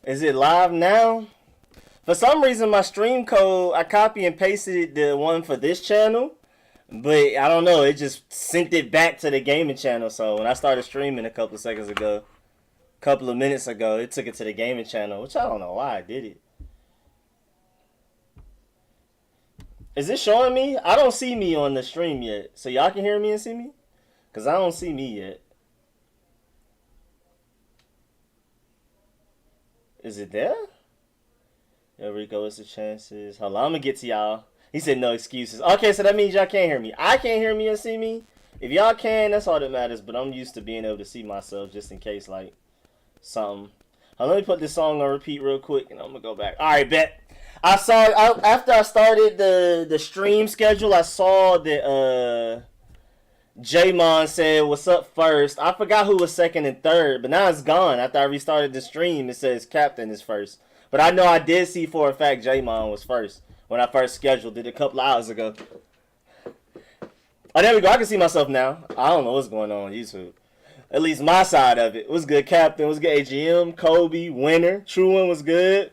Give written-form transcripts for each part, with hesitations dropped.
Is it live now? For some reason, my stream code, I copy and pasted the one for this channel, but I don't know, it just sent it back to the gaming channel. So when I started streaming a couple of minutes ago, it took it to the gaming channel, which I don't know why I did it. Is it showing me? I don't see me on the stream yet. So y'all can hear me and see me? Because I don't see me yet. Is it there? Yo, Rico, what's the chances? Hold on, I'm going to get to y'all. He said no excuses. Okay, so that means y'all can't hear me. I can't hear me and see me. If y'all can, that's all that matters. But I'm used to being able to see myself just in case, like, something. Let me put this song on repeat real quick, and I'm going to go back. All right, bet. After I started the stream schedule, I saw that J-Mon said, what's up first. I forgot who was second and third, but now it's gone. After I restarted the stream, it says Captain is first. But I know I did see for a fact J-Mon was first when I first scheduled it a couple of hours ago. Oh, there we go. I can see myself now. I don't know what's going on YouTube. At least my side of it. What's good, Captain? What's good, AGM? Kobe, Winner. True One was good.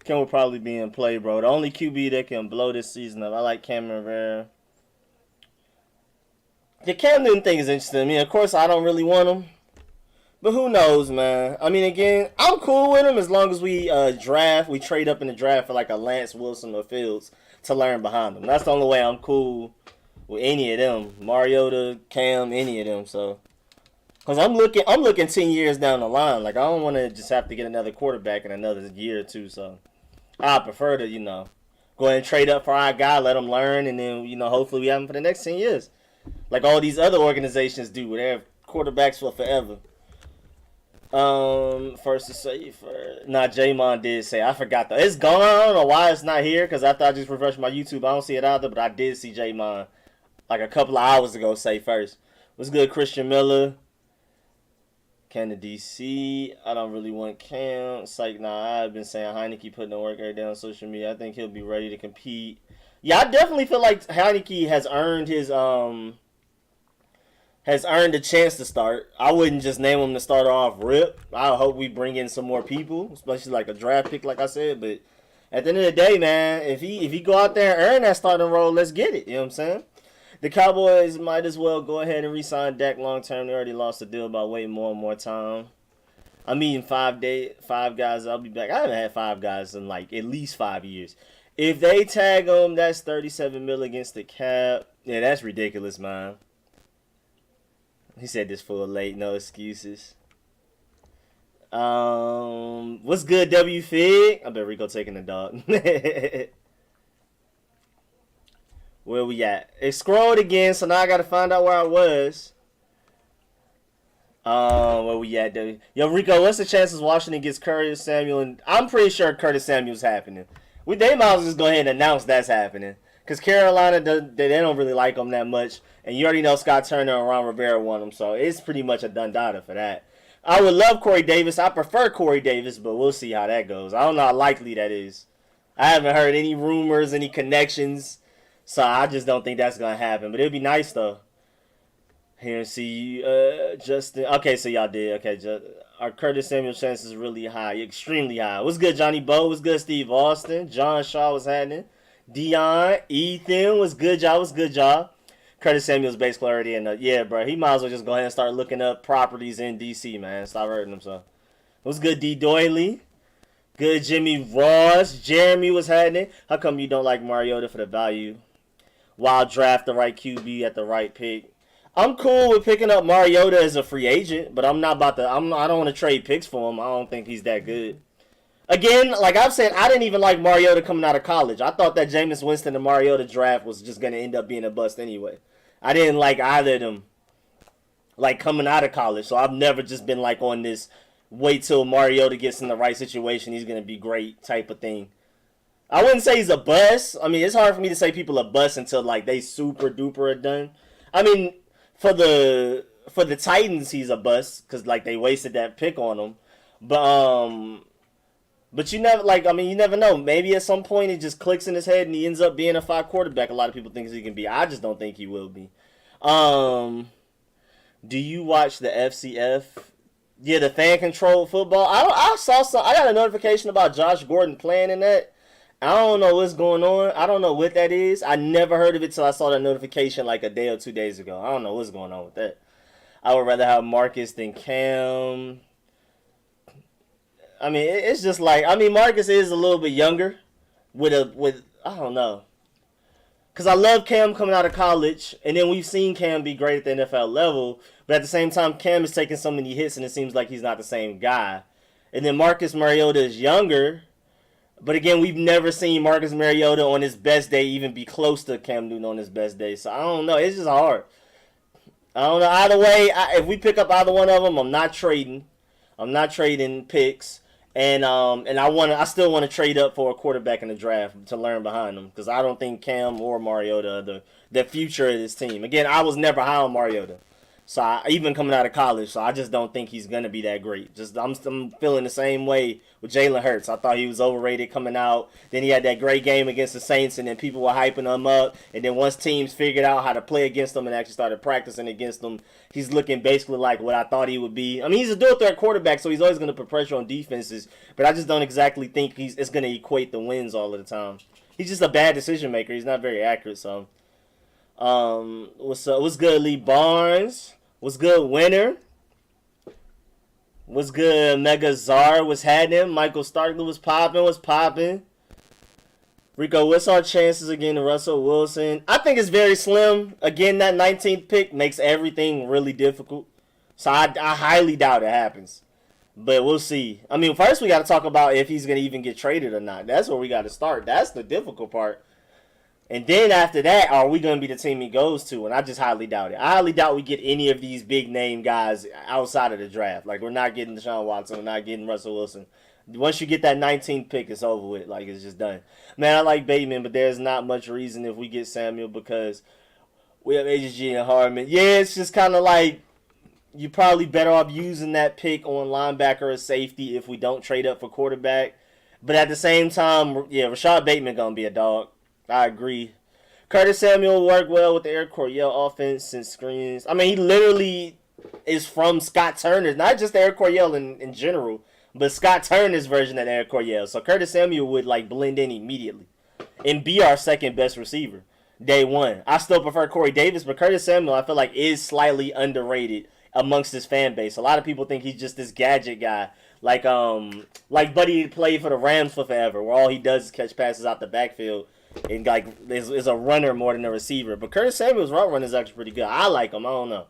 Ken will probably be in play, bro. The only QB that can blow this season up. I like Cameron Rivera. The Cam Newton thing is interesting to me. Of course, I don't really want him. But who knows, man. I mean, again, I'm cool with him as long as we we trade up in the draft for like a Lance Wilson or Fields to learn behind them. That's the only way I'm cool with any of them. Mariota, Cam, any of them. So, because I'm looking 10 years down the line. Like, I don't want to just have to get another quarterback in another year or two. So, I prefer to, go ahead and trade up for our guy, let him learn, and then, hopefully we have him for the next 10 years. Like all these other organizations do, where they have quarterbacks for forever. First to say, J-Mon did say, I forgot though. It's gone. I don't know why it's not here, because after I just refreshed my YouTube, I don't see it out there, but I did see J-Mon like a couple of hours ago say first. What's good, Christian Miller? Canada DC. I don't really want Cam. Psych, I've been saying Heineke putting the work every day on social media. I think he'll be ready to compete. Yeah, I definitely feel like Heineke has earned a chance to start. I wouldn't just name him to start off rip. I hope we bring in some more people, especially like a draft pick, like I said. But at the end of the day, man, if he go out there and earn that starting role, let's get it. You know what I'm saying? The Cowboys might as well go ahead and re-sign Dak long term. They already lost the deal by waiting more and more time. I'm meeting 5 guys. I'll be back. I haven't had 5 guys in like at least 5 years. If they tag him, that's $37 million against the cap. Yeah, that's ridiculous, man. He said this full late, no excuses. What's good, W Fig? I bet Rico taking the dog. Where we at? It scrolled again, so now I gotta find out where I was. Where we at, W? Yo, Rico, what's the chances Washington gets Curtis Samuel? And I'm pretty sure Curtis Samuel's happening. They might as well just go ahead and announce that's happening. Because Carolina, they don't really like him that much. And you already know Scott Turner and Ron Rivera want him. So it's pretty much a done data for that. I would love Corey Davis. I prefer Corey Davis, but we'll see how that goes. I don't know how likely that is. I haven't heard any rumors, any connections. So I just don't think that's going to happen. But it'd be nice, though. Here and see Justin. Okay, so y'all did. Okay, our Curtis Samuel chance is really high, extremely high. What's good, Johnny Bowe? What's good, Steve Austin? John Shaw was happening. Dion, Ethan, what's good, y'all? What's good, y'all? Curtis Samuel's basically already in the, yeah, bro. He might as well just go ahead and start looking up properties in DC, man. Stop hurting himself. What's good, D Doyley? Good, Jimmy Ross. Jeremy was happening. How come you don't like Mariota for the value? While draft the right QB at the right pick. I'm cool with picking up Mariota as a free agent, but I'm not about to. I don't want to trade picks for him. I don't think he's that good. Again, like I've said, I didn't even like Mariota coming out of college. I thought that Jameis Winston and Mariota draft was just going to end up being a bust anyway. I didn't like either of them, like coming out of college. So I've never just been like on this wait till Mariota gets in the right situation, he's going to be great type of thing. I wouldn't say he's a bust. I mean, it's hard for me to say people are bust until like they super duper are done. I mean, for the Titans, he's a bust because like they wasted that pick on him. But you never you never know. Maybe at some point it just clicks in his head and he ends up being a 5 quarterback. A lot of people think he can be. I just don't think he will be. Do you watch the FCF Yeah, the fan controlled football. I saw some. I got a notification about Josh Gordon playing in that. I don't know what's going on. I don't know what that is. I never heard of it till I saw that notification like a day or 2 days ago. I don't know what's going on with that. I would rather have Marcus than Cam. I mean, it's just like Marcus is a little bit younger, with I don't know, because I love Cam coming out of college, and then we've seen Cam be great at the NFL level, but at the same time, Cam is taking so many hits, and it seems like he's not the same guy. And then Marcus Mariota is younger, but again, we've never seen Marcus Mariota on his best day even be close to Cam Newton on his best day. So I don't know. It's just hard. I don't know. Either way, if we pick up either one of them, I'm not trading. I'm not trading picks. And I still want to trade up for a quarterback in the draft to learn behind them, because I don't think Cam or Mariota are the future of this team. Again, I was never high on Mariota, so even coming out of college, so I just don't think he's gonna be that great. I'm feeling the same way with Jalen Hurts. I thought he was overrated coming out. Then he had that great game against the Saints, and then people were hyping him up. And then once teams figured out how to play against him and actually started practicing against them, he's looking basically like what I thought he would be. I mean, he's a dual threat quarterback, so he's always going to put pressure on defenses. But I just don't exactly think it's going to equate the wins all of the time. He's just a bad decision maker. He's not very accurate. So, what's good, Lee Barnes? What's good, Winner? What's good, Mega Czar? What's happening? Michael Starkley was popping. What's popping? Rico, what's our chances again to Russell Wilson? I think it's very slim. Again, that 19th pick makes everything really difficult. So I highly doubt it happens. But we'll see. I mean, first we got to talk about if he's going to even get traded or not. That's where we got to start. That's the difficult part. And then after that, are we going to be the team he goes to? And I just highly doubt it. I highly doubt we get any of these big name guys outside of the draft. Like, we're not getting Deshaun Watson. We're not getting Russell Wilson. Once you get that 19th pick, it's over with. Like, it's just done. Man, I like Bateman, but there's not much reason if we get Samuel, because we have AGG and Hardman. Yeah, it's just kind of like you're probably better off using that pick on linebacker or safety if we don't trade up for quarterback. But at the same time, yeah, Rashad Bateman going to be a dog. I agree. Curtis Samuel worked well with the Eric Coryell offense and screens. I mean, he literally is from Scott Turner, not just Eric Coryell in general, but Scott Turner's version of Eric Coryell. So Curtis Samuel would like blend in immediately and be our second best receiver day one. I still prefer Corey Davis, but Curtis Samuel I feel like is slightly underrated amongst his fan base. A lot of people think he's just this gadget guy. Like Buddy played for the Rams for forever, where all he does is catch passes out the backfield. And like is a runner more than a receiver. But Curtis Samuel's route run is actually pretty good. I like him. I don't know.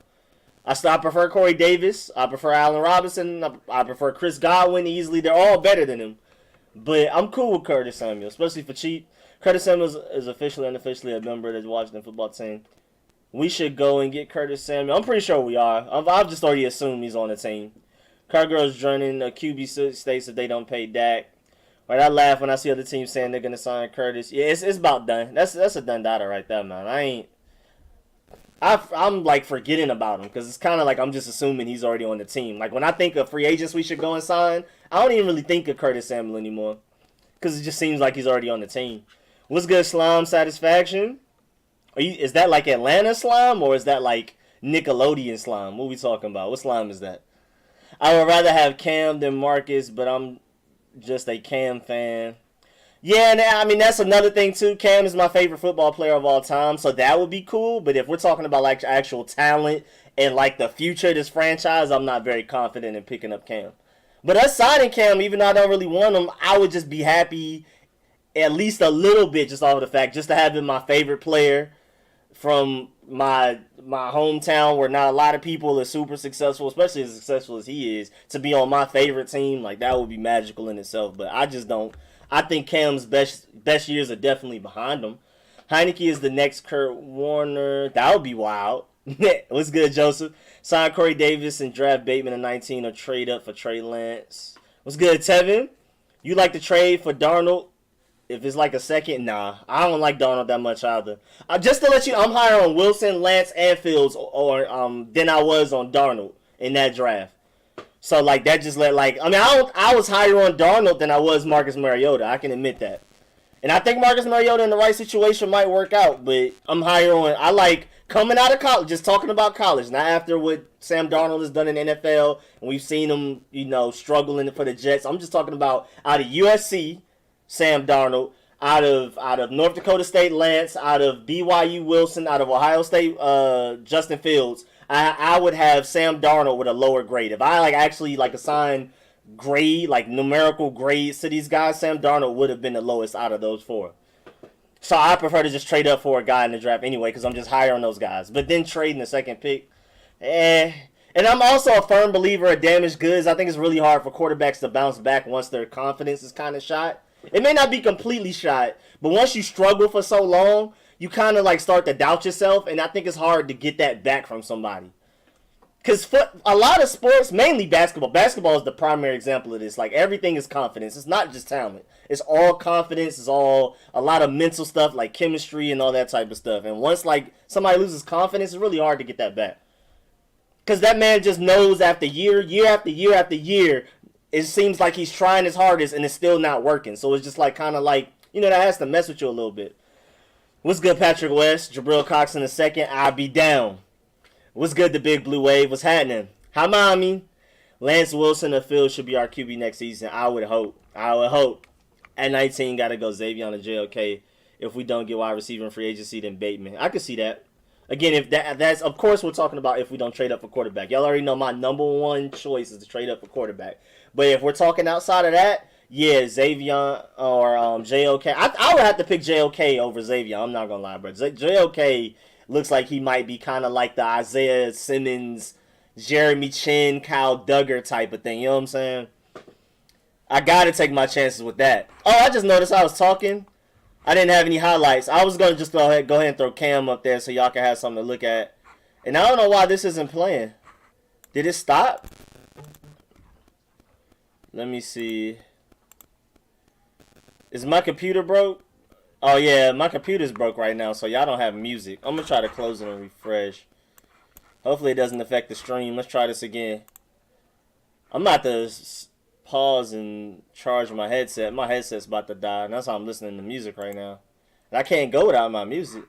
I prefer Corey Davis. I prefer Allen Robinson. I prefer Chris Godwin easily. They're all better than him. But I'm cool with Curtis Samuel, especially for cheap. Curtis Samuel is officially and unofficially a member of the Washington football team. We should go and get Curtis Samuel. I'm pretty sure we are. I've just already assumed he's on the team. Cargirls joining the QB states if they don't pay Dak. Right, I laugh when I see other teams saying they're gonna sign Curtis. Yeah, it's about done. That's a done data right there, man. I'm like forgetting about him because it's kind of like I'm just assuming he's already on the team. Like when I think of free agents we should go and sign, I don't even really think of Curtis Samuel anymore because it just seems like he's already on the team. What's good, Slime Satisfaction? Is that like Atlanta Slime or is that like Nickelodeon Slime? What are we talking about? What slime is that? I would rather have Cam than Marcus, but I'm just a Cam fan. Yeah, I mean, that's another thing, too. Cam is my favorite football player of all time, so that would be cool. But if we're talking about, like, actual talent and, like, the future of this franchise, I'm not very confident in picking up Cam. But us signing Cam, even though I don't really want him, I would just be happy at least a little bit just off of the fact just to have him my favorite player from my hometown where not a lot of people are super successful, especially as successful as he is, to be on my favorite team. Like, that would be magical in itself. But I just don't. I think Cam's best years are definitely behind him. Heineke is the next Kurt Warner. That would be wild. What's good, Joseph? Sign Corey Davis and draft Bateman at 19 or trade up for Trey Lance. What's good, Tevin? You like to trade for Darnold? If it's like a second, nah. I don't like Darnold that much either. Just to let you, I'm higher on Wilson, Lance, and Fields than I was on Darnold in that draft. So, like, that just I was higher on Darnold than I was Marcus Mariota. I can admit that. And I think Marcus Mariota in the right situation might work out, but I'm higher on, I like coming out of college, just talking about college, not after what Sam Darnold has done in the NFL, and we've seen him, struggling for the Jets. I'm just talking about out of USC, Sam Darnold, out of North Dakota State, Lance, out of BYU, Wilson, out of Ohio State, Justin Fields. I would have Sam Darnold with a lower grade. If I actually assign grade, numerical grades to these guys, Sam Darnold would have been the lowest out of those four. So I prefer to just trade up for a guy in the draft anyway, because I'm just higher on those guys. But then trading the second pick, And I'm also a firm believer of damaged goods. I think it's really hard for quarterbacks to bounce back once their confidence is kind of shot. It may not be completely shot, but once you struggle for so long, you kind of start to doubt yourself, and I think it's hard to get that back from somebody. Because for a lot of sports, mainly basketball is the primary example of this. Everything is confidence. It's not just talent. It's all confidence. It's all a lot of mental stuff, like chemistry and all that type of stuff. And once somebody loses confidence, it's really hard to get that back. Because that man just knows after year after year after year, it seems like he's trying his hardest and it's still not working. So it's just that has to mess with you a little bit. What's good, Patrick West? Jabril Cox in a second. I'll be down. What's good, the Big Blue Wave? What's happening? Hi, mommy. Lance Wilson of Phil should be our QB next season. I would hope. At 19, got to go Xavier to JOK. If we don't get wide receiver in free agency, then Bateman. I could see that. Again, if that's of course we're talking about if we don't trade up for quarterback. Y'all already know my number one choice is to trade up for quarterback. But if we're talking outside of that, yeah, Xavier or JOK. I would have to pick JOK over Xavier. I'm not gonna lie, bro. JOK looks like he might be kind of like the Isaiah Simmons, Jeremy Chin, Kyle Duggar type of thing. You know what I'm saying? I gotta take my chances with that. Oh, I just noticed I was talking. I didn't have any highlights. I was gonna just go ahead and throw Cam up there so y'all can have something to look at. And I don't know why this isn't playing. Did it stop? Let me see. Is my computer broke? Oh yeah, my computer's broke right now, so y'all don't have music. I'm gonna try to close it and refresh. Hopefully it doesn't affect the stream. Let's try this again. I'm about to pause and charge my headset. My headset's about to die, and that's how I'm listening to music right now. And I can't go without my music.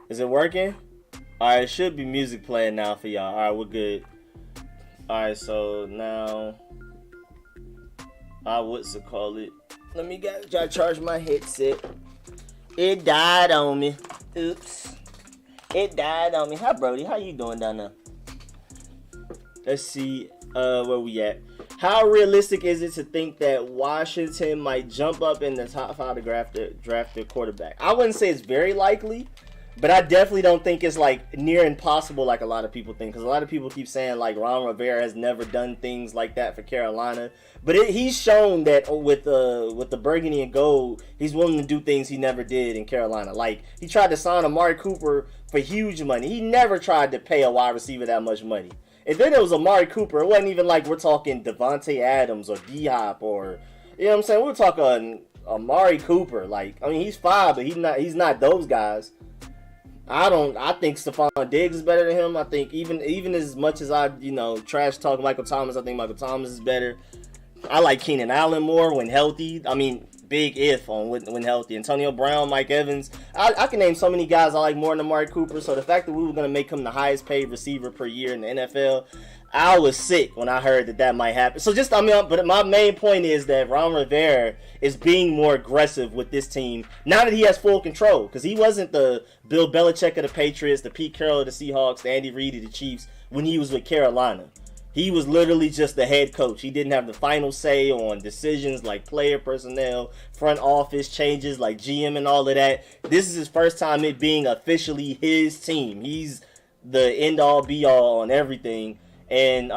Is it working? Alright, it should be music playing now for y'all. Alright, we're good. Alright, so now what's it call it? Let me try to charge my headset. It died on me. Oops. It died on me. Hi, Brody. How you doing down there? Let's see where we at. How realistic is it to think that Washington might jump up in the top 5 to draft their quarterback? I wouldn't say it's very likely, but I definitely don't think it's near impossible like a lot of people think. Because a lot of people keep saying Ron Rivera has never done things like that for Carolina. But he's shown that with the burgundy and gold, he's willing to do things he never did in Carolina. He tried to sign Amari Cooper for huge money. He never tried to pay a wide receiver that much money. And then it was Amari Cooper. It wasn't even we're talking Devontae Adams or D-Hop or, you know what I'm saying? We're talking Amari Cooper. He's fine, but he's not those guys. I think Stephon Diggs is better than him. I think even as much as I, trash talk Michael Thomas, I think Michael Thomas is better. I like Keenan Allen more when healthy. I mean, big if on when healthy. Antonio Brown, Mike Evans. I can name so many guys I like more than Amari Cooper. So the fact that we were going to make him the highest paid receiver per year in the NFL, I was sick when I heard that might happen. So but my main point is that Ron Rivera is being more aggressive with this team now that he has full control. Because he wasn't the Bill Belichick of the Patriots, the Pete Carroll of the Seahawks, the Andy Reid of the Chiefs when he was with Carolina. He was literally just the head coach. He didn't have the final say on decisions like player personnel, front office changes like GM and all of that. This is his first time it being officially his team. He's the end-all be-all on everything. And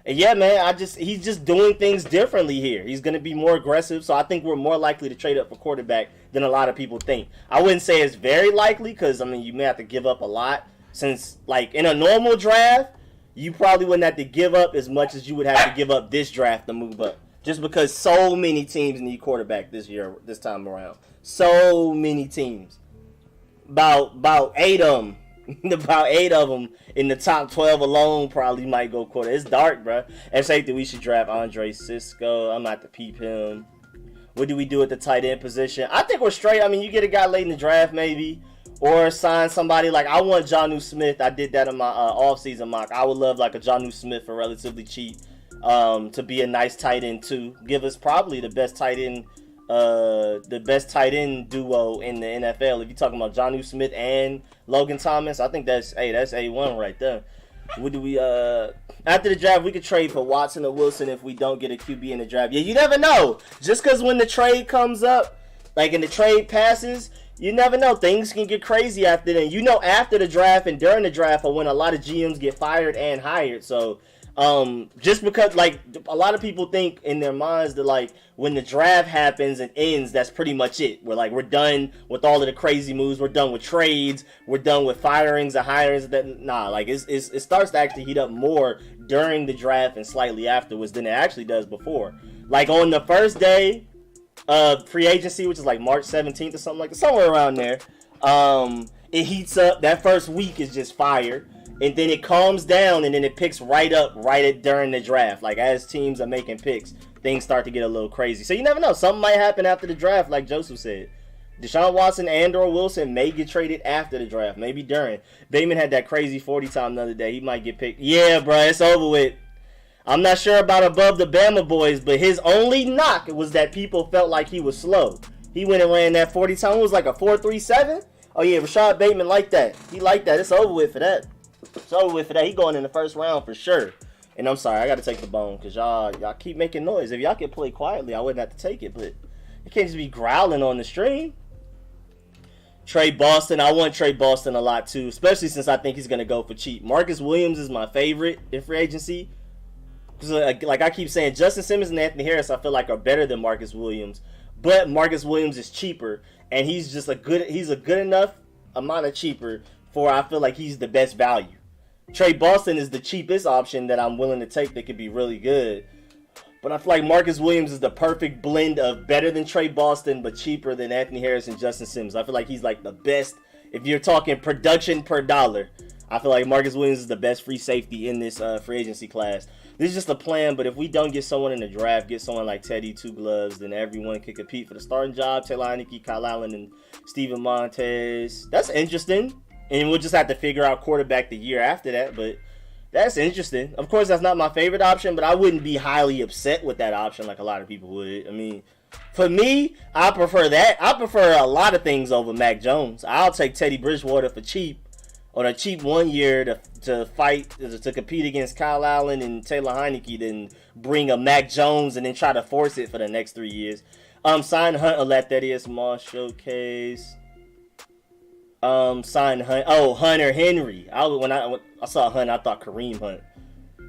yeah, man, he's just doing things differently here. He's going to be more aggressive, so I think we're more likely to trade up for quarterback than a lot of people think. I wouldn't say it's very likely because, you may have to give up a lot since, in a normal draft, you probably wouldn't have to give up as much as you would have to give up this draft to move up. Just because so many teams need quarterback this time around. So many teams. About 8 of them. About 8 of them in the top 12 alone probably might go quarter. It's dark, bro. And safety, we should draft Andre Cisco. I'm about to peep him. What do we do at the tight end position? I think we're straight. I mean, you get a guy late in the draft maybe, or sign somebody. Like, I want Jonnu Smith. I did that in my offseason mock. I would love like a Jonnu Smith for relatively cheap to be a nice tight end too. Give us probably the best tight end duo in the NFL. If you're talking about Jonnu Smith and Logan Thomas, I think that's A1 right there. What do we after the draft we could trade for Watson or Wilson if we don't get a QB in the draft? Yeah, you never know. Just because when the trade comes up, like in the trade passes, you never know. Things can get crazy after then. You know, after the draft and during the draft are when a lot of GMs get fired and hired. So just because, like, a lot of people think in their minds that, like, when the draft happens and ends, that's pretty much it. We're done with all of the crazy moves. We're done with trades. We're done with firings and hirings. Nah, like, it starts to actually heat up more during the draft and slightly afterwards than it actually does before. Like, on the first day of free agency, which is like March 17th or something like that, somewhere around there, it heats up. That first week is just fire. And then it calms down, and then it picks right up during the draft. Like, as teams are making picks, things start to get a little crazy. So you never know. Something might happen after the draft, like Joseph said. Deshaun Watson and or Wilson may get traded after the draft, maybe during. Bateman had that crazy 40 time the other day. He might get picked. Yeah, bro, it's over with. I'm not sure about above the Bama boys, but his only knock was that people felt like he was slow. He went and ran that 40 time. It was like a 4.37. Oh, yeah, Rashad Bateman liked that. He liked that. It's over with for that. It's over with for that. He going in the first round for sure. And I'm sorry, I got to take the bone because y'all keep making noise. If y'all could play quietly, I wouldn't have to take it. But you can't just be growling on the stream. Trey Boston. I want Trey Boston a lot too, especially since I think he's going to go for cheap. Marcus Williams is my favorite in free agency. Because like I keep saying, Justin Simmons and Anthony Harris I feel like are better than Marcus Williams. But Marcus Williams is cheaper. And he's just a good enough amount of cheaper for I feel like he's the best value. Trey Boston is the cheapest option that I'm willing to take that could be really good. But I feel like Marcus Williams is the perfect blend of better than Trey Boston but cheaper than Anthony Harris and Justin Simmons. I feel like he's like the best. If you're talking production per dollar, I feel like Marcus Williams is the best free safety in this free agency class. This is just a plan, but if we don't get someone in the draft, get someone like Teddy Two Gloves, then everyone can compete for the starting job. Taylor Heineke, Kyle Allen, and Steven Montez. That's interesting. And we'll just have to figure out quarterback the year after that, but that's interesting. Of course, that's not my favorite option, but I wouldn't be highly upset with that option like a lot of people would. I mean, for me, I prefer that. I prefer a lot of things over Mac Jones. I'll take Teddy Bridgewater for cheap, on a cheap 1 year to compete against Kyle Allen and Taylor Heineke than bring a Mac Jones and then try to force it for the next 3 years. Sign Hunt or Latavius Moss showcase. Sign Hunt. Oh, Hunter Henry. When I saw Hunt, I thought Kareem Hunt.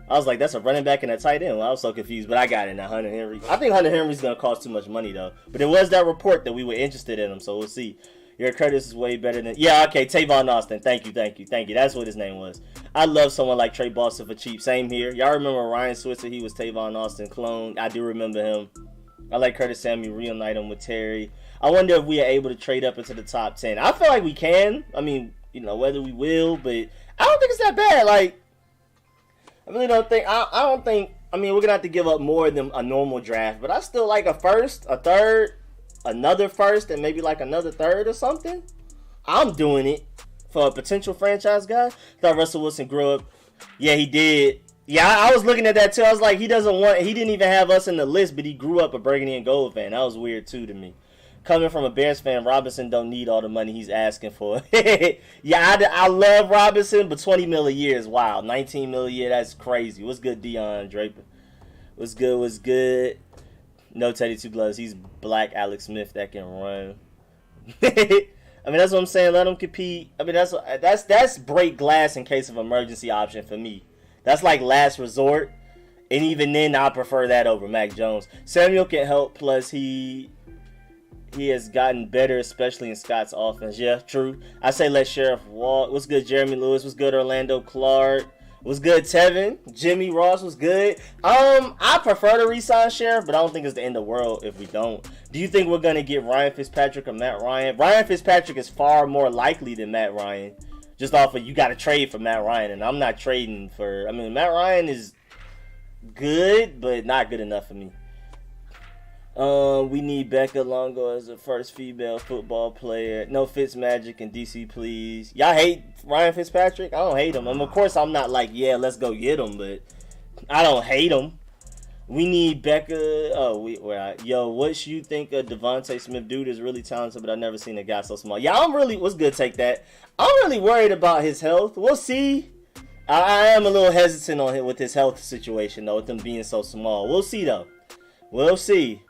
I was like, that's a running back and a tight end. Well, I was so confused, but I got it now. Hunter Henry. I think Hunter Henry's gonna cost too much money though. But it was that report that we were interested in him, so we'll see. Your Curtis is way better than. Yeah, okay. Tavon Austin. Thank you. That's what his name was. I love someone like Trey Boston for cheap. Same here. Y'all remember Ryan Switzer? He was Tavon Austin clone. I do remember him. I like Curtis Samuel. Reunite him with Terry. I wonder if we are able to trade up into the top 10. I feel like we can. I mean, whether we will, but I don't think it's that bad. Like, I really don't think. I don't think. I mean, we're gonna have to give up more than a normal draft, but I still like a first, a third, another first, and maybe like another third or something. I'm doing it for a potential franchise guy. Thought Russell Wilson grew up. Yeah, he did. Yeah, I was looking at that too. I was like, he didn't even have us in the list, but he grew up a burgundy and gold fan. That was weird too to me. Coming from a Bears fan, Robinson don't need all the money he's asking for. Yeah, I love Robinson, but $20 million a year is wild. $19 million a year, that's crazy. What's good, Deion Draper? What's good? No Teddy Two Gloves. He's black Alex Smith that can run. I mean, that's what I'm saying. Let him compete. I mean, that's break glass in case of emergency option for me. That's like last resort. And even then, I prefer that over Mac Jones. Samuel can help, plus he has gotten better, especially in Scott's offense. Yeah, true. I say let Sheriff walk. What's good, Jeremy Lewis? What's good, Orlando Clark? What's good, Tevin? Jimmy Ross was good. I prefer to re-sign Sheriff, but I don't think it's the end of the world if we don't. Do you think we're going to get Ryan Fitzpatrick or Matt Ryan? Ryan Fitzpatrick is far more likely than Matt Ryan. Just off of you got to trade for Matt Ryan, and I'm not trading for... I mean, Matt Ryan is good, but not good enough for me. We need Becca Longo as the first female football player. No Fitzmagic and DC, please. Y'all hate Ryan Fitzpatrick? I don't hate him. Of course, I'm not like, yeah, let's go get him, but I don't hate him. We need Becca. Yo, what you think of Devontae Smith? Dude is really talented, but I've never seen a guy so small. Yeah, what's good, take that. I'm really worried about his health. We'll see. I am a little hesitant on him with his health situation, though, with him being so small. We'll see, though. We'll see.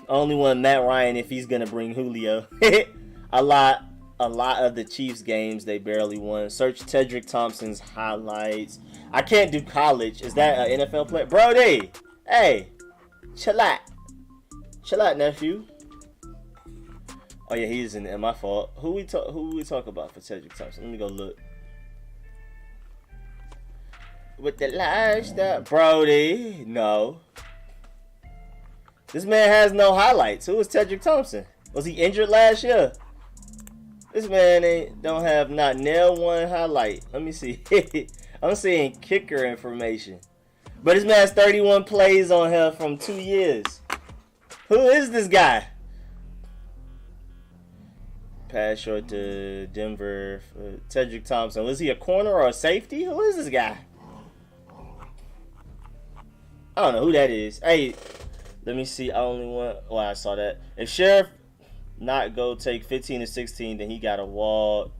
Only one Matt Ryan if he's gonna bring Julio. a lot of the Chiefs games they barely won. Search Tedrick Thompson's highlights. I can't do college. Is that an NFL player? Brody, hey, chill out, nephew. Oh yeah, he's in my fault. Who we talk about for Tedrick Thompson? Let me go look. With the lifestyle, Brody, no. This man has no highlights. Who is Tedrick Thompson? Was he injured last year? This man don't have not nail one highlight. Let me see. I'm seeing kicker information. But this man has 31 plays on here from 2 years. Who is this guy? Pass short to Denver. Tedrick Thompson. Was he a corner or a safety? Who is this guy? I don't know who that is. Hey, let me see. I only want. Oh, I saw that. If Sheriff not go take 15 to 16, then he got a wall.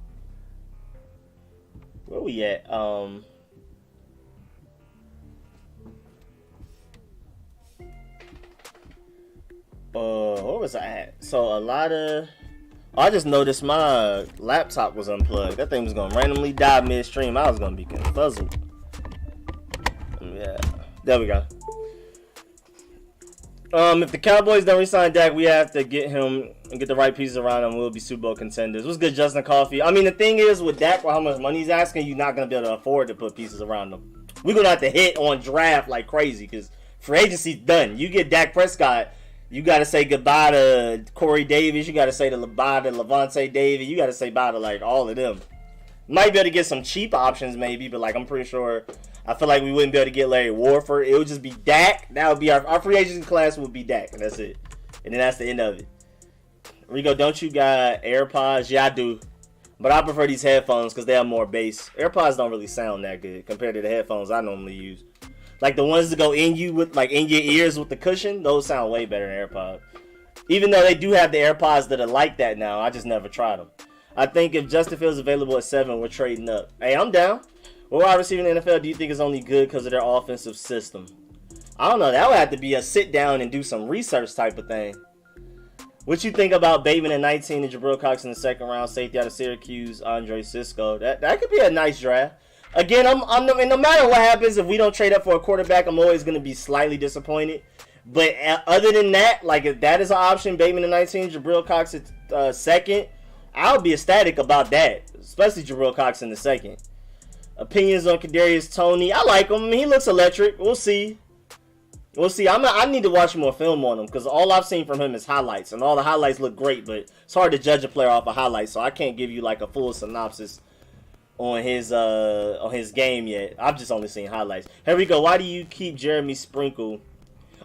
Where we at? Where was I at? So a lot of. I just noticed my laptop was unplugged. That thing was gonna randomly die midstream. I was gonna be confuzzled. Yeah, there we go. If the Cowboys don't re-sign Dak, we have to get him and get the right pieces around him. We'll be Super Bowl contenders. What's good, Justin Coffee? I mean, the thing is, with Dak, for how much money he's asking, you're not going to be able to afford to put pieces around him. We're going to have to hit on draft like crazy because free agency's done. You get Dak Prescott, you got to say goodbye to Corey Davis. You got to say goodbye to Levante David. You got to say bye to, like, all of them. Might be able to get some cheap options maybe, but, like, I'm pretty sure... I feel like we wouldn't be able to get Larry Warford. It would just be Dak. That would be our free agency class would be Dak, and that's it. And then that's the end of it. Rico, don't you got AirPods? Yeah, I do. But I prefer these headphones because they have more bass. AirPods don't really sound that good compared to the headphones I normally use. Like the ones that go in you with, like in your ears with the cushion, those sound way better than AirPods. Even though they do have the AirPods that are like that now, I just never tried them. I think if Justin Fields available at 7, we're trading up. Hey, I'm down. What wide receiver in the NFL do you think is only good because of their offensive system? I don't know. That would have to be a sit down and do some research type of thing. What you think about Bateman at 19 and Jabril Cox in the second round, safety out of Syracuse, Andre Cisco? That could be a nice draft. Again, and no matter what happens, if we don't trade up for a quarterback, I'm always going to be slightly disappointed. But other than that, like if that is an option, Bateman at 19, Jabril Cox at second, I'll be ecstatic about that, especially Jabril Cox in the second. Opinions on Kadarius Toney. I like him. I mean, he looks electric. We'll see. I need to watch more film on him because all I've seen from him is highlights, and all the highlights look great, but it's hard to judge a player off of highlights, so I can't give you like a full synopsis on his game yet. I've just only seen highlights. Here we go. Why do you keep Jeremy Sprinkle?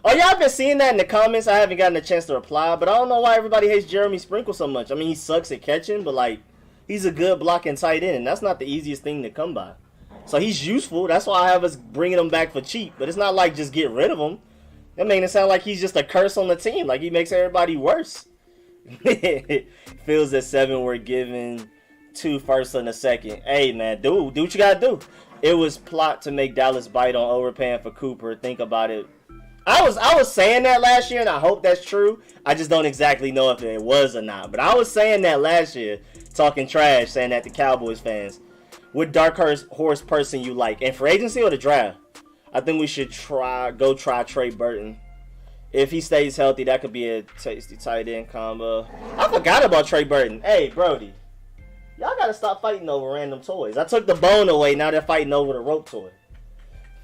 Oh yeah, I've been seeing that in the comments. I haven't gotten a chance to reply, but I don't know why everybody hates Jeremy Sprinkle so much. I mean, he sucks at catching, but like he's a good blocking tight end, and that's not the easiest thing to come by. So he's useful. That's why I have us bringing him back for cheap. But it's not like just get rid of him. That makes it sound like he's just a curse on the team. Like he makes everybody worse. Feels at 7 we're giving 2 firsts and a second. Hey, man, do what you got to do. It was plot to make Dallas bite on overpaying for Cooper. Think about it. I was saying that last year, and I hope that's true. I just don't exactly know if it was or not. But I was saying that last year, talking trash, saying that to Cowboys fans. What dark horse person you like? In free agency or the draft? I think we should go try Trey Burton. If he stays healthy, that could be a tasty tight end combo. I forgot about Trey Burton. Hey, Brody. Y'all got to stop fighting over random toys. I took the bone away. Now they're fighting over the rope toy.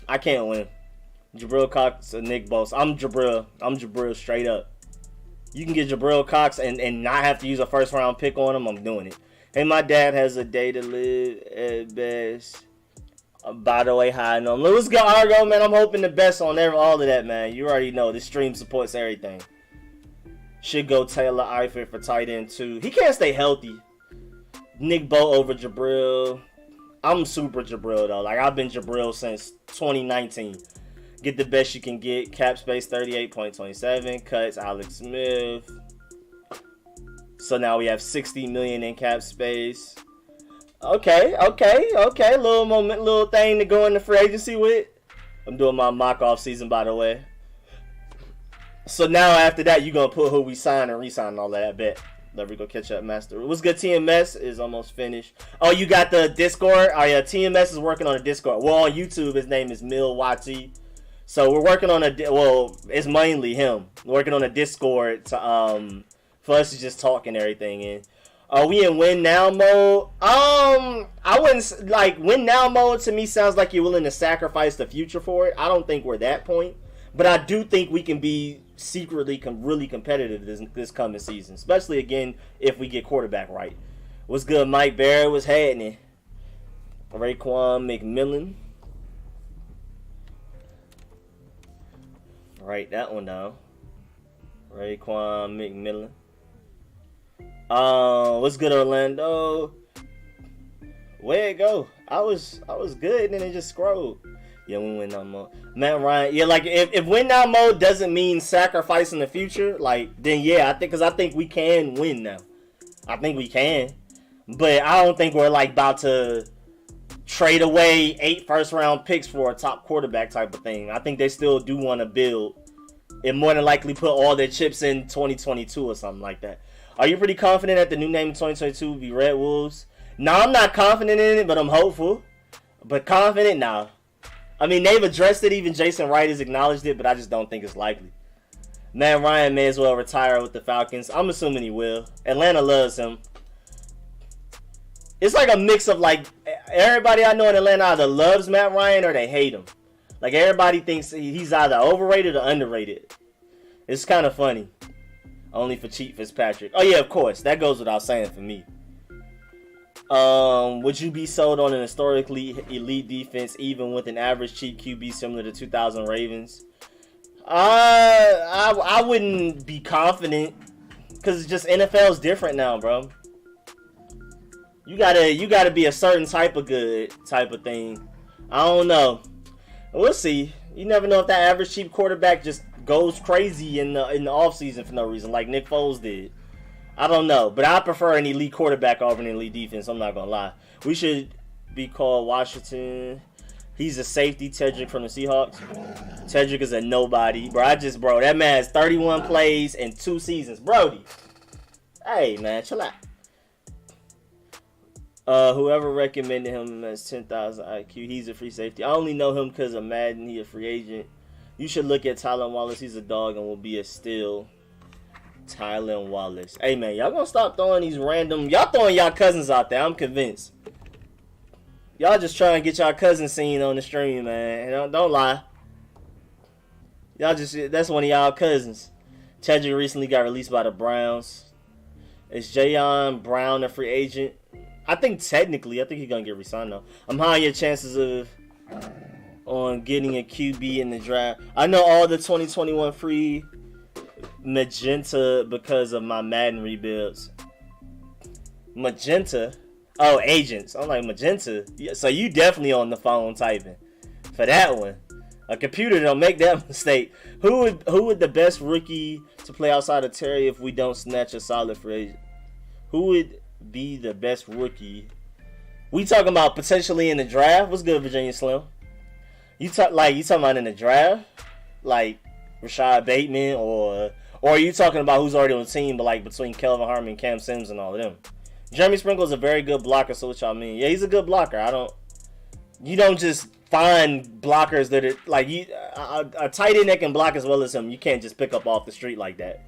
I can't win. Jabril Cox and Nick Bosa. I'm Jabril straight up. You can get Jabril Cox and not have to use a first round pick on him. I'm doing it. Hey, my dad has a day to live at best. By the way, hi, no. Let's go, Argo, man. I'm hoping the best on all of that, man. You already know this stream supports everything. Should go Taylor Eifert for tight end 2. He can't stay healthy. Nick Bo over Jabril. I'm super Jabril though. Like I've been Jabril since 2019. Get the best you can get. Cap space 38.27. Cuts Alex Smith. So now we have 60 million in cap space. Okay. Little thing to go into free agency with. I'm doing my mock off season, by the way. So now after that, you're gonna put who we sign and re-sign and all that. I bet. Let Rico catch up, master. What's good? TMS is almost finished. Oh, you got the Discord? Oh yeah, TMS is working on the Discord. Well, on YouTube, his name is Milwaukee. So we're working on it's mainly him working on a Discord to for us to just talk and everything. And are we in win now mode? I wouldn't like win now mode. To me, sounds like you're willing to sacrifice the future for it. I don't think we're that point, but I do think we can be secretly really competitive this coming season, especially again if we get quarterback right. What's good, Mike Barrett? What's happening? Raekwon McMillan. Write that one down. Raekwon McMillan. What's good, Orlando? Where'd it go? I was good, and then it just scrolled. Yeah, we win now mode. Matt Ryan. Yeah, like if win now mode doesn't mean sacrificing the future, like then yeah, I think we can win now. I think we can, but I don't think we're like about to trade away 8 first-round picks for a top quarterback type of thing. I think they still do want to build and more than likely put all their chips in 2022 or something like that. Are you pretty confident that the new name in 2022 will be Red Wolves? No, I'm not confident in it, but I'm hopeful. But confident, nah. I mean, they've addressed it. Even Jason Wright has acknowledged it, but I just don't think it's likely. Matt Ryan may as well retire with the Falcons. I'm assuming he will. Atlanta loves him. It's like a mix of like everybody I know in Atlanta either loves Matt Ryan or they hate him. Like everybody thinks he's either overrated or underrated. It's kind of funny. Only for cheap Fitzpatrick. Oh yeah, of course. That goes without saying for me. Would you be sold on an historically elite defense even with an average cheap QB similar to 2000 Ravens? I wouldn't be confident because it's just NFL's different now, bro. You gotta be a certain type of good type of thing. I don't know. We'll see. You never know if that average cheap quarterback just goes crazy in the offseason for no reason, like Nick Foles did. I don't know, but I prefer an elite quarterback over an elite defense. I'm not gonna lie. We should be called Washington. He's a safety, Tedrick from the Seahawks. Tedrick is a nobody, bro. That man has 31 plays in 2 seasons, Brody. Hey, man, chill out. Whoever recommended him as 10,000 IQ, he's a free safety. I only know him because of Madden. He a free agent. You should look at Tylen Wallace. He's a dog and will be a steal. Tylen Wallace. Hey, man, y'all gonna stop throwing these random... Y'all throwing y'all cousins out there. I'm convinced. Y'all just trying to get y'all cousin seen on the stream, man. Don't lie. Y'all just... That's one of y'all cousins. Tedrick recently got released by the Browns. Is Jayon Brown a free agent? I think technically, he's going to get re-signed, though. I'm high on your chances on getting a QB in the draft. I know all the 2021 free magenta because of my Madden rebuilds. Magenta? Oh, agents. I'm like, magenta? Yeah, so you definitely on the phone typing for that one. A computer don't make that mistake. Who would the best rookie to play outside of Terry if we don't snatch a solid free agent? Who would be the best rookie? We talking about potentially in the draft? What's good, Virginia Slim? You talking about in the draft? Like Rashad Bateman or are you talking about who's already on the team, but like between Kelvin Harmon, Cam Sims, and all of them? Jeremy Sprinkle is a very good blocker, so what y'all mean? Yeah, he's a good blocker. You don't just find blockers that are like a tight end that can block as well as him. You can't just pick up off the street like that.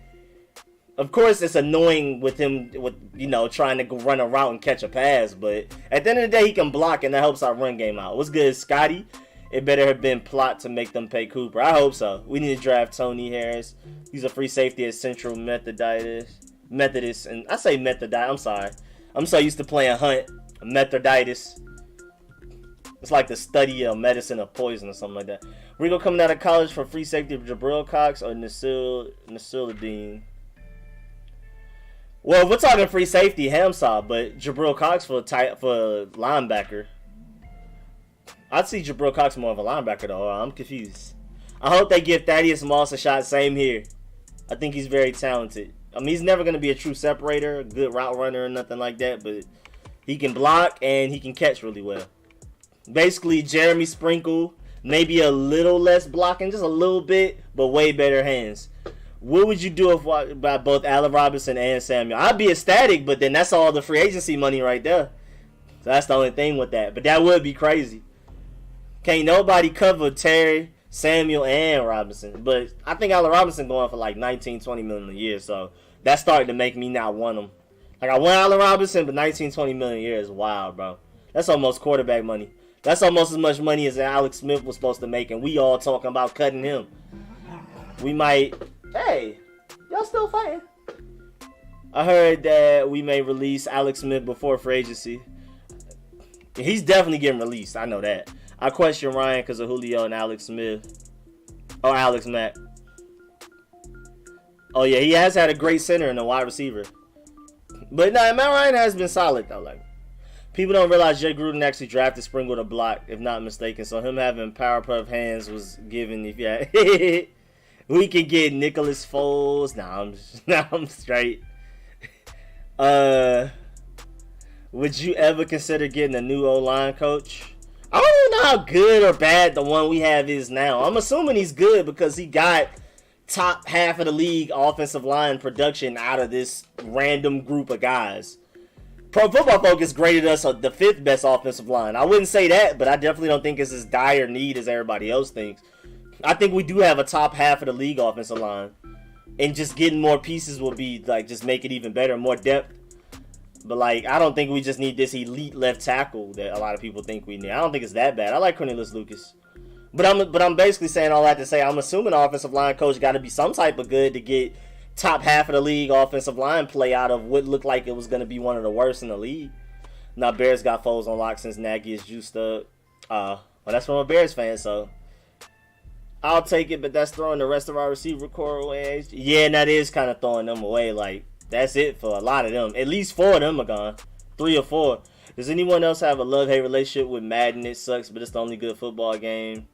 Of course, it's annoying with him trying to go run a route and catch a pass, but at the end of the day, he can block, and that helps our run game out. What's good, Scotty? It better have been plot to make them pay Cooper. I hope so. We need to draft Tony Harris. He's a free safety at Central Methodist, and I say Methodist. I'm sorry. I'm so used to playing Hunt. Methodist. It's like the study of medicine of poison or something like that. Rico coming out of college for free safety of Jabril Cox or Nasir Ladine. Well, we're talking free safety, Hamsaw, but Jabril Cox for linebacker. I'd see Jabril Cox more of a linebacker though. I'm confused. I hope they give Thaddeus Moss a shot. Same here. I think he's very talented. I mean, he's never going to be a true separator, a good route runner or nothing like that, but he can block and he can catch really well. Basically, Jeremy Sprinkle, maybe a little less blocking, just a little bit, but way better hands. What would you do about both Allen Robinson and Samuel? I'd be ecstatic, but then that's all the free agency money right there. So that's the only thing with that. But that would be crazy. Can't nobody cover Terry, Samuel, and Robinson. But I think Allen Robinson going for like 19, 20 million a year. So that's starting to make me not want him. Like, I want Allen Robinson, but 19, 20 million a year is wild, bro. That's almost quarterback money. That's almost as much money as Alex Smith was supposed to make, and we all talking about cutting him. We might... Hey, y'all still fighting? I heard that we may release Alex Smith before free agency. He's definitely getting released. I know that. I question Ryan because of Julio and Alex Smith. Or Alex Mack. Oh, yeah, he has had a great center and a wide receiver. But no, Matt Ryan has been solid, though. Like, people don't realize Jay Gruden actually drafted Sprinkle to block, if not mistaken. So him having power puff hands was given. If yeah. We could get Nicholas Foles. I'm straight. Would you ever consider getting a new O-line coach? I don't even know how good or bad the one we have is now. I'm assuming he's good because he got top half of the league offensive line production out of this random group of guys. Pro Football Focus graded us the 5th best offensive line. I wouldn't say that, but I definitely don't think it's as dire need as everybody else thinks. I think we do have a top half of the league offensive line. And just getting more pieces will be, like, just make it even better, more depth. But, like, I don't think we just need this elite left tackle that a lot of people think we need. I don't think it's that bad. I like Cornelius Lucas. But I'm basically saying all that to say I'm assuming the offensive line coach got to be some type of good to get top half of the league offensive line play out of what looked like it was going to be one of the worst in the league. Now, Bears got Foles on lock since Nagy is juiced up. Well, that's from a Bears fan, so... I'll take it, but that's throwing the rest of our receiver core away. Yeah, and that is kind of throwing them away. Like, that's it for a lot of them. At least 4 of them are gone. 3 or 4. Does anyone else have a love-hate relationship with Madden? It sucks, but it's the only good football game.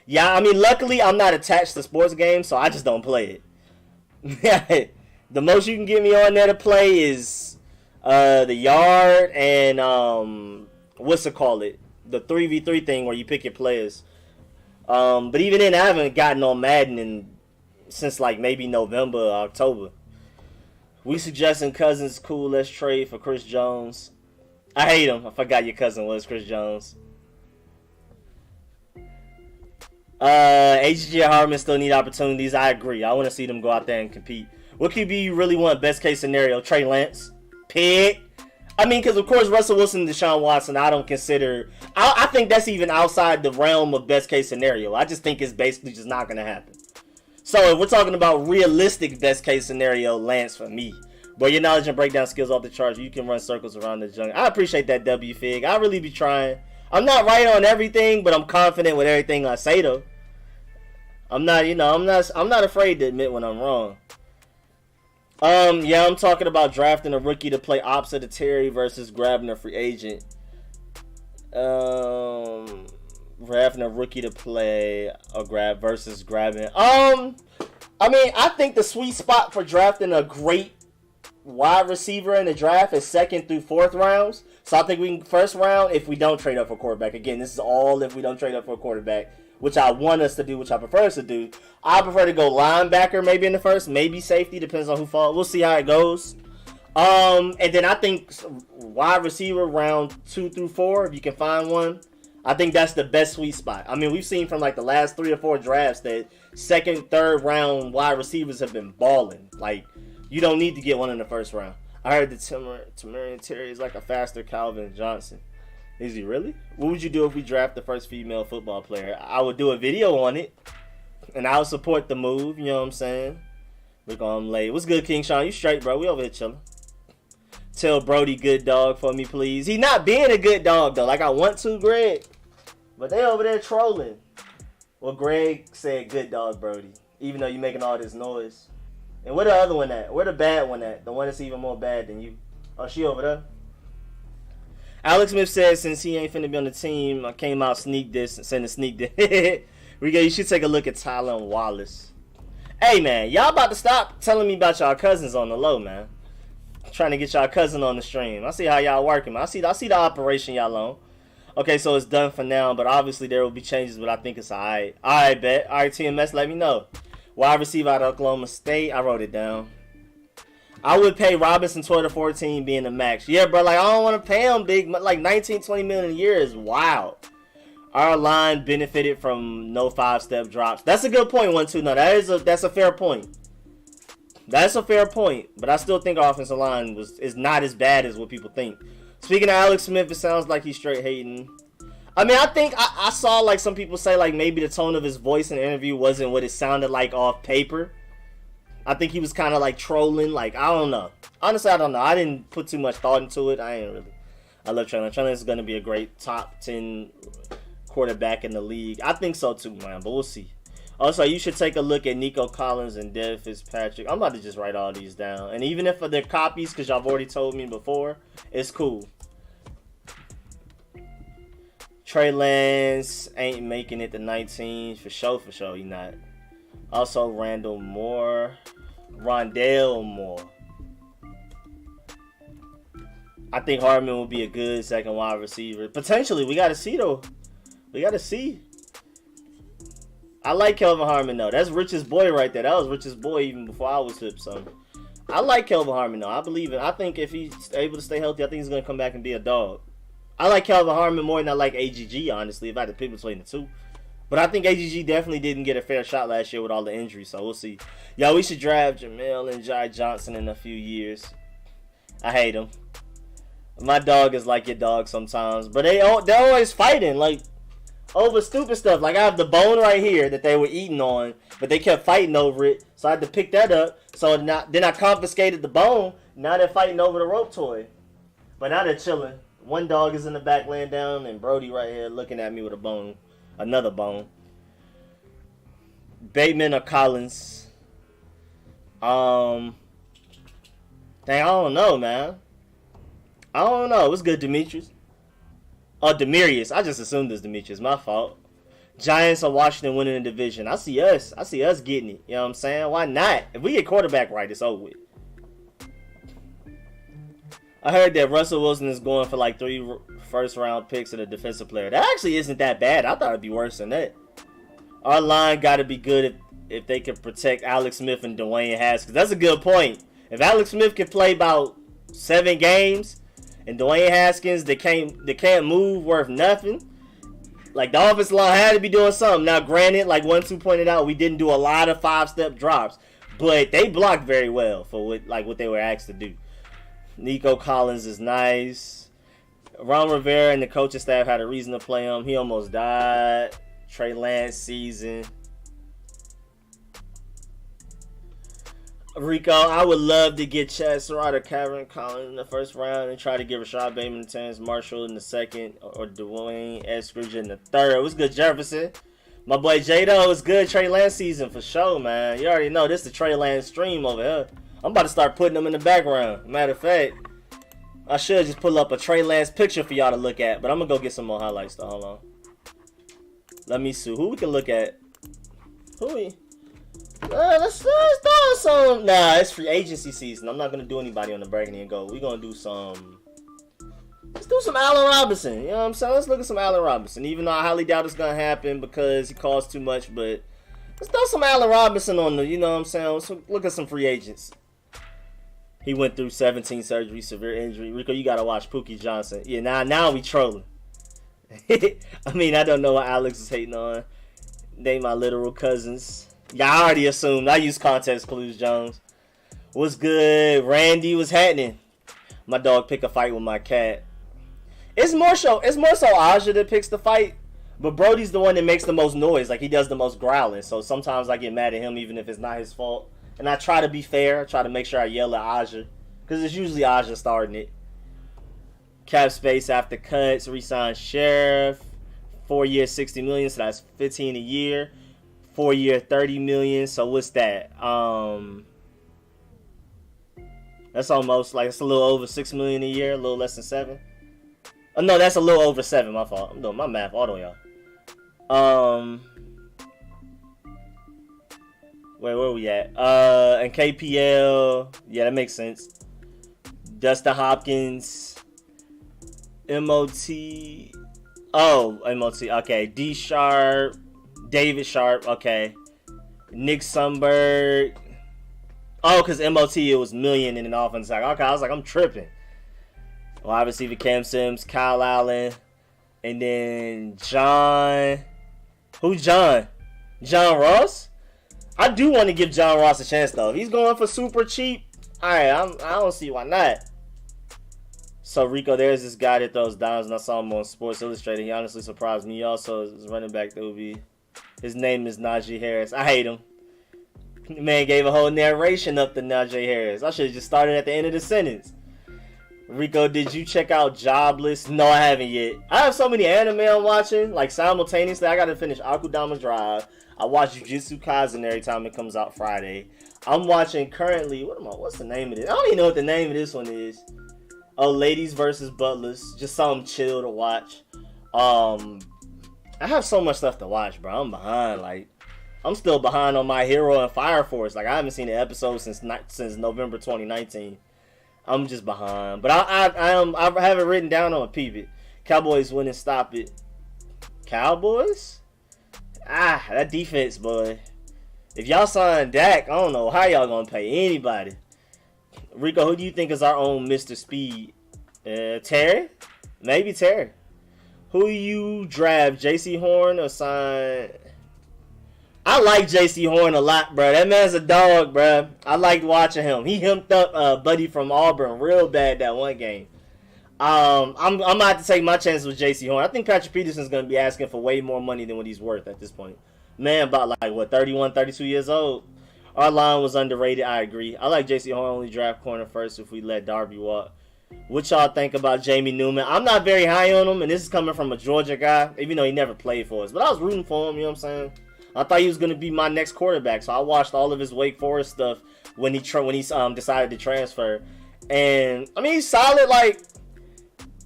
Yeah, I mean, luckily, I'm not attached to sports games, so I just don't play it. The most you can get me on there to play is the yard and, what's it called? The 3v3 thing where you pick your players. But even then, I haven't gotten on Madden since like maybe November or October. We suggesting Cousins cool. Let's trade for Chris Jones. I hate him. I forgot your cousin was Chris Jones. HG Harmon still need opportunities. I agree. I want to see them go out there and compete. What QB you really want? Best case scenario, Trey Lance. Pick. I mean, because of course Russell Wilson and Deshaun Watson, I don't consider. I think that's even outside the realm of best case scenario. I just think it's basically just not going to happen. So if we're talking about realistic best case scenario, Lance for me. But your knowledge and breakdown skills off the charts. You can run circles around the jungle. I appreciate that, W Fig. I really be trying. I'm not right on everything, but I'm confident with everything I say though. I'm not afraid to admit when I'm wrong. Yeah, I'm talking about drafting a rookie to play opposite of Terry versus grabbing a free agent. Drafting a rookie to play a grab versus grabbing. I mean, I think the sweet spot for drafting a great wide receiver in the draft is 2nd through 4th rounds. So I think we can first round if we don't trade up for quarterback. Again, this is all if we don't trade up for a quarterback, which I want us to do, which I prefer us to do. I prefer to go linebacker maybe in the first, maybe safety, depends on who falls. We'll see how it goes. And then I think wide receiver round 2 through 4, if you can find one. I think that's the best sweet spot. I mean, we've seen from like the last 3 or 4 drafts that 2nd, 3rd round wide receivers have been balling. Like, you don't need to get one in the first round. I heard that Tamarian Terry is like a faster Calvin Johnson. Is he really? What would you do if we draft the first female football player? I would do a video on it, and I would support the move. You know what I'm saying? Look, I'm late. What's good, King Sean? You straight, bro? We over here chilling. Tell Brody good dog for me, please. He not being a good dog, though. Like I want to, Greg. But they over there trolling. Well, Greg said good dog, Brody. Even though you making all this noise. And where the other one at? Where the bad one at? The one that's even more bad than you. Oh, she over there? Alex Smith said since he ain't finna be on the team, I came out sneak this and send a sneak this. Rico, you should take a look at Tyler and Wallace. Hey, man, y'all about to stop telling me about y'all cousins on the low, man. Trying to get y'all cousin on the stream. I see how y'all working. I see the operation y'all on. Okay, so it's done for now, but obviously there will be changes, but I think it's alright. Alright, bet. Alright, TMS, let me know. Wide receiver out of Oklahoma State. I wrote it down. I would pay Robinson 12 to 14 being the max. Yeah, bro, like I don't want to pay him big. Like 19, 20 million a year is wild. Our line benefited from no 5-step drops. That's a good point, 1-2. No, that's a fair point. That's a fair point, but I still think our offensive line is not as bad as what people think. Speaking of Alex Smith, it sounds like he's straight hating. I mean, I think I saw like some people say like maybe the tone of his voice in the interview wasn't what it sounded like off paper. I think he was kind of like trolling. Like, I don't know. Honestly, I don't know. I didn't put too much thought into it. I love Trey Lance. Trey Lance is going to be a great top 10 quarterback in the league. I think so too, man, but we'll see. Also, you should take a look at Nico Collins and Dev Fitzpatrick. I'm about to just write all these down. And even if they're copies, because y'all have already told me before, it's cool. Trey Lance ain't making it to 19. For sure, he not. Also, Rondale Moore. I think Hartman will be a good second wide receiver. Potentially, we got to see, though. We got to see. I like Kelvin Hartman, though. That's Rich's boy right there. That was Rich's boy even before I was hip, so. I like Kelvin Hartman, though. I believe it. I think if he's able to stay healthy, I think he's going to come back and be a dog. I like Kelvin Hartman more than I like AGG, honestly, if I had to pick between the two. But I think AGG definitely didn't get a fair shot last year with all the injuries, so we'll see. Yo, we should draft Jamel and Jai Johnson in a few years. I hate him. My dog is like your dog sometimes. But they're always fighting, like, over stupid stuff. Like, I have the bone right here that they were eating on, but they kept fighting over it, so I had to pick that up. So then I confiscated the bone. Now they're fighting over the rope toy. But now they're chilling. One dog is in the back laying down, and Brody right here looking at me with a bone. Another bone. Bateman or Collins? Dang, I don't know, man. I don't know. What's good, Demetrius? Oh, Demarius. I just assumed it's Demetrius. My fault. Giants or Washington winning the division. I see us getting it. You know what I'm saying? Why not? If we get quarterback right, it's over with. I heard that Russell Wilson is going for like 3 first-round picks and a defensive player. That actually isn't that bad. I thought it'd be worse than that. Our line got to be good if they can protect Alex Smith and Dwayne Haskins. That's a good point. If Alex Smith can play about 7 games and Dwayne Haskins, they can't move worth nothing. Like, the offensive line had to be doing something. Now, granted, like 1-2 pointed out, we didn't do a lot of 5-step drops, but they blocked very well for what they were asked to do. Nico Collins is nice. Ron Rivera and the coaching staff had a reason to play him. He almost died. Trey Lance season. Rico, I would love to get Chad Surratt or Kevin Collins in the first round and try to get Rashad Bateman and Terrence Marshall in the second or Dwayne Eskridge in the third. What's good, Jefferson? My boy J-Do, it's good Trey Lance season for sure, man. You already know this is the Trey Lance stream over here. I'm about to start putting them in the background. Matter of fact, I should just pull up a Trey Lance picture for y'all to look at, but I'm going to go get some more highlights though. Hold on. Let me see. Who we can look at? Who we? Let's do some. Nah, it's free agency season. I'm not going to do anybody on the Burgundy and Gold. We're going to do some. Let's do some Allen Robinson. You know what I'm saying? Let's look at some Allen Robinson. Even though I highly doubt it's going to happen because he costs too much, but let's throw some Allen Robinson on the, you know what I'm saying? Let's look at some free agents. He went through 17 surgeries, severe injury. Rico, you got to watch Pookie Johnson. Yeah, now we trolling. I mean, I don't know what Alex is hating on. They my literal cousins. Yeah, I already assumed. I use context clues, Jones. What's good? Randy, what's happening? My dog pick a fight with my cat. It's more so Aja that picks the fight, but Brody's the one that makes the most noise. Like, he does the most growling. So sometimes I get mad at him even if it's not his fault. And I try to be fair. I try to make sure I yell at Aja. Because it's usually Aja starting it. Cap space after cuts. Resign Sheriff. 4 years, $60 million. So that's $15 a year. 4 year, $30 million. So what's that? That's almost like it's a little over 6 million a year, a little less than 7. Oh, no, that's a little over 7. My fault. I'm doing my math all the way up. Where we at? And KPL. Yeah, that makes sense. Dustin Hopkins. MOT. Oh, MOT. Okay. D Sharp. David Sharp. Okay. Nick Sundberg. Oh, because MOT, it was million in an offense. Like, okay, I was like, I'm tripping. Wide receiver Cam Sims, Kyle Allen, and then John. Who's John? John Ross? I do want to give John Ross a chance, though. If he's going for super cheap, all right, I don't see why not. So, Rico, there's this guy that throws dimes, and I saw him on Sports Illustrated. He honestly surprised me. He also is running back that would be. His name is Najee Harris. I hate him. The man gave a whole narration up to Najee Harris. I should have just started at the end of the sentence. Rico, did you check out Jobless? No, I haven't yet. I have so many anime I'm watching, like simultaneously. I gotta finish Akudama Drive. I watch Jujutsu Kaisen every time it comes out Friday. I'm watching currently, what's the name of this? I don't even know what the name of this one is. Oh, Ladies versus Butlers. Just something chill to watch. I have so much stuff to watch, bro. I'm behind. Like, I'm still behind on My Hero and Fire Force. Like, I haven't seen an episode since November 2019. I'm just behind. But I have it written down on a peep it. Cowboys win and stop it. Cowboys? That defense, boy. If y'all sign Dak, I don't know how y'all gonna pay anybody. Rico, who do you think is our own Mr. Speed? Terry? Maybe Terry. Who you draft? JC Horn or sign? I like JC Horn a lot, bro. That man's a dog, bro. I liked watching him. He hemmed up Buddy from Auburn real bad that one game. I'm gonna have to take my chances with JC Horn. I think Patrick Peterson's gonna be asking for way more money than what he's worth at this point. Man, about like what, 31, 32 years old. Our line was underrated. I agree. I like JC Horn only draft corner first if we let Darby walk. What y'all think about Jamie Newman? I'm not very high on him, and this is coming from a Georgia guy, even though he never played for us. But I was rooting for him. You know what I'm saying? I thought he was going to be my next quarterback, so I watched all of his Wake Forest stuff when he decided to transfer. And, I mean, he's solid. Like,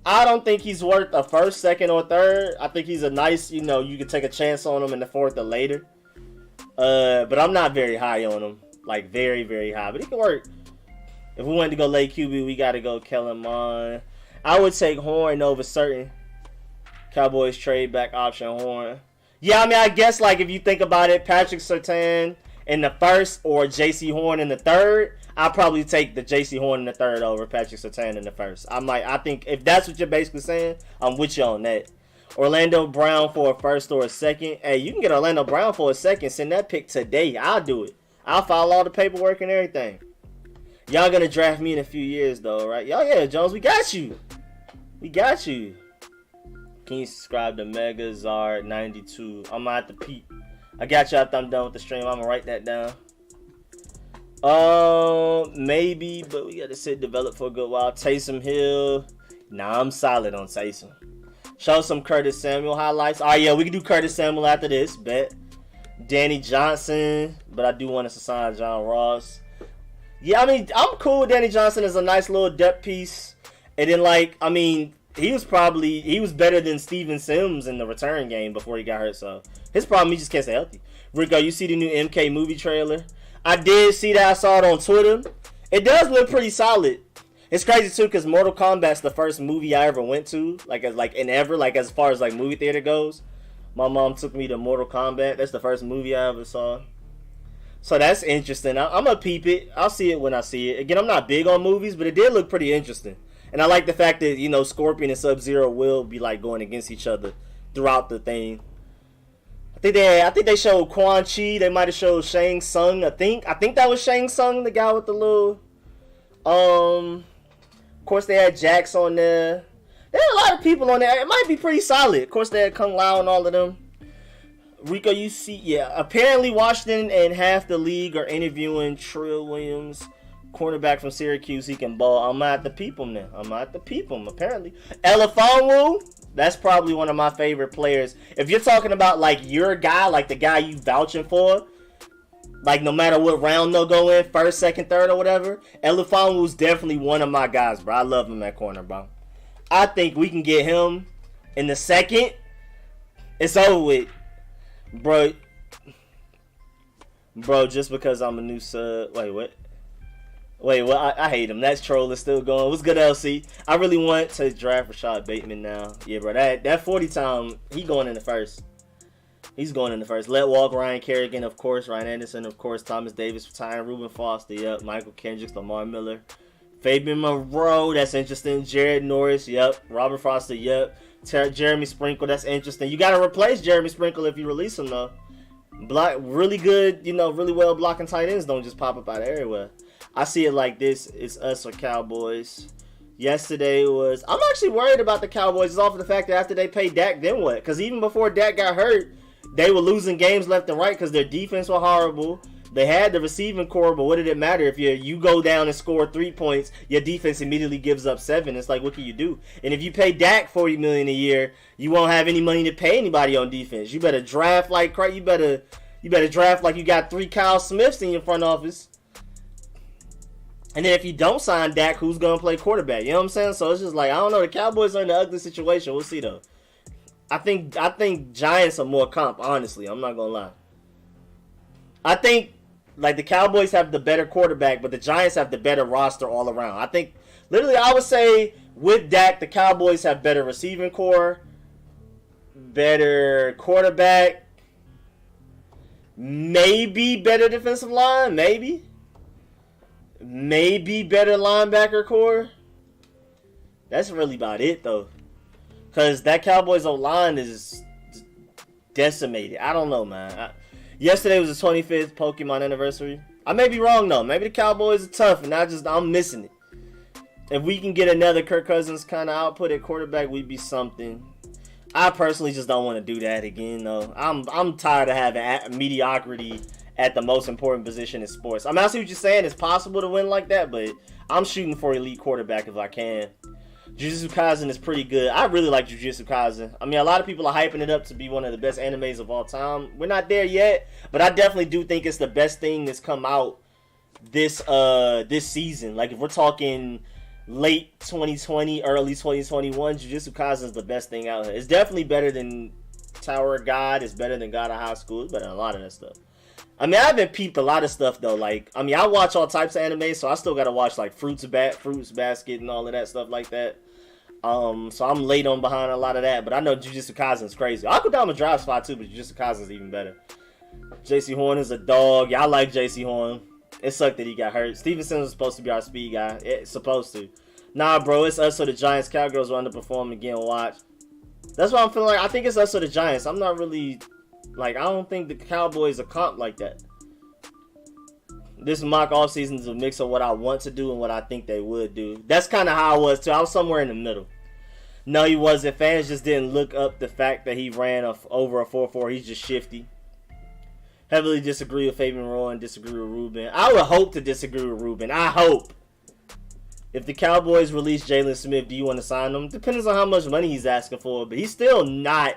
I don't think he's worth a first, second, or third. I think he's a nice, you can take a chance on him in the fourth or later. But I'm not very high on him. Like, very, very high. But he can work. If we wanted to go late QB, we got to go Kellen Mond. I would take Horn over certain Cowboys trade back option Horn. Yeah, I mean, I guess, like, if you think about it, Patrick Surtain in the first or J.C. Horn in the third, I'll probably take the J.C. Horn in the third over Patrick Surtain in the first. I think if that's what you're basically saying, I'm with you on that. Orlando Brown for a first or a second. Hey, you can get Orlando Brown for a second. Send that pick today. I'll do it. I'll file all the paperwork and everything. Y'all going to draft me in a few years, though, right? Y'all, yeah, Jones, we got you. We got you. Can you subscribe to Megazard92? I'm going to have to peep. I got you after I'm done with the stream. I'm going to write that down. Maybe, but we got to sit develop for a good while. Taysom Hill. Nah, I'm solid on Taysom. Show some Curtis Samuel highlights. Oh, yeah, we can do Curtis Samuel after this. Bet. Danny Johnson. But I do want us to sign John Ross. Yeah, I mean, I'm cool with Danny Johnson as a nice little depth piece. And then, like, I mean, he was better than Steven Sims in the return game before he got hurt. So his problem, he just can't stay healthy. Rico, you see the new MK movie trailer? I did see that. I saw it on Twitter. It does look pretty solid. It's crazy too because Mortal Kombat's the first movie I ever went to, as far as like movie theater goes. My mom took me to Mortal Kombat. That's the first movie I ever saw. So that's interesting. I'm gonna peep it. I'll see it when I see it. Again, I'm not big on movies, but it did look pretty interesting. And I like the fact that, Scorpion and Sub-Zero will be like going against each other throughout the thing. I think they showed Quan Chi. They might have showed Shang Tsung. I think that was Shang Tsung, the guy with the little. Of course, they had Jax on there. There are a lot of people on there. It might be pretty solid. Of course, they had Kung Lao and all of them. Rico, you see, yeah. Apparently, Washington and half the league are interviewing Trill Williams, cornerback from Syracuse. He can ball. I'm at the peep him now. Apparently. Elifonwu, that's probably one of my favorite players. If you're talking about, like, your guy, like the guy you vouching for, Like, no matter what round they'll go in, first, second, third, or whatever, Elifonwu's definitely one of my guys, bro. I love him at corner, bro. I think we can get him in the second. It's over with. Bro, just because I'm a new sub. Wait, what? Wait, well, I hate him. That troll is still going. What's good, LC? I really want to draft Rashad Bateman now. Yeah, bro, that 40 time, he going in the first. He's going in the first. Let walk Ryan Kerrigan, of course. Ryan Anderson, of course. Thomas Davis, Tyron Reuben Foster, yep. Michael Kendricks, Lamar Miller. Fabian Monroe, that's interesting. Jared Norris, yep. Robert Foster, yep. Jeremy Sprinkle, that's interesting. You got to replace Jeremy Sprinkle if you release him, though. Really good, really well blocking tight ends don't just pop up out of everywhere. I see it like this. It's us or Cowboys. Yesterday was... I'm actually worried about the Cowboys off of the fact that after they paid Dak, then what? Because even before Dak got hurt, they were losing games left and right because their defense was horrible. They had the receiving core, but what did it matter if you go down and score 3 points, your defense immediately gives up 7? It's like, what can you do? And if you pay Dak $40 million a year, you won't have any money to pay anybody on defense. You better draft like crazy. You better draft like you got 3 Kyle Smiths in your front office. And then if you don't sign Dak, who's going to play quarterback? You know what I'm saying? So it's just like, I don't know. The Cowboys are in an ugly situation. We'll see, though. I think Giants are more comp, honestly. I'm not going to lie. I think, like, the Cowboys have the better quarterback, but the Giants have the better roster all around. I think, literally, I would say, with Dak, the Cowboys have better receiving core, better quarterback, maybe better defensive line, maybe better linebacker core. That's really about it, though. Because that Cowboys O-line is decimated. I don't know, man. Yesterday was the 25th Pokemon anniversary. I may be wrong, though. Maybe the Cowboys are tough, and I'm missing it. If we can get another Kirk Cousins kind of output at quarterback, we'd be something. I personally just don't want to do that again, though. I'm tired of having mediocrity at the most important position in sports. I mean, I see what you're saying. It's possible to win like that, but I'm shooting for elite quarterback if I can. Jujutsu Kaisen is pretty good. I really like Jujutsu Kaisen. I mean, a lot of people are hyping it up to be one of the best animes of all time. We're not there yet, but I definitely do think it's the best thing that's come out this season. Like, if we're talking late 2020, early 2021, Jujutsu Kaisen is the best thing out here. It's definitely better than Tower of God. It's better than God of High School. It's better than a lot of that stuff. I mean, I haven't peeped a lot of stuff, though. Like, I mean, I watch all types of anime, so I still got to watch, like, Fruits Basket and all of that stuff like that. So I'm late on behind a lot of that, but I know Jujutsu Kaisen is crazy. Akudama Drive Spot, too, but Jujutsu Kaisen is even better. JC Horn is a dog. Yeah, I like JC Horn. It sucked that he got hurt. Steven Sims was supposed to be our speed guy. It's supposed to. Nah, bro, it's us or the Giants. Cowgirls will underperform again. Watch. That's what I'm feeling like. I think it's us or the Giants. I'm not really... Like, I don't think the Cowboys are comp like that. This mock offseason is a mix of what I want to do and what I think they would do. That's kind of how I was, too. I was somewhere in the middle. No, he wasn't. Fans just didn't look up the fact that he ran over a 4.4. He's just shifty. Heavily disagree with Fabian Roy and disagree with Ruben. I would hope to disagree with Ruben. I hope. If the Cowboys release Jalen Smith, do you want to sign him? Depends on how much money he's asking for. But he's still not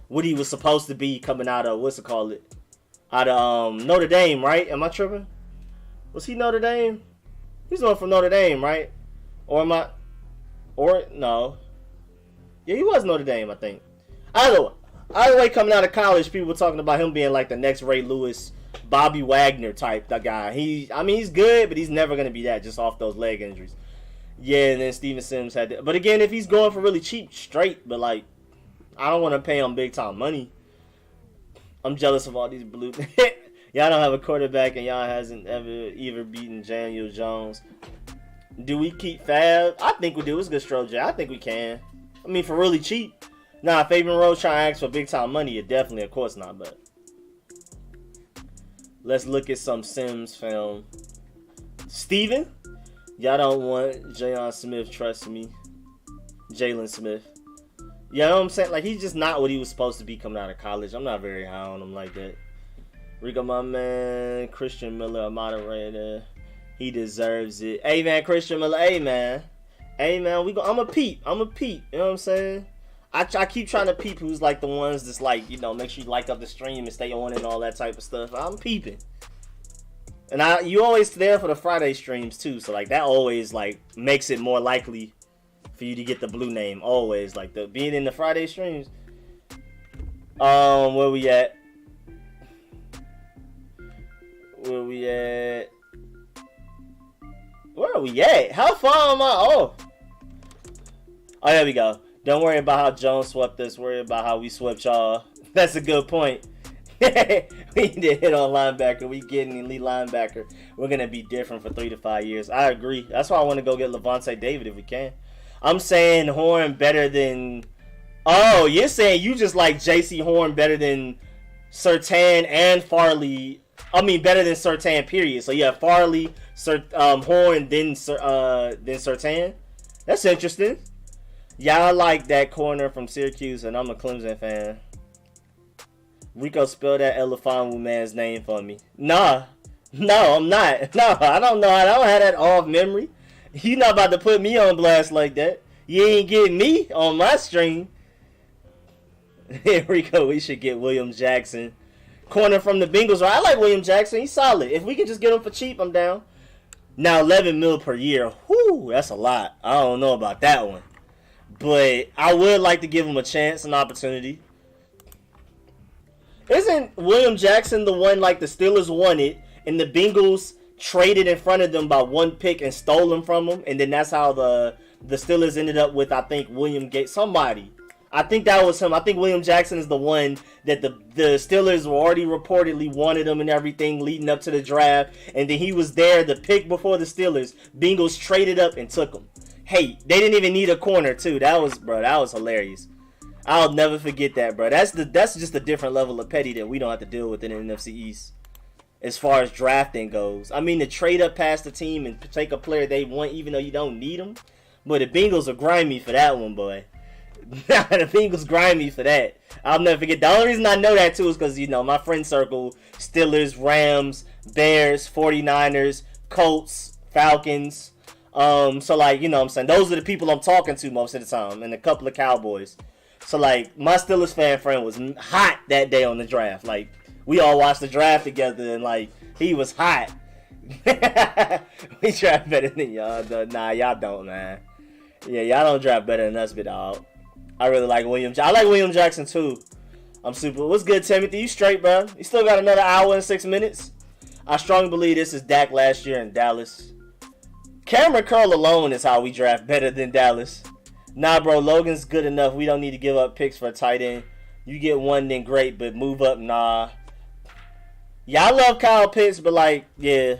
what he was supposed to be coming out of, out of Notre Dame, right? Am I tripping? Was he Notre Dame? He's going from Notre Dame, right? Or am I? Or, no. Yeah, he was Notre Dame, I think. Either way, coming out of college, people were talking about him being like the next Ray Lewis, Bobby Wagner type that guy. He's good, but he's never going to be that just off those leg injuries. Yeah, and then Steven Sims had that. But again, if he's going for really cheap, straight, but like, I don't want to pay him big time money. I'm jealous of all these blue. Y'all don't have a quarterback and y'all hasn't ever beaten Daniel Jones. Do we keep Fab? I think we do. It's good stroke, Jay. I think we can. I mean, for really cheap. Nah, Fabian Rose trying to ask for big time money. Yeah, definitely, of course not. But let's look at some Sims film. Steven? Y'all don't want Jalen Smith, trust me. Jalen Smith. You know what I'm saying? Like, he's just not what he was supposed to be coming out of college. I'm not very high on him like that. Rico, my man. Christian Miller, a moderator. He deserves it. Hey, man, Christian Miller. Hey, man. I'm a peep. You know what I'm saying? I keep trying to peep who's, like, the ones that's, like, you know, make sure you like up the stream and stay on it and all that type of stuff. I'm peeping. And you always there for the Friday streams too, so like that always like makes it more likely for you to get the blue name. Always like the being in the Friday streams. Where we at? Where we at? Where are we at? How far am I? Oh, there we go. Don't worry about how Jones swept us. Worry about how we swept y'all. That's a good point. We need to hit on linebacker. We get an elite linebacker. We're going to be different for 3 to 5 years. I agree. That's why I want to go get Levante David if we can. I'm saying Horn better than... Oh, you're saying you just like J.C. Horn better than Surtain and Farley. I mean, better than Surtain, period. So, yeah, Farley, Horn, then Surtain. That's interesting. Y'all like that corner from Syracuse, and I'm a Clemson fan. Rico, spell that Elifanwu man's name for me. Nah. No, I'm not. No, I don't know. I don't have that off memory. You not about to put me on blast like that. You ain't getting me on my stream. Rico, we should get William Jackson. Corner from the Bengals. I like William Jackson. He's solid. If we can just get him for cheap, I'm down. Now, 11 mil per year. Whew, that's a lot. I don't know about that one. But I would like to give him a chance, an opportunity. Isn't William Jackson the one like the Steelers wanted and the Bengals traded in front of them by 1 pick and stole him from them? And then that's how the Steelers ended up with, I think, William Gates. Somebody. I think that was him. I think William Jackson is the one that the Steelers were already reportedly wanted him and everything leading up to the draft. And then he was there, the pick before the Steelers. Bengals traded up and took him. Hey, they didn't even need a corner, too. That was hilarious. I'll never forget that, bro. That's just a different level of petty that we don't have to deal with in the NFC East as far as drafting goes. I mean, to trade up past the team and take a player they want even though you don't need them. But the Bengals are grimy for that one, boy. The Bengals grimy for that. I'll never forget. The only reason I know that, too, is because, my friend circle, Steelers, Rams, Bears, 49ers, Colts, Falcons. So, like, what I'm saying? Those are the people I'm talking to most of the time. And a couple of Cowboys. So, like, my Steelers fan friend was hot that day on the draft. Like, we all watched the draft together, and, like, he was hot. We draft better than y'all. Nah, y'all don't, man. Yeah, y'all don't draft better than us, big dog. I really like William. I like William Jackson, too. I'm super. What's good, Timothy? You straight, bro? You still got another hour and 6 minutes? I strongly believe this is Dak last year in Dallas. Cameron Curl alone is how we draft better than Dallas. Nah, bro, Logan's good enough. We don't need to give up picks for a tight end. You get one, then great, but move up, nah. Yeah, I love Kyle Pitts, but, like, yeah,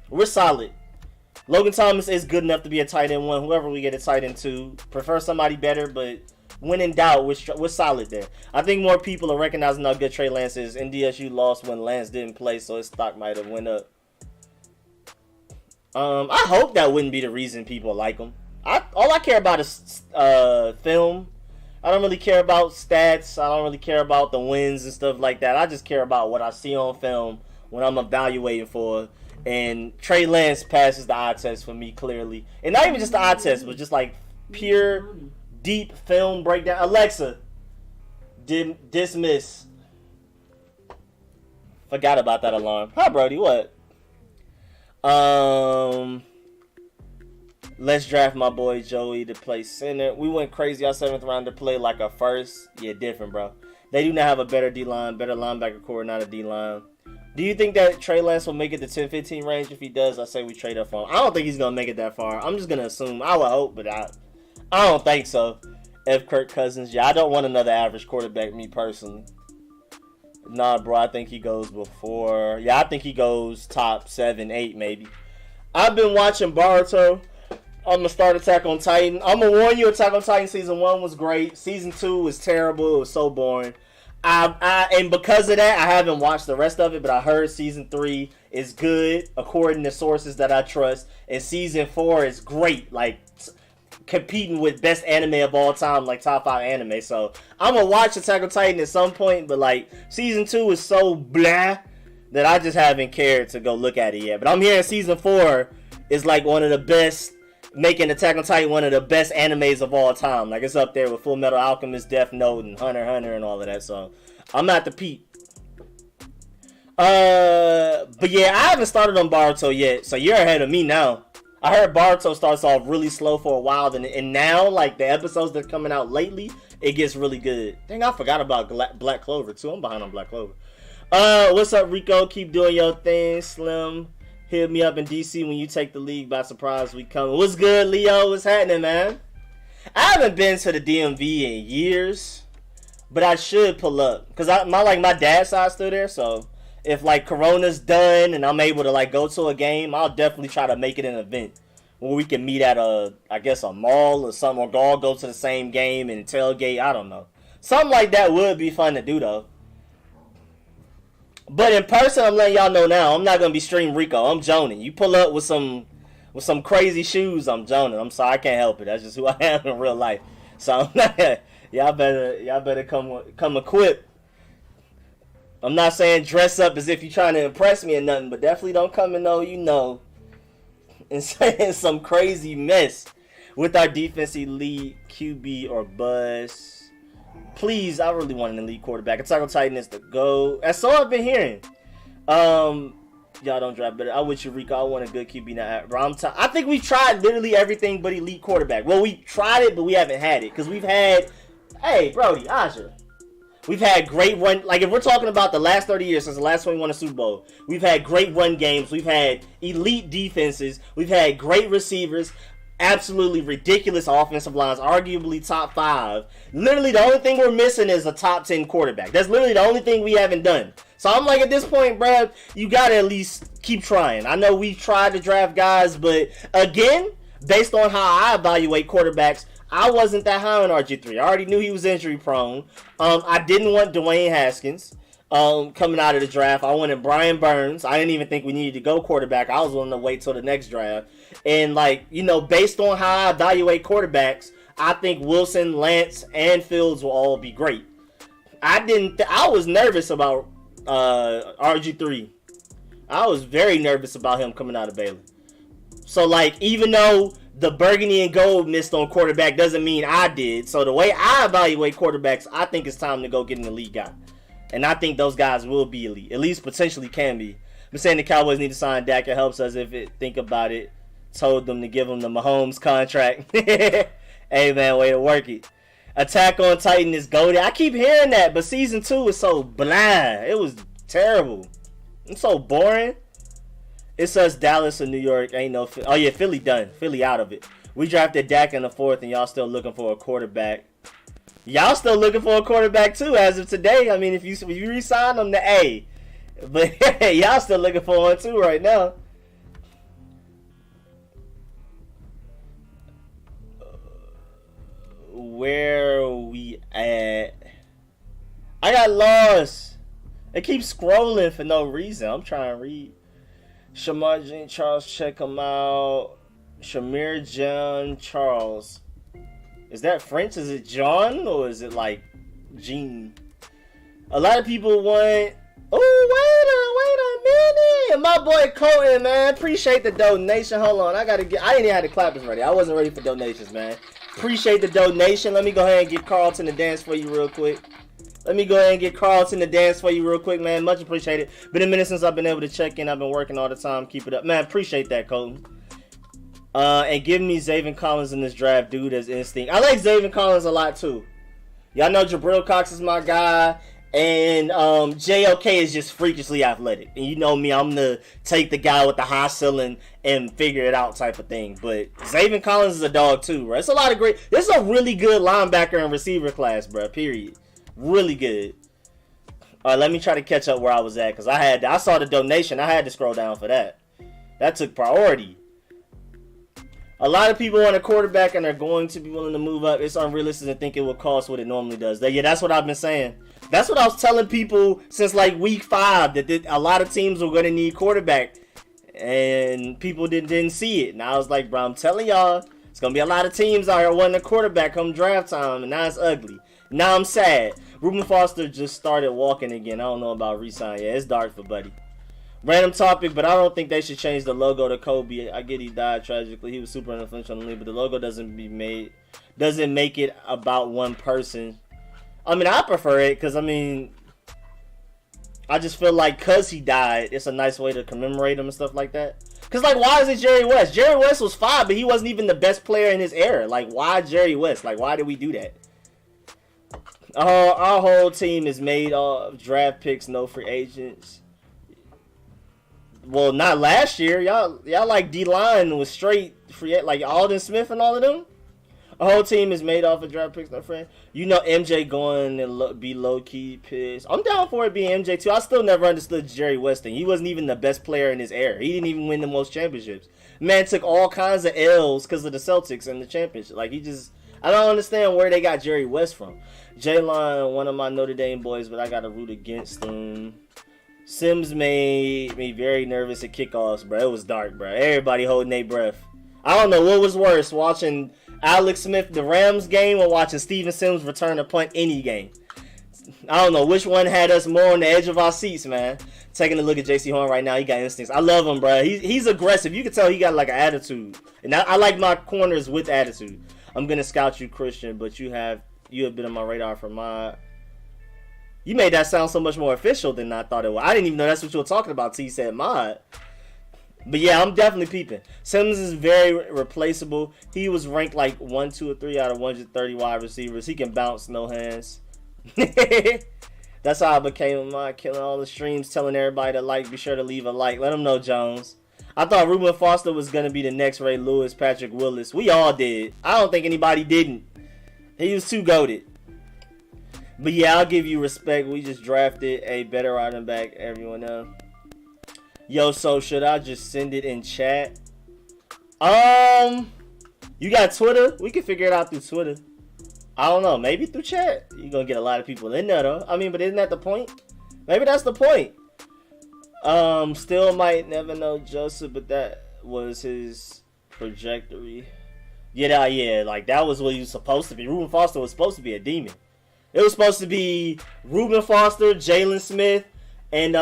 we're solid. Logan Thomas is good enough to be a tight end 1. Whoever we get a tight end 2. Prefer somebody better, but when in doubt, we're solid there. I think more people are recognizing how good Trey Lance is. NDSU lost when Lance didn't play, so his stock might have went up. I hope that wouldn't be the reason people like him. All I care about is film. I don't really care about stats. I don't really care about the wins and stuff like that. I just care about what I see on film when I'm evaluating for. And Trey Lance passes the eye test for me clearly. And not even just the eye test, but just like pure, deep film breakdown. Alexa, dismiss. Forgot about that alarm. Hi, Brody. What? Let's draft my boy Joey to play center. We went crazy our 7th round to play like a first. Yeah, different, bro. They do not have a better D-line, better linebacker core, not a D-line. Do you think that Trey Lance will make it to 10-15 range? If he does, I say we trade up for him. I don't think he's going to make it that far. I'm just going to assume. I would hope, but I don't think so. F. Kirk Cousins. Yeah, I don't want another average quarterback, me personally. Nah, bro, I think he goes before. Yeah, I think he goes top 7, 8 maybe. I've been watching Boruto. I'm going to start Attack on Titan. I'm going to warn you, Attack on Titan Season 1 was great. Season 2 was terrible. It was so boring. And because of that, I haven't watched the rest of it, but I heard Season 3 is good, according to sources that I trust. And Season 4 is great, like competing with best anime of all time, like top 5 anime. So I'm going to watch Attack on Titan at some point, but like Season 2 is so blah that I just haven't cared to go look at it yet. But I'm hearing Season 4 is like one of the best, making Attack on Titan one of the best animes of all time. Like, it's up there with Full Metal Alchemist, Death Note, and Hunter x Hunter and all of that. So I'm at the peak. But yeah, I haven't started on Boruto yet, so you're ahead of me now. I heard Boruto starts off really slow for a while, and now, like, the episodes that are coming out lately, it gets really good. Dang, I forgot about Black Clover, too. I'm behind on Black Clover. What's up, Rico? Keep doing your thing. Slim, hit me up in DC when you take the league by surprise. We coming. What's good, Leo? What's happening, man? I haven't been to the DMV in years, but I should pull up. Because my dad's side's still there, so... If, like, Corona's done and I'm able to, like, go to a game, I'll definitely try to make it an event where we can meet at a mall or something, or all go to the same game and tailgate. I don't know. Something like that would be fun to do, though. But in person, I'm letting y'all know now, I'm not going to be stream Rico. I'm joning. You pull up with some crazy shoes, I'm joning. I'm sorry, I can't help it. That's just who I am in real life. So, y'all better come equipped. I'm not saying dress up as if you're trying to impress me or nothing, but definitely don't come and and saying some crazy mess with our defense elite QB or bust. Please, I really want an elite quarterback. Attack on Titan is the go. That's all I've been hearing. Y'all don't draft better. I with you, Rico. I want a good QB now. I think we've tried literally everything but elite quarterback. Well, we tried it, but we haven't had it. Because we've had, hey, Brody, Asher. We've had great run, like if we're talking about the last 30 years since the last time we won a Super Bowl, we've had great run games, we've had elite defenses, we've had great receivers, absolutely ridiculous offensive lines, arguably top 5. Literally the only thing we're missing is a top 10 quarterback. That's literally the only thing we haven't done. So I'm like, at this point, Brad, you gotta at least keep trying. I know we've tried to draft guys, but again, based on how I evaluate quarterbacks, I wasn't that high on RG3. I already knew he was injury prone. I didn't want Dwayne Haskins coming out of the draft. I wanted Brian Burns. I didn't even think we needed to go quarterback. I was willing to wait till the next draft. And, based on how I evaluate quarterbacks, I think Wilson, Lance, and Fields will all be great. I was nervous about RG3. I was very nervous about him coming out of Baylor. So, even though the burgundy and gold missed on quarterback doesn't mean I did. So the way I evaluate quarterbacks, I think it's time to go get an elite guy. And I think those guys will be elite. At least potentially can be. I'm saying the Cowboys need to sign Dak. It helps us if it, think about it. Told them to give him the Mahomes contract. Hey, man, way to work it. Attack on Titan is goated. I keep hearing that, but season 2 is so blah. It was terrible. It's so boring. It's us, Dallas or New York. Ain't no. Oh yeah, Philly done. Philly out of it. We drafted Dak in the 4th, and y'all still looking for a quarterback. Y'all still looking for a quarterback too, as of today. I mean, if you re-sign them to A, but y'all still looking for one too right now. Where we at? I got lost. It keeps scrolling for no reason. I'm trying to read. Shamar Jean Charles, check him out. Shamir John Charles. Is that French? Is it John or is it like Jean? A lot of people want. Oh, wait a minute. My boy Colton, man. Appreciate the donation. Hold on. I didn't even have the clappers ready. I wasn't ready for donations, man. Appreciate the donation. Let me go ahead and get Carlton to dance for you real quick. Man. Much appreciated. Been a minute since I've been able to check in. I've been working all the time. Keep it up. Man, appreciate that, Colton. And give me Zaven Collins in this draft, dude, as instinct. I like Zaven Collins a lot, too. Y'all know Jabril Cox is my guy. And JOK is just freakishly athletic. And you know me, I'm the take the guy with the high ceiling and figure it out type of thing. But Zaven Collins is a dog, too, bro. It's a lot of great... This is a really good linebacker and receiver class, bro, period. Really good. All right, let me try to catch up where I was at, because I saw the donation. I had to scroll down for that. That took priority. A lot of people want a quarterback, and they're going to be willing to move up. It's unrealistic to think it will cost what it normally does. Yeah, that's what I've been saying. That's what I was telling people since like week 5, that a lot of teams were going to need quarterback, and people didn't see it. And I was like, bro, I'm telling y'all, it's going to be a lot of teams out here wanting a quarterback come draft time, and now it's ugly. Now I'm sad. Reuben Foster just started walking again. I don't know about re-sign. Yeah, it's dark for Buddy. Random topic, but I don't think they should change the logo to Kobe. I get he died tragically. He was super influential in the league, but the logo doesn't make it about one person. I mean, I prefer it because, I mean, I just feel like because he died, it's a nice way to commemorate him and stuff like that. Because, like, why is it Jerry West? Jerry West was fine, but he wasn't even the best player in his era. Like, why Jerry West? Like, why did we do that? Our whole team is made of draft picks, no free agents. Well, not last year. Y'all like D-line was straight free, like Alden Smith and all of them. Our whole team is made off of draft picks, no friend. You know MJ going to be low-key pissed. I'm down for it being MJ, too. I still never understood Jerry West thing. He wasn't even the best player in his era. He didn't even win the most championships. Man took all kinds of L's because of the Celtics and the championship. Like, I don't understand where they got Jerry West from. J-Line, one of my Notre Dame boys, but I got to root against him. Sims made me very nervous at kickoffs, bro. It was dark, bro. Everybody holding their breath. I don't know what was worse, watching Alex Smith, the Rams game, or watching Steven Sims return a punt any game. I don't know which one had us more on the edge of our seats, man. Taking a look at JC Horn right now, he got instincts. I love him, bro. He's aggressive. You can tell he got like an attitude. And I like my corners with attitude. I'm going to scout you, Christian, but you have been on my radar for my... You made that sound so much more official than I thought it was. I didn't even know that's what you were talking about till you said mod. But yeah, I'm definitely peeping. Simmons is very replaceable. He was ranked like 1, 2, or 3 out of 130 wide receivers. He can bounce, no hands. That's how I became a mod, killing all the streams, telling everybody to like. Be sure to leave a like. Let them know, Jones. I thought Reuben Foster was going to be the next Ray Lewis, Patrick Willis. We all did. I don't think anybody didn't. He was too goated. But yeah, I'll give you respect. We just drafted a better running back. Everyone else. Yo, so should I just send it in chat? You got Twitter? We can figure it out through Twitter. I don't know. Maybe through chat. You're going to get a lot of people in there, though. I mean, but isn't that the point? Maybe that's the point. Still might never know Joseph, but that was his trajectory. Yeah, like that was what he was supposed to be. Reuben Foster was supposed to be a demon. It was supposed to be Reuben Foster, Jalen Smith, and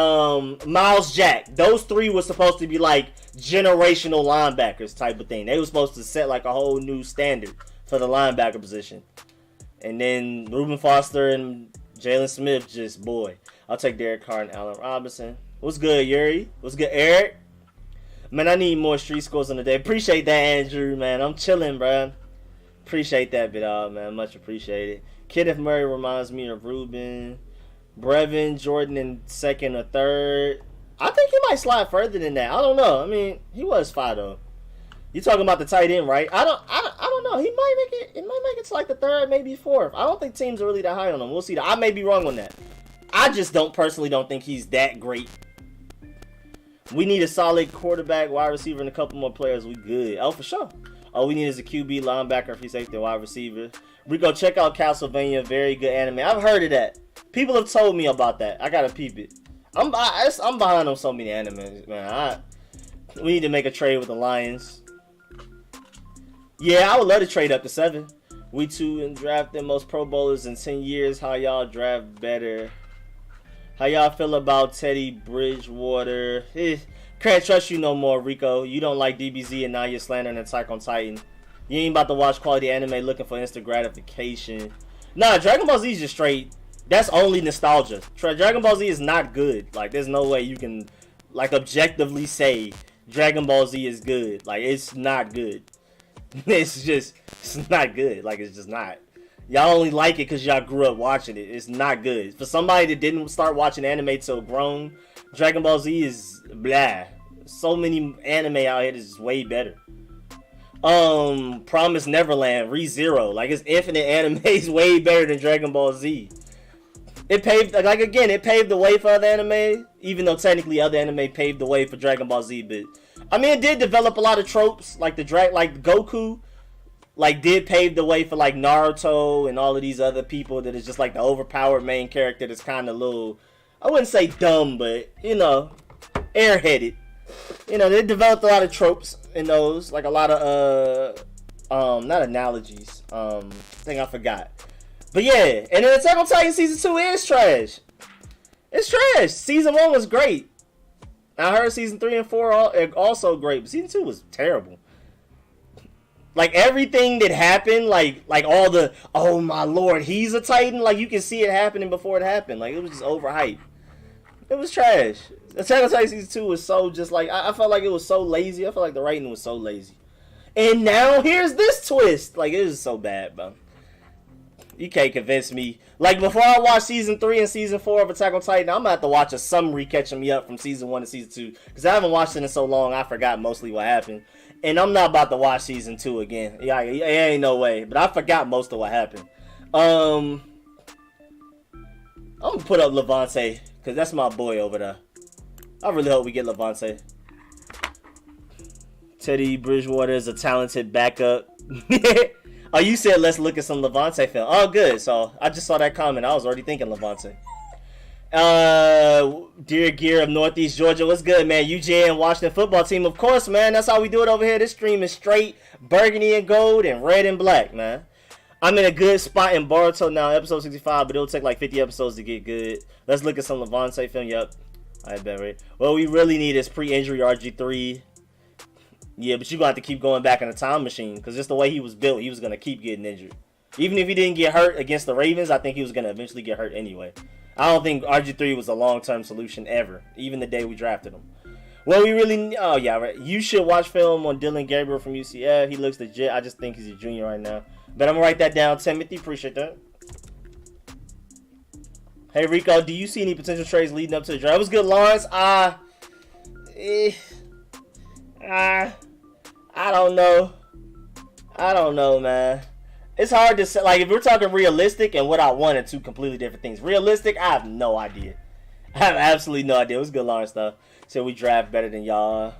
Miles Jack. Those three were supposed to be like generational linebackers type of thing. They were supposed to set like a whole new standard for the linebacker position. And then Reuben Foster and Jalen Smith just, boy. I'll take Derek Carr and Allen Robinson. What's good, Yuri? What's good, Eric? Man, I need more street scores on the day. Appreciate that, Andrew, man. I'm chilling, bro. Appreciate that, bit off, man. Much appreciated. Kenneth Murray reminds me of Ruben. Brevin Jordan in second or third. I think he might slide further than that. I don't know. I mean, he was 5 though. You talking about the tight end, right? I don't know. He might make it. It might make it to like the third, maybe fourth. I don't think teams are really that high on him. We'll see. I may be wrong on that. I just personally don't think he's that great. We need a solid quarterback, wide receiver, and a couple more players. We good. Oh, for sure. All we need is a QB, linebacker, free safety, and wide receiver. Rico, check out Castlevania. Very good anime. I've heard of that. People have told me about that. I gotta peep it. I'm behind on so many animes, man. We need to make a trade with the Lions. Yeah, I would love to trade up to 7. We too and drafted most Pro Bowlers in 10 years. How y'all draft better? How y'all feel about Teddy Bridgewater? Can't trust you no more, Rico. You don't like DBZ and now you're slandering Attack on Titan. You ain't about to watch quality anime looking for instant gratification. Nah, Dragon Ball Z is just straight. That's only nostalgia. Dragon Ball Z is not good. Like, there's no way you can, like, objectively say Dragon Ball Z is good. Like, it's not good. It's not good. Like, it's just not. Y'all only like it because y'all grew up watching it. It's not good. For somebody that didn't start watching anime till grown, Dragon Ball Z is blah. So many anime out here is way better. Promise Neverland, ReZero. Like, it's infinite animes way better than Dragon Ball Z. It paved the way for other anime, even though technically other anime paved the way for Dragon Ball Z. But I mean, it did develop a lot of tropes, like like Goku, like did pave the way for like Naruto and all of these other people that is just like the overpowered main character that's kind of little, I wouldn't say dumb, but you know, airheaded. You know, they developed a lot of tropes in those, like a lot of not analogies. Thing I forgot. But yeah, and then Attack on Titan Season 2 is trash. It's trash. Season 1 was great. I heard Season 3 and 4 are also great, but Season 2 was terrible. Like, everything that happened, like all the, oh my lord, he's a Titan, like, you can see it happening before it happened. Like, it was just overhyped. It was trash. Attack on Titan season 2 was so just like I felt like it was so lazy. I felt like the writing was so lazy. And now here's this twist. Like, it is so bad, bro. You can't convince me. Like, before I watch season 3 and season 4 of Attack on Titan, I'm gonna have to watch a summary catching me up from season 1 to season 2. Because I haven't watched it in so long, I forgot mostly what happened. And I'm not about to watch season 2 again. Yeah, it ain't no way. But I forgot most of what happened. I'm gonna put up Levante, because that's my boy over there. I really hope we get Levante. Teddy Bridgewater is a talented backup. Oh, you said let's look at some Levante film. Oh, good. So I just saw that comment. I was already thinking Levante. Dear Gear of Northeast Georgia, what's good, man? UGA and Washington football team, of course, man. That's how we do it over here. This stream is straight burgundy and gold and red and black, man. I'm in a good spot in Boruto now, episode 65, but it'll take like 50 episodes to get good. Let's look at some Levante film. Yep, I bet, right? What we really need is pre-injury RG3. Yeah, but you're going to have to keep going back in the time machine because just the way he was built, he was going to keep getting injured. Even if he didn't get hurt against the Ravens, I think he was going to eventually get hurt anyway. I don't think RG3 was a long-term solution ever, even the day we drafted him. Well, we really... Oh, yeah, right. You should watch film on Dylan Gabriel from UCF. He looks legit. I just think he's a junior right now. But I'm going to write that down, Timothy. Appreciate that. Hey, Rico, do you see any potential trades leading up to the draft? It was good, Lawrence. I don't know. I don't know, man. It's hard to say. Like, if we're talking realistic and what I wanted, two completely different things. Realistic, I have no idea. I have absolutely no idea. It was good, Lawrence, though. So we draft better than y'all.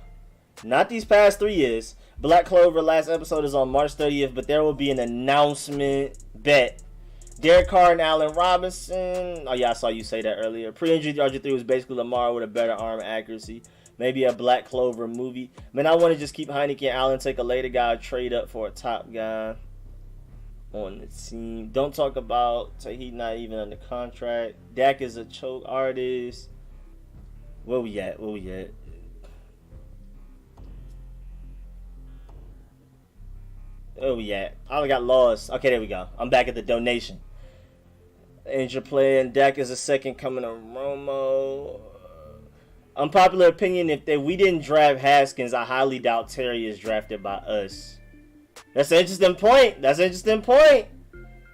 Not these past 3 years. Black Clover last episode is on March 30th, but there will be an announcement. Bet. Derek Carr and Allen Robinson. Oh, yeah, I saw you say that earlier. Pre-injury RG3 was basically Lamar with a better arm accuracy. Maybe a Black Clover movie. Man, I want to just keep Heineke and Allen, take a later guy, trade up for a top guy on the team. Don't talk about Tahiti not even under contract. Dak is a choke artist. Where we at? Where we at? Where we at? I got lost. Okay, there we go. I'm back at the donation. Injured player and Dak is a second coming of Romo. Unpopular opinion, if we didn't draft Haskins, I highly doubt Terry is drafted by us. That's an interesting point. That's an interesting point.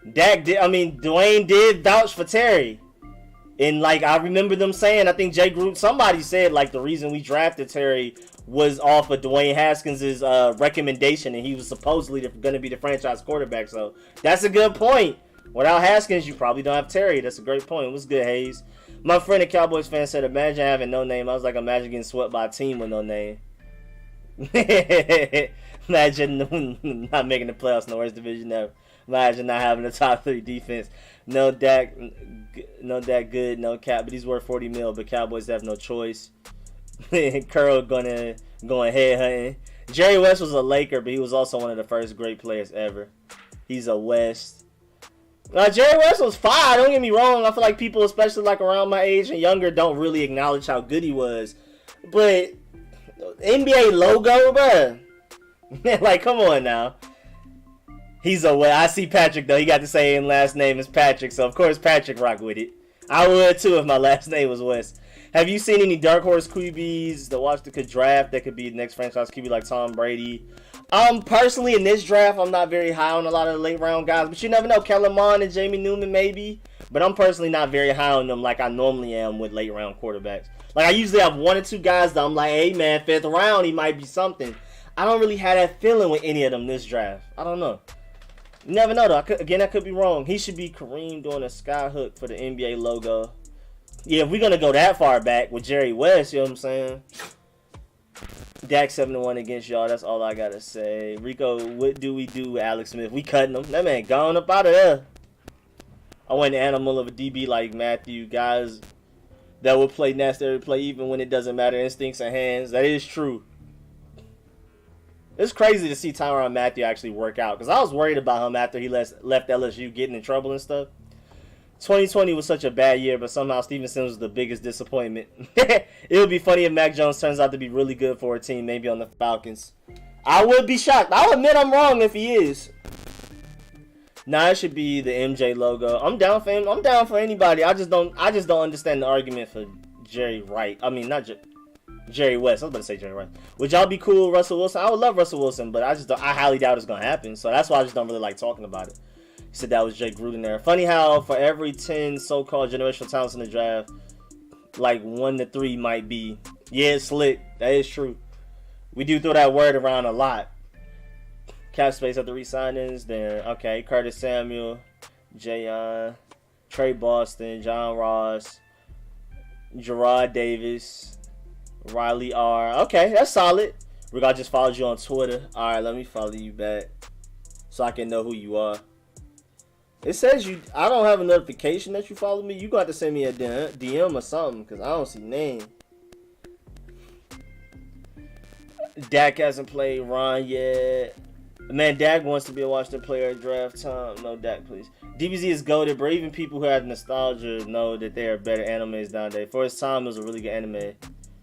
Dwayne did vouch for Terry. And, like, I remember them saying, I think Jay Groot, somebody said, like, the reason we drafted Terry was off of Dwayne Haskins' recommendation, and he was supposedly going to be the franchise quarterback. So, that's a good point. Without Haskins, you probably don't have Terry. That's a great point. It was good, Hayes. My friend, a Cowboys fan, said, imagine having no name. I was like, imagine getting swept by a team with no name. Imagine not making the playoffs in the worst division ever. Imagine not having a top 3 defense. No Dak good, no cap. But he's worth 40 mil, but Cowboys have no choice. Curl going head hunting. Jerry West was a Laker, but he was also one of the first great players ever. He's a West. Jerry West was fine. Don't get me wrong. I feel like people, especially like around my age and younger, don't really acknowledge how good he was. But NBA logo, bruh. Like, come on now. He's a West. I see Patrick, though. He got the same last name as Patrick, so of course Patrick rock with it. I would, too, if my last name was West. Have you seen any Dark Horse QBs that watch the could draft that could be the next franchise QB like Tom Brady? Personally, in this draft, I'm not very high on a lot of the late round guys, but you never know. Kellen Mond and Jamie Newman, maybe. But I'm personally not very high on them like I normally am with late round quarterbacks. Like, I usually have 1 or 2 guys that I'm like, hey, man, 5th round, he might be something. I don't really have that feeling with any of them this draft. I don't know. You never know, though. I could be wrong. He should be Kareem doing a sky hook for the NBA logo. Yeah, if we're going to go that far back with Jerry West, you know what I'm saying? Dak 7-1 against y'all. That's all I got to say. Rico, what do we do with Alex Smith? We cutting him. That man gone up out of there. I want an animal of a DB like Matthew. Guys that will play necessary play even when it doesn't matter. Instincts and hands. That is true. It's crazy to see Tyrann Mathieu actually work out. Because I was worried about him after he left LSU getting in trouble and stuff. 2020 was such a bad year, but somehow Stevenson was the biggest disappointment. It would be funny if Mac Jones turns out to be really good for a team, maybe on the Falcons. I would be shocked. I'll admit I'm wrong if he is. Nah, it should be the MJ logo. I'm down for him. I'm down for anybody. I just don't understand the argument for Jerry Wright. I mean, not Jerry West. I was about to say Jerry Wright. Would y'all be cool with Russell Wilson? I would love Russell Wilson, but I highly doubt it's gonna happen. So that's why I just don't really like talking about it. He said that was Jake Gruden there. Funny how for every 10 so-called generational talents in the draft, like 1 to 3 might be. Yeah, it's slick. That is true. We do throw that word around a lot. Cap space at the re-signings. Then okay, Curtis Samuel, Joan, Trey Boston, John Ross, Gerard Davis, Riley R. Okay, that's solid. Rico, I just followed you on Twitter. All right, let me follow you back so I can know who you are. It says you. I don't have a notification that you follow me. You got to send me a DM or something because I don't see name. Dak hasn't played Ron yet. Man, Dak wants to be a Washington player at draft time. No, Dak, please. DBZ is goated, but even people who have nostalgia know that they are better animes nowadays. For its time, it was a really good anime.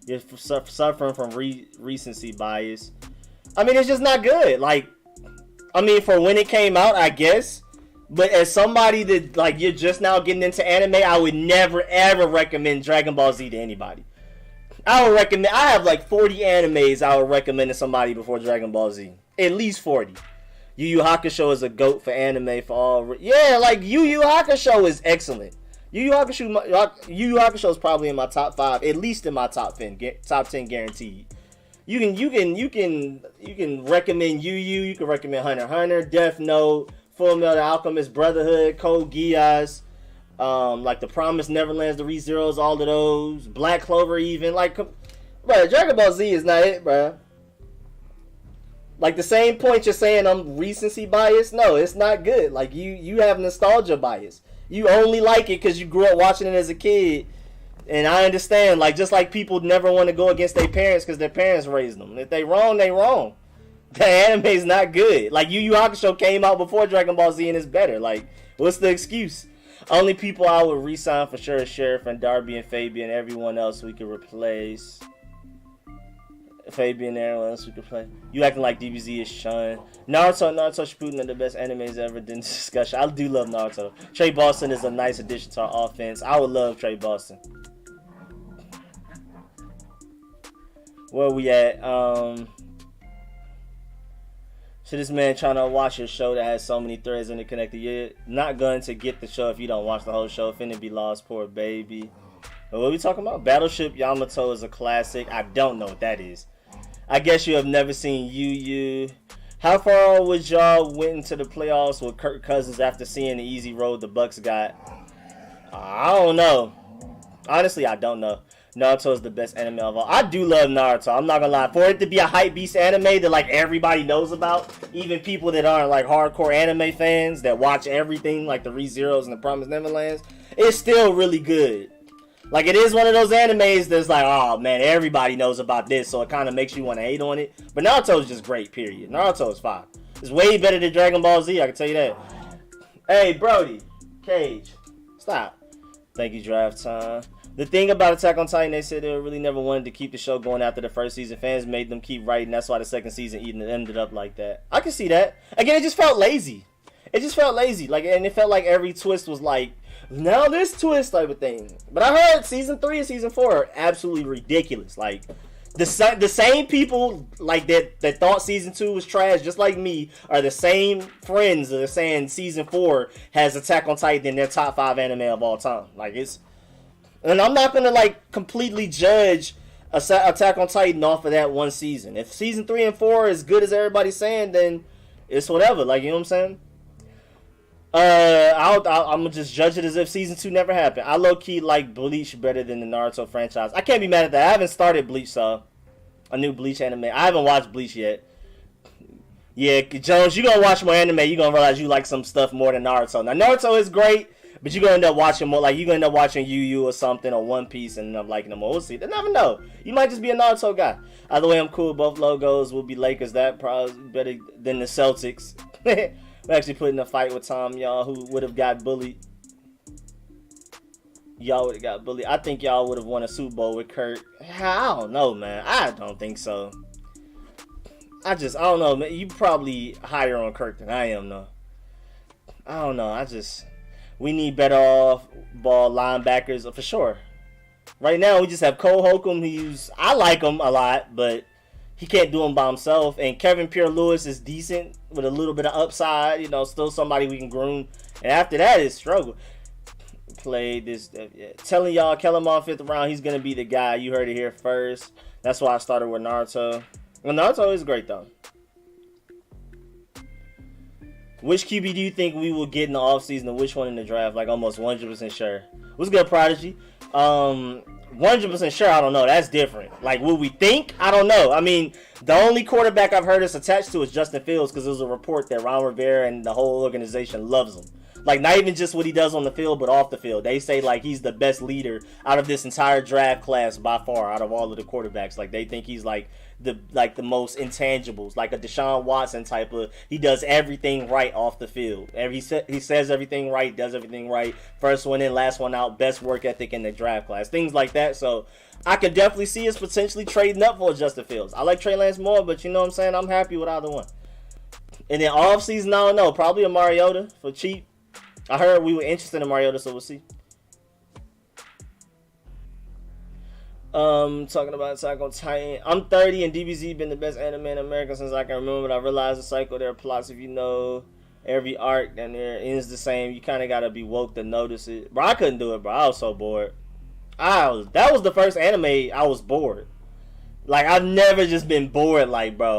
You're suffering from recency bias. I mean, it's just not good. Like, I mean, for when it came out, I guess. But as somebody that, like, you're just now getting into anime, I would never, ever recommend Dragon Ball Z to anybody. I would recommend, I have like 40 animes I would recommend to somebody before Dragon Ball Z. At least 40. Yu Yu Hakusho is a GOAT for anime for all. Yeah, like Yu Yu Hakusho is excellent. Yu Yu Hakusho is probably in my top 5, at least in my top 10 guaranteed. You can recommend Yu Yu, you can recommend Hunter x Hunter, Death Note, Full Metal Alchemist Brotherhood, Code Geass, like The Promised Neverlands, The ReZeros, all of those, Black Clover even. Like, bro, Dragon Ball Z is not it, bro. Like the same point you're saying I'm recency bias. No, it's not good. Like you have nostalgia bias. You only like it because you grew up watching it as a kid. And I understand, like, just like people never want to go against their parents because their parents raised them. If they wrong, they wrong. The anime's not good. Like, Yu Yu Hakusho came out before Dragon Ball Z and it's better. Like, what's the excuse? Only people I would re-sign for sure is Sheriff and Darby and Fabian. Everyone else we could replace. Fabian, everyone else we could play. You acting like DBZ is Shun. Naruto Shippuden are the best animes ever done discussion. I do love Naruto. Trey Boston is a nice addition to our offense. I would love Trey Boston. Where we at? So this man trying to watch a show that has so many threads interconnected. You're not going to get the show if you don't watch the whole show. Finna be lost, poor baby. But what are we talking about? Battleship Yamato is a classic. I don't know what that is. I guess you have never seen Yu Yu. How far would y'all went into the playoffs with Kirk Cousins after seeing the easy road the Bucks got? I don't know. Honestly, I don't know. Naruto is the best anime of all. I do love Naruto. I'm not gonna lie. For it to be a hype beast anime that like everybody knows about, even people that aren't like hardcore anime fans that watch everything like the ReZeros and the Promised Neverlands, it's still really good. Like, it is one of those animes that's like, oh man, everybody knows about this, so it kind of makes you want to hate on it. But Naruto is just great, period. Naruto is fine. It's way better than Dragon Ball Z, I can tell you that. Hey, Brody, Cage, stop. Thank you, Draft Time. The thing about Attack on Titan, they said they really never wanted to keep the show going after the first season. Fans made them keep writing. That's why the second season even ended up like that. I can see that. Again, it just felt lazy. It just felt lazy. Like, and it felt like every twist was like, now this twist type of thing. But I heard season 3 and season 4 are absolutely ridiculous. Like, the same people like that thought season 2 was trash, just like me, are the same friends that are saying season 4 has Attack on Titan in their top 5 anime of all time. Like, it's... And I'm not going to, like, completely judge Attack on Titan off of that one season. If season 3 and 4 are as good as everybody's saying, then it's whatever. Like, you know what I'm saying? I'm going to just judge it as if season 2 never happened. I low-key like Bleach better than the Naruto franchise. I can't be mad at that. I haven't started Bleach, so... A new Bleach anime. I haven't watched Bleach yet. Yeah, Jones, you going to watch more anime, you going to realize you like some stuff more than Naruto. Now, Naruto is great. But you're going to end up watching more, like, you're going to end up watching Yu Yu or something, or One Piece, and end up liking them more. We'll see. You never know. You might just be a Naruto guy. Either way, I'm cool. Both logos will be Lakers. That probably better than the Celtics. We're actually putting a fight with Tom, y'all, who would have got bullied. Y'all would have got bullied. I think y'all would have won a Super Bowl with Kurt. I don't know, man. I don't think so. I don't know, man. You probably higher on Kurt than I am, though. I don't know. We need better off-ball linebackers for sure. Right now, we just have Cole Holcomb. I like him a lot, but he can't do them by himself. And Kevin Pierre-Louis is decent with a little bit of upside. You know, still somebody we can groom. And after that, it's struggle. Played this. Telling y'all, Kellerman 5th round, he's going to be the guy. You heard it here first. That's why I started with Naruto. Well, Naruto is great, though. Which QB do you think we will get in the offseason and which one in the draft? Like, almost 100% sure. What's good, Prodigy? 100% sure, I don't know. That's different. Like, what we think? I don't know. I mean, the only quarterback I've heard us attached to is Justin Fields because there's a report that Ron Rivera and the whole organization loves him. Like, not even just what he does on the field, but off the field. They say, like, he's the best leader out of this entire draft class by far, out of all of the quarterbacks. Like, they think he's, the most intangibles, like a Deshaun Watson type of. He does everything right off the field. He says everything right, does everything right. First one in, last one out. Best work ethic in the draft class. Things like that. So I could definitely see us potentially trading up for Justin Fields. I like Trey Lance more, but you know what I'm saying? I'm happy with either one. And then offseason, I don't know. Probably a Mariota for cheap. I heard we were interested in Mariota, so we'll see. Talking about Attack on Titan. I'm 30 and DBZ been the best anime in America since I can remember. But I realized the cycle there plots. If you know every arc and there ends the same, you kind of gotta be woke to notice it. Bro, I couldn't do it, bro. I was so bored. That was the first anime I was bored. Like, I've never just been bored. Like, bro,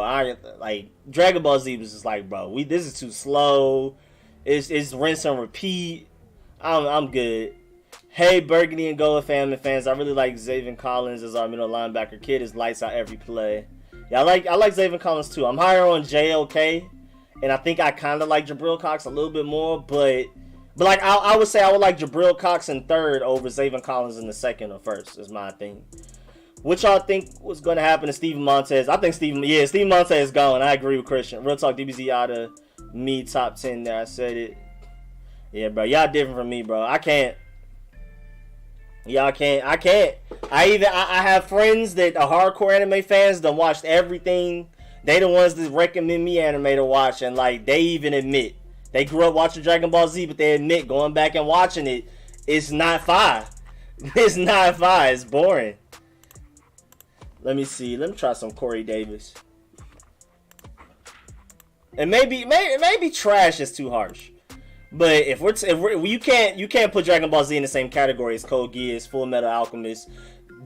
like Dragon Ball Z was just like, bro, this is too slow. It's rinse and repeat. I'm good. Hey, Burgundy and Goa family fans, I really like Zaven Collins as our middle linebacker. Kid is lights out every play. Yeah, I like Zaven Collins too. I'm higher on JLK, and I think I kind of like Jabril Cox a little bit more, but like I would say I would like Jabril Cox in third over Zaven Collins in the second or first is my thing. What y'all think was going to happen to Steven Montez? I think Steven Montez is gone. I agree with Christian. Real talk, DBZ out of me top 10 there. I said it. Yeah, bro, y'all different from me, bro. I can't. I have friends that are hardcore anime fans that watched everything. They the ones that recommend me anime to watch, and like they even admit they grew up watching Dragon Ball Z, but they admit going back and watching it, it's not fire. It's not fire. It's boring. Let me see. Let me try some Corey Davis. And maybe trash is too harsh. But if you can't put Dragon Ball Z in the same category as Code Geass, Full Metal Alchemist,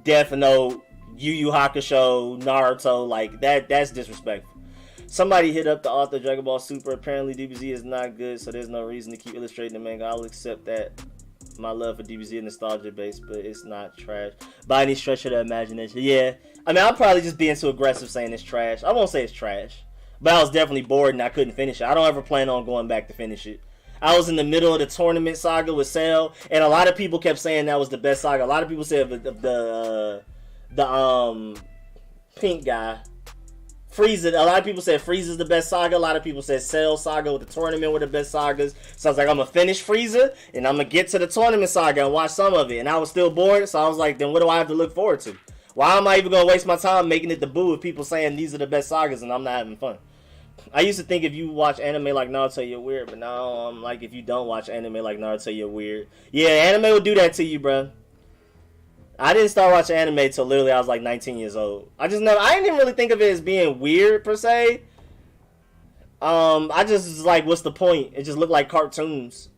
Death Note, Yu Yu Hakusho, Naruto, like that's disrespectful. Somebody hit up the author of Dragon Ball Super. Apparently DBZ is not good, so there's no reason to keep illustrating the manga. I'll accept that. My love for DBZ is nostalgia based, but it's not trash by any stretch of the imagination. Yeah, I mean, I'm probably just being too aggressive saying it's trash. I won't say it's trash, but I was definitely bored and I couldn't finish it. I don't ever plan on going back to finish it. I was in the middle of the tournament saga with Cell, and a lot of people kept saying that was the best saga. A lot of people said the pink guy, Frieza. A lot of people said Frieza's the best saga. A lot of people said Cell saga with the tournament were the best sagas. So I was like, I'm gonna finish Frieza, and I'm gonna get to the tournament saga and watch some of it. And I was still bored, so I was like, then what do I have to look forward to? Why am I even gonna waste my time making it the boo with people saying these are the best sagas and I'm not having fun? I used to think if you watch anime like Naruto, you're weird, but now I'm like, if you don't watch anime like Naruto, you're weird. Yeah, anime will do that to you, bro. I didn't start watching anime till literally I was like 19 years old. I didn't even really think of it as being weird per se. I just was like, what's the point? It just looked like cartoons.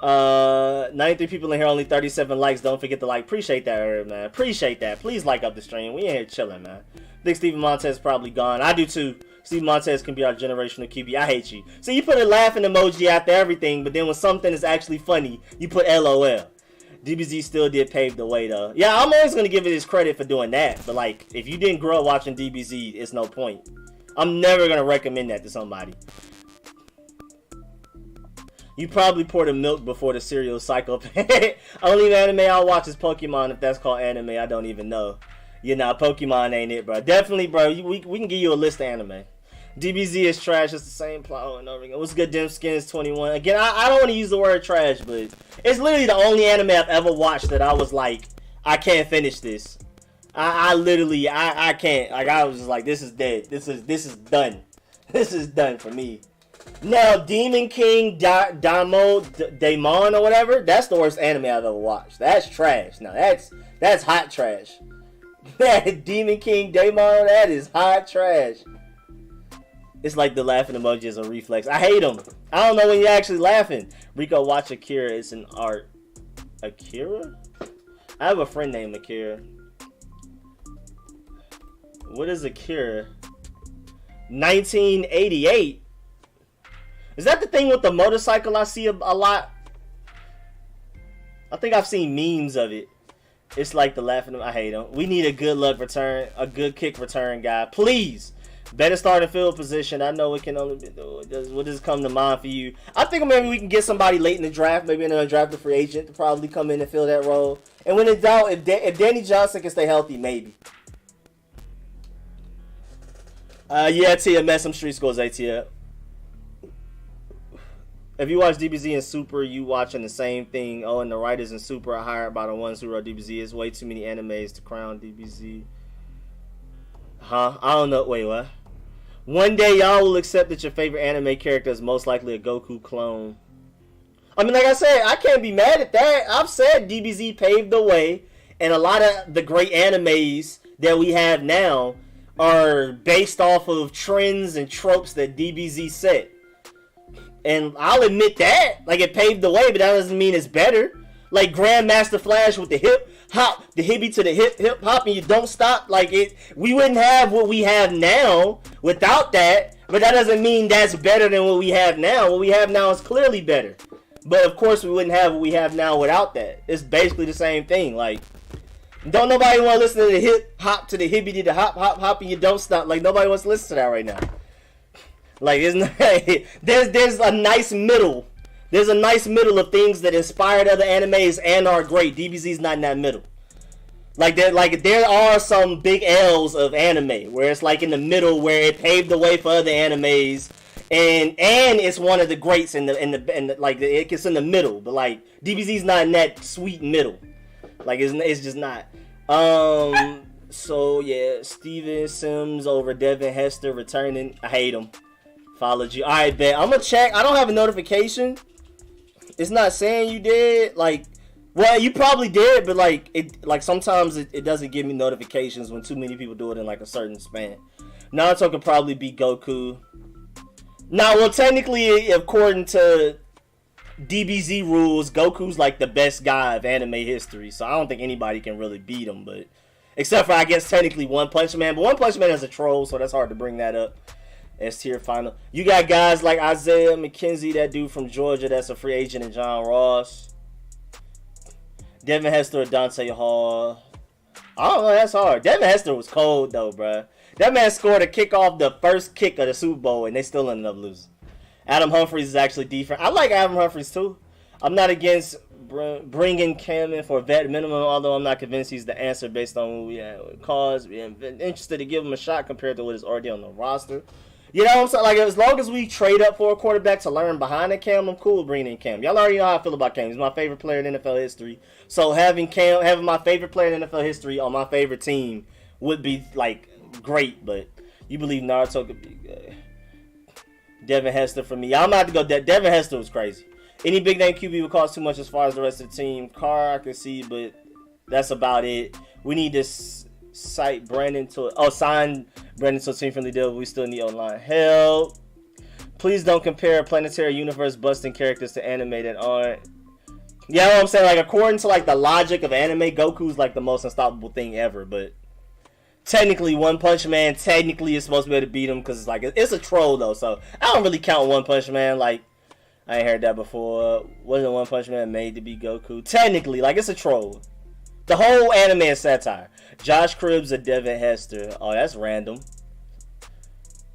93 people in here, only 37 likes. Don't forget to like. Appreciate that, Herb, man. Appreciate that. Please like up the stream. We in here chilling, man. I think Steven Montez is probably gone. I do too. Steven Montez can be our generational QB. I hate you. So you put a laughing emoji after everything, but then when something is actually funny, you put LOL. DBZ still did pave the way, though. Yeah, I'm always going to give it his credit for doing that. But, like, if you didn't grow up watching DBZ, it's no point. I'm never going to recommend that to somebody. You probably pour the milk before the cereal psychopath. Only anime I'll watch is Pokemon. If that's called anime, I don't even know. You know, Pokemon ain't it, bro. Definitely, bro. We can give you a list of anime. DBZ is trash. It's the same plot over and over again. What's good, Dim Skins 21? Again, I don't want to use the word trash, but it's literally the only anime I've ever watched that I was like, I can't finish this. I literally can't. Like, I was just like, this is dead. This is done. This is done for me. Now, Demon King Daimon or whatever, that's the worst anime I've ever watched. That's trash. Now, that's hot trash. Demon King Daimon, that is hot trash. It's like the laughing emoji is a reflex. I hate them. I don't know when you're actually laughing. Rico, watch Akira. It's an art. Akira? I have a friend named Akira. What is Akira? 1988? Is that the thing with the motorcycle I see a lot? I think I've seen memes of it. It's like the laughing. I hate them. We need a good luck return, a good kick return guy. Please. Better start in field position. I know it can only be. What does come to mind for you? I think maybe we can get somebody late in the draft, maybe an undrafted free agent to probably come in and fill that role. And when in doubt, if Danny Johnson can stay healthy, maybe. Yeah, TMS, some street scores, ATL. If you watch DBZ and Super, you watching the same thing. Oh, and the writers in Super are hired by the ones who wrote DBZ. It's way too many animes to crown DBZ. Huh? I don't know. Wait, what? One day y'all will accept that your favorite anime character is most likely a Goku clone. I mean, like I said, I can't be mad at that. I've said DBZ paved the way, and a lot of the great animes that we have now are based off of trends and tropes that DBZ set. And I'll admit that, like, it paved the way, but that doesn't mean it's better. Like Grandmaster Flash with the hip hop, the hippie to the hip hop, and you don't stop. Like it, we wouldn't have what we have now without that. But that doesn't mean that's better than what we have now. What we have now is clearly better. But of course, we wouldn't have what we have now without that. It's basically the same thing. Like, don't nobody want to listen to the hip hop to the hippie to the hop, and you don't stop. Like nobody wants to listen to that right now. Like, there's a nice middle. There's a nice middle of things that inspired other animes and are great. DBZ's not in that middle. There are some big L's of anime where it's like in the middle, where it paved the way for other animes, and it's one of the greats in the like it's in the middle. But like DBZ's not in that sweet middle. Like it's just not. So yeah, Steven Sims over Devin Hester returning. I hate him. Followed you. Alright, bet. I'm gonna check. I don't have a notification. It's not saying you did. Like, well, you probably did, but like it, like sometimes it doesn't give me notifications when too many people do it in like a certain span. Naruto could probably beat Goku. Now, well, technically, according to DBZ rules, Goku's like the best guy of anime history, so I don't think anybody can really beat him. But except for, I guess, technically One Punch Man, but One Punch Man is a troll, so that's hard to bring that up. S tier final. You got guys like Isaiah McKenzie, that dude from Georgia that's a free agent, and John Ross. Devin Hester or Dante Hall. I don't know, that's hard. Devin Hester was cold though, bruh. That man scored a kickoff the first kick of the Super Bowl, and they still ended up losing. Adam Humphries is actually different. I like Adam Humphries too. I'm not against bringing Cam in for a vet minimum, although I'm not convinced he's the answer based on what we had caused. I'm interested to give him a shot compared to what is already on the roster. You know what I'm saying? Like, as long as we trade up for a quarterback to learn behind the Cam, I'm cool with bringing in Cam. Y'all already know how I feel about Cam. He's my favorite player in NFL history. So having my favorite player in NFL history on my favorite team would be, like, great. But you believe Naruto could be good. Devin Hester for me. I'm about to go. Devin Hester was crazy. Any big name QB would cost too much as far as the rest of the team. Carr, I can see, but that's about it. We need to sign Brandon to a team-friendly deal, but we still need online help. Please don't compare planetary universe busting characters to anime that aren't. Yeah, what I'm saying, like, according to like the logic of anime, Goku's like the most unstoppable thing ever, but technically One Punch Man technically is supposed to be able to beat him because like it's a troll though, so I don't really count One Punch Man. Like, I ain't heard that before. Wasn't One Punch Man made to be Goku? Technically, like, it's a troll. The whole anime is satire. Josh Cribbs or Devin Hester. Oh, that's random.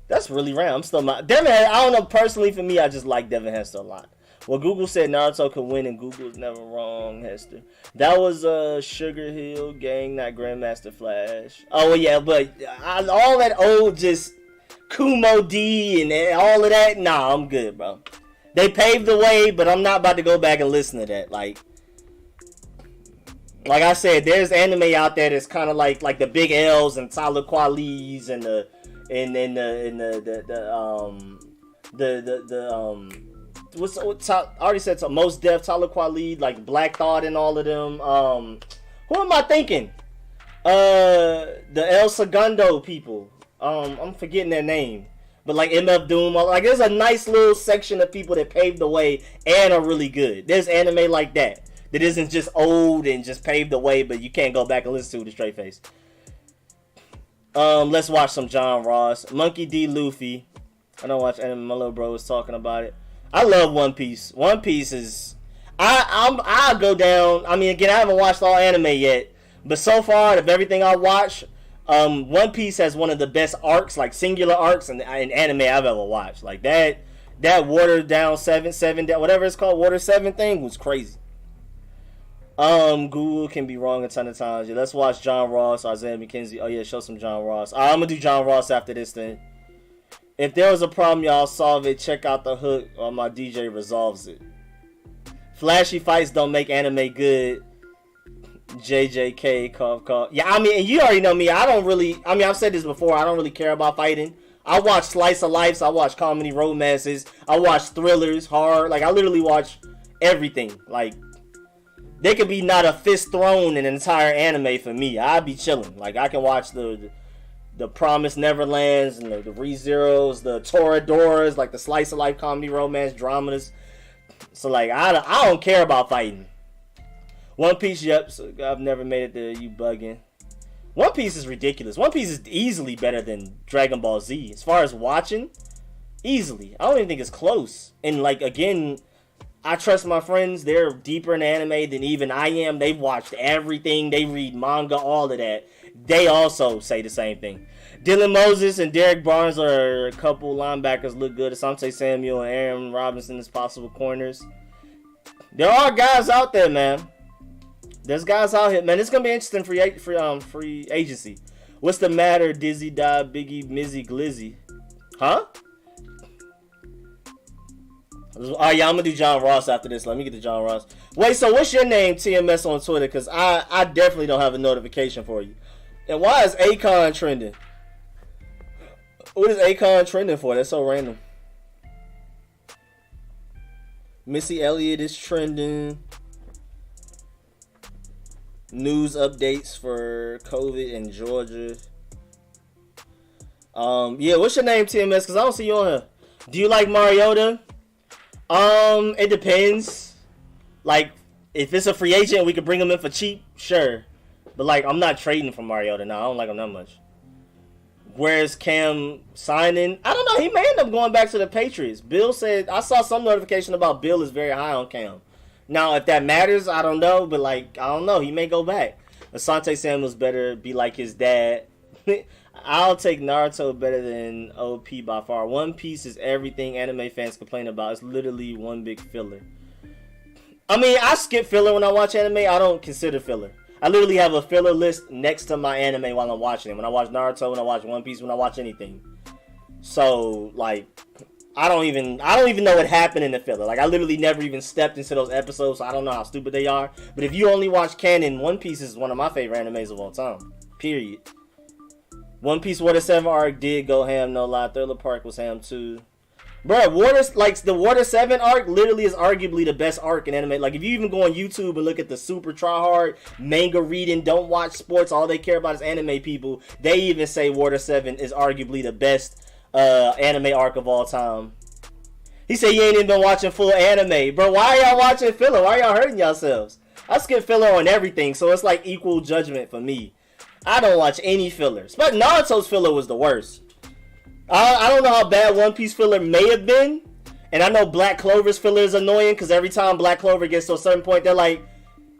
That's really random. I'm still not Devin. I don't know, personally for me, I just like Devin Hester a lot. Well, Google said Naruto could win, and Google's never wrong, Hester. That was Sugar Hill Gang, not Grandmaster Flash. Oh, well, yeah, but all that old just Kumo D and all of that, nah, I'm good, bro. They paved the way, but I'm not about to go back and listen to that. Like I said, there's anime out there that's kind of like the big L's and Tyler Qualis and I already said so, Most Def, Talib Kweli, like Black Thought and all of them. Who am I thinking? The El Segundo people. I'm forgetting their name. But like MF Doom, like there's a nice little section of people that paved the way and are really good. There's anime like that isn't just old and just paved the way, but you can't go back and listen to it with a straight face. Let's watch some John Ross. Monkey D. Luffy. I don't watch anime. My little bro was talking about it. I love One Piece. One Piece is... I'll go down... I mean, again, I haven't watched all anime yet. But so far, of everything I watch, One Piece has one of the best arcs, like singular arcs in anime I've ever watched. Like that watered down 7, whatever it's called, Water 7 thing was crazy. Google can be wrong a ton of times. Yeah, let's watch John Ross, Isaiah McKenzie. Oh yeah, show some John Ross. I'm gonna do John Ross after this thing. If there was a problem, y'all solve it. Check out the hook, or my DJ resolves it. Flashy fights don't make anime good. JJK, cough. Yeah, I mean, and you already know me. I've said this before. I don't really care about fighting. I watch slice of life. I watch comedy romances. I watch thrillers, horror. Like, I literally watch everything. Like, there could be not a fist thrown in an entire anime for me. I'd be chilling. Like, I can watch the Promised Neverlands and the ReZeros, the Toradoras, like the slice of life comedy romance dramas. So, like, I don't care about fighting. One Piece, yep. So I've never made it there. You bugging. One Piece is ridiculous. One Piece is easily better than Dragon Ball Z. As far as watching, easily. I don't even think it's close. And, like, again... I trust my friends. They're deeper in anime than even I am. They've watched everything. They read manga, all of that. They also say the same thing. Dylan Moses and Derek Barnes are a couple linebackers look good. Asante Samuel and Aaron Robinson as possible corners. There are guys out there, man. There's guys out here, man. It's gonna be interesting free agency. What's the matter? Dizzy, Die, Biggie, Mizzy, Glizzy, huh? Oh yeah, I'm gonna do John Ross after this. Let me get to John Ross. Wait, so what's your name, TMS on Twitter? Because I definitely don't have a notification for you. And why is Akon trending? What is Akon trending for? That's so random. Missy Elliott is trending. News updates for COVID in Georgia. Yeah, what's your name, TMS? Because I don't see you on here. Do you like Mariota? It depends. Like, if it's a free agent, we could bring him in for cheap, sure. But, like, I'm not trading for Mariota now. I don't like him that much. Where's Cam signing? I don't know. He may end up going back to the Patriots. Bill said, I saw some notification about Bill is very high on Cam. Now, if that matters, I don't know. But, like, I don't know. He may go back. Asante Samuel's better be like his dad. I'll take Naruto better than OP by far. One Piece is everything anime fans complain about. It's literally one big filler. I mean, I skip filler when I watch anime. I don't consider filler. I literally have a filler list next to my anime while I'm watching it. When I watch Naruto, when I watch One Piece, when I watch anything. So, like, I don't even know what happened in the filler. Like, I literally never even stepped into those episodes, so I don't know how stupid they are. But if you only watch canon, One Piece is one of my favorite animes of all time. Period. One Piece Water 7 arc did go ham, no lie. Thriller Park was ham too. Bro, the Water 7 arc literally is arguably the best arc in anime. Like, if you even go on YouTube and look at the super tryhard, manga reading, don't watch sports, all they care about is anime people, they even say Water 7 is arguably the best anime arc of all time. He said you ain't even been watching full anime. Bro, why are y'all watching filler? Why are y'all hurting yourselves? I skip filler on everything, so it's like equal judgment for me. I don't watch any fillers. But Naruto's filler was the worst. I don't know how bad One Piece filler may have been. And I know Black Clover's filler is annoying because every time Black Clover gets to a certain point, they're like,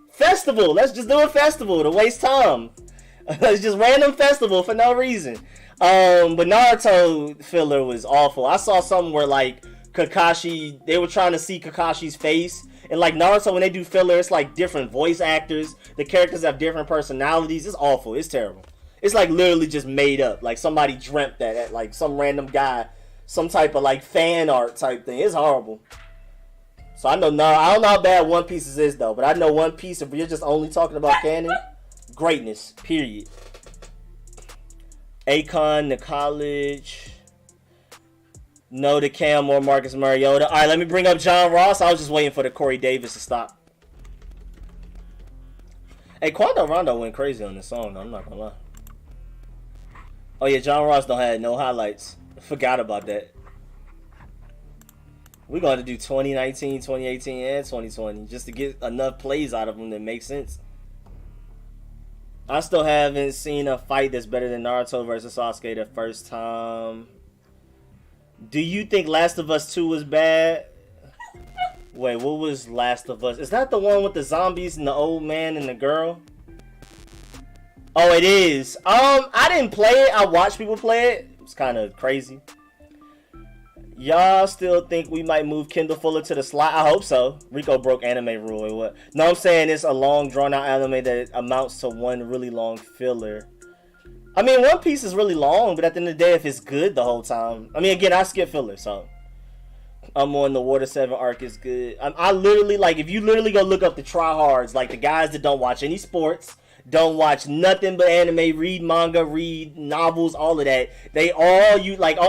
festival. Let's just do a festival to waste time. It's just random festival for no reason. But Naruto filler was awful. I saw something where, like, Kakashi, they were trying to see Kakashi's face. And like Naruto, when they do filler, it's like different voice actors. The characters have different personalities. It's awful. It's terrible. It's like literally just made up. Like somebody dreamt that, like some random guy, some type of like fan art type thing. It's horrible. So I don't know how bad One Piece is though. But I know One Piece, if you're just only talking about canon, greatness, period. Akon, the college. No to Cam or Marcus Mariota. All right, let me bring up John Ross. I was just waiting for the Corey Davis to stop. Hey, Quando Rondo went crazy on this song, though. I'm not gonna lie. Oh, yeah, John Ross don't have no highlights. Forgot about that. We're going to do 2019, 2018, and 2020 just to get enough plays out of them that make sense. I still haven't seen a fight that's better than Naruto versus Sasuke the first time. Do you think Last of Us 2 was bad? Wait, what was Last of Us? Is that the one with the zombies and the old man and the girl? Oh, it is. I didn't play it. I watched people play it. It's kind of crazy. Y'all still think we might move Kendall Fuller to the slot? I hope so. Rico broke anime rule. What? No, I'm saying it's a long, drawn-out anime that amounts to one really long filler. I mean, One Piece is really long, but at the end of the day, if it's good the whole time. I mean, again, I skip filler, so. I'm on the Water 7 arc is good. I literally, like, if you literally go look up the tryhards, like the guys that don't watch any sports, don't watch nothing but anime, read manga, read novels, all of that. They all,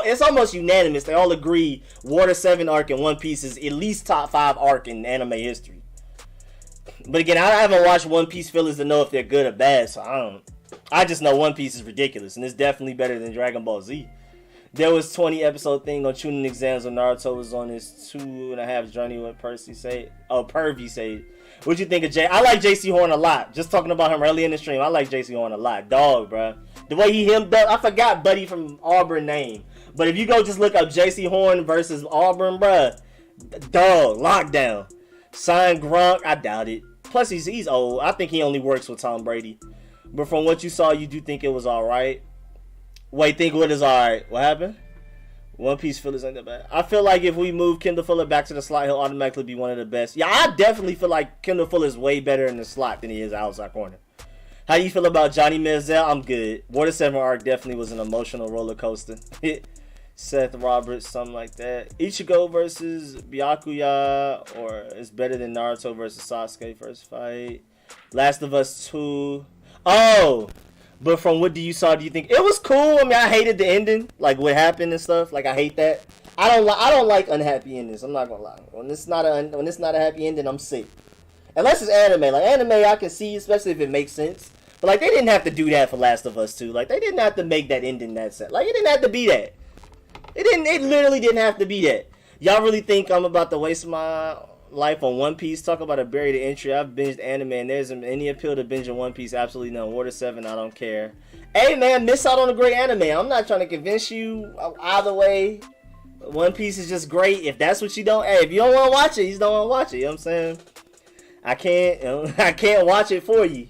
it's almost unanimous. They all agree Water 7 arc and One Piece is at least top 5 arc in anime history. But again, I haven't watched One Piece fillers to know if they're good or bad, so I just know One Piece is ridiculous, and it's definitely better than Dragon Ball Z. There was 20 episode thing on tuning exams when Naruto was on his 2.5 journey with Percy say. Oh, Pervy say. What'd you think of Jay? I like JC Horn a lot. Just talking about him early in the stream. I like JC Horn a lot. Dog, bro. The way he hemmed up. I forgot Buddy from Auburn name. But if you go just look up JC Horn versus Auburn, bro. Dog. Lockdown. Sign Gronk. I doubt it. Plus, he's old. I think he only works with Tom Brady. But from what you saw, you do think it was alright. Wait, think what is alright? What happened? One Piece fillers ain't that bad. I feel like if we move Kendall Fuller back to the slot, he'll automatically be one of the best. Yeah, I definitely feel like Kendall Fuller is way better in the slot than he is outside corner. How do you feel about Johnny Manziel? I'm good. Water 7 arc definitely was an emotional roller coaster. Seth Roberts, something like that. Ichigo versus Byakuya, or it's better than Naruto versus Sasuke first fight. Last of Us 2. Oh! But from what you saw, do you think it was cool? I mean, I hated the ending, like what happened and stuff. Like I hate that. I don't like unhappy endings. I'm not gonna lie. When it's not a happy ending, I'm sick. Unless it's anime. Like anime, I can see, especially if it makes sense. But like they didn't have to do that for Last of Us 2. Like they didn't have to make that ending that set. Like it didn't have to be that. It literally didn't have to be that. Y'all really think I'm about to waste my life on One Piece? Talk about a buried entry. I've binged anime and there's any appeal to binging One Piece? Absolutely none. Water 7, I don't care. Hey man, miss out on a great anime. I'm not trying to convince you either way. One Piece is just great. If that's what you don't, hey, if you don't want to watch it, you just don't want to watch it. You know what I'm saying? I can't watch it for you.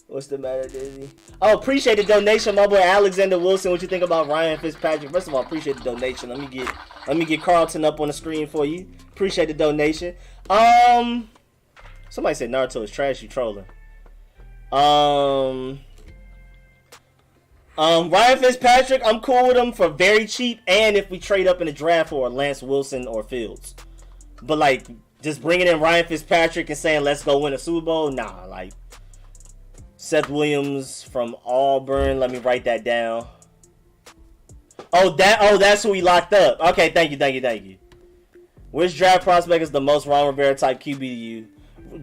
What's the matter, Dizzy? Oh, appreciate the donation, my boy Alexander Wilson. What you think about Ryan Fitzpatrick? First of all, appreciate the donation. Let me get Carlton up on the screen for you. Appreciate the donation. Somebody said Naruto is trash. You trolling? Ryan Fitzpatrick, I'm cool with him for very cheap, and if we trade up in the draft for Lance Wilson or Fields. But like, just bringing in Ryan Fitzpatrick and saying let's go win a Super Bowl, nah. Like Seth Williams from Auburn. Let me write that down. That's who we locked up. Okay, thank you. Which draft prospect is the most Ron Rivera type QB to you?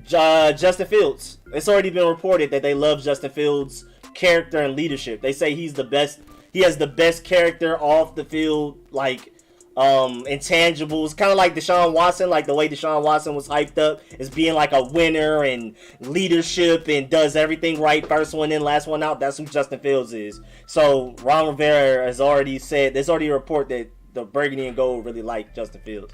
Justin Fields. It's already been reported that they love Justin Fields' character and leadership. They say he's the best. He has the best character off the field, like intangibles, kind of like Deshaun Watson. Like the way Deshaun Watson was hyped up as being like a winner and leadership and does everything right, first one in, last one out. That's who Justin Fields is. So Ron Rivera has already said, there's already a report that the Burgundy and Gold really like Justin Fields.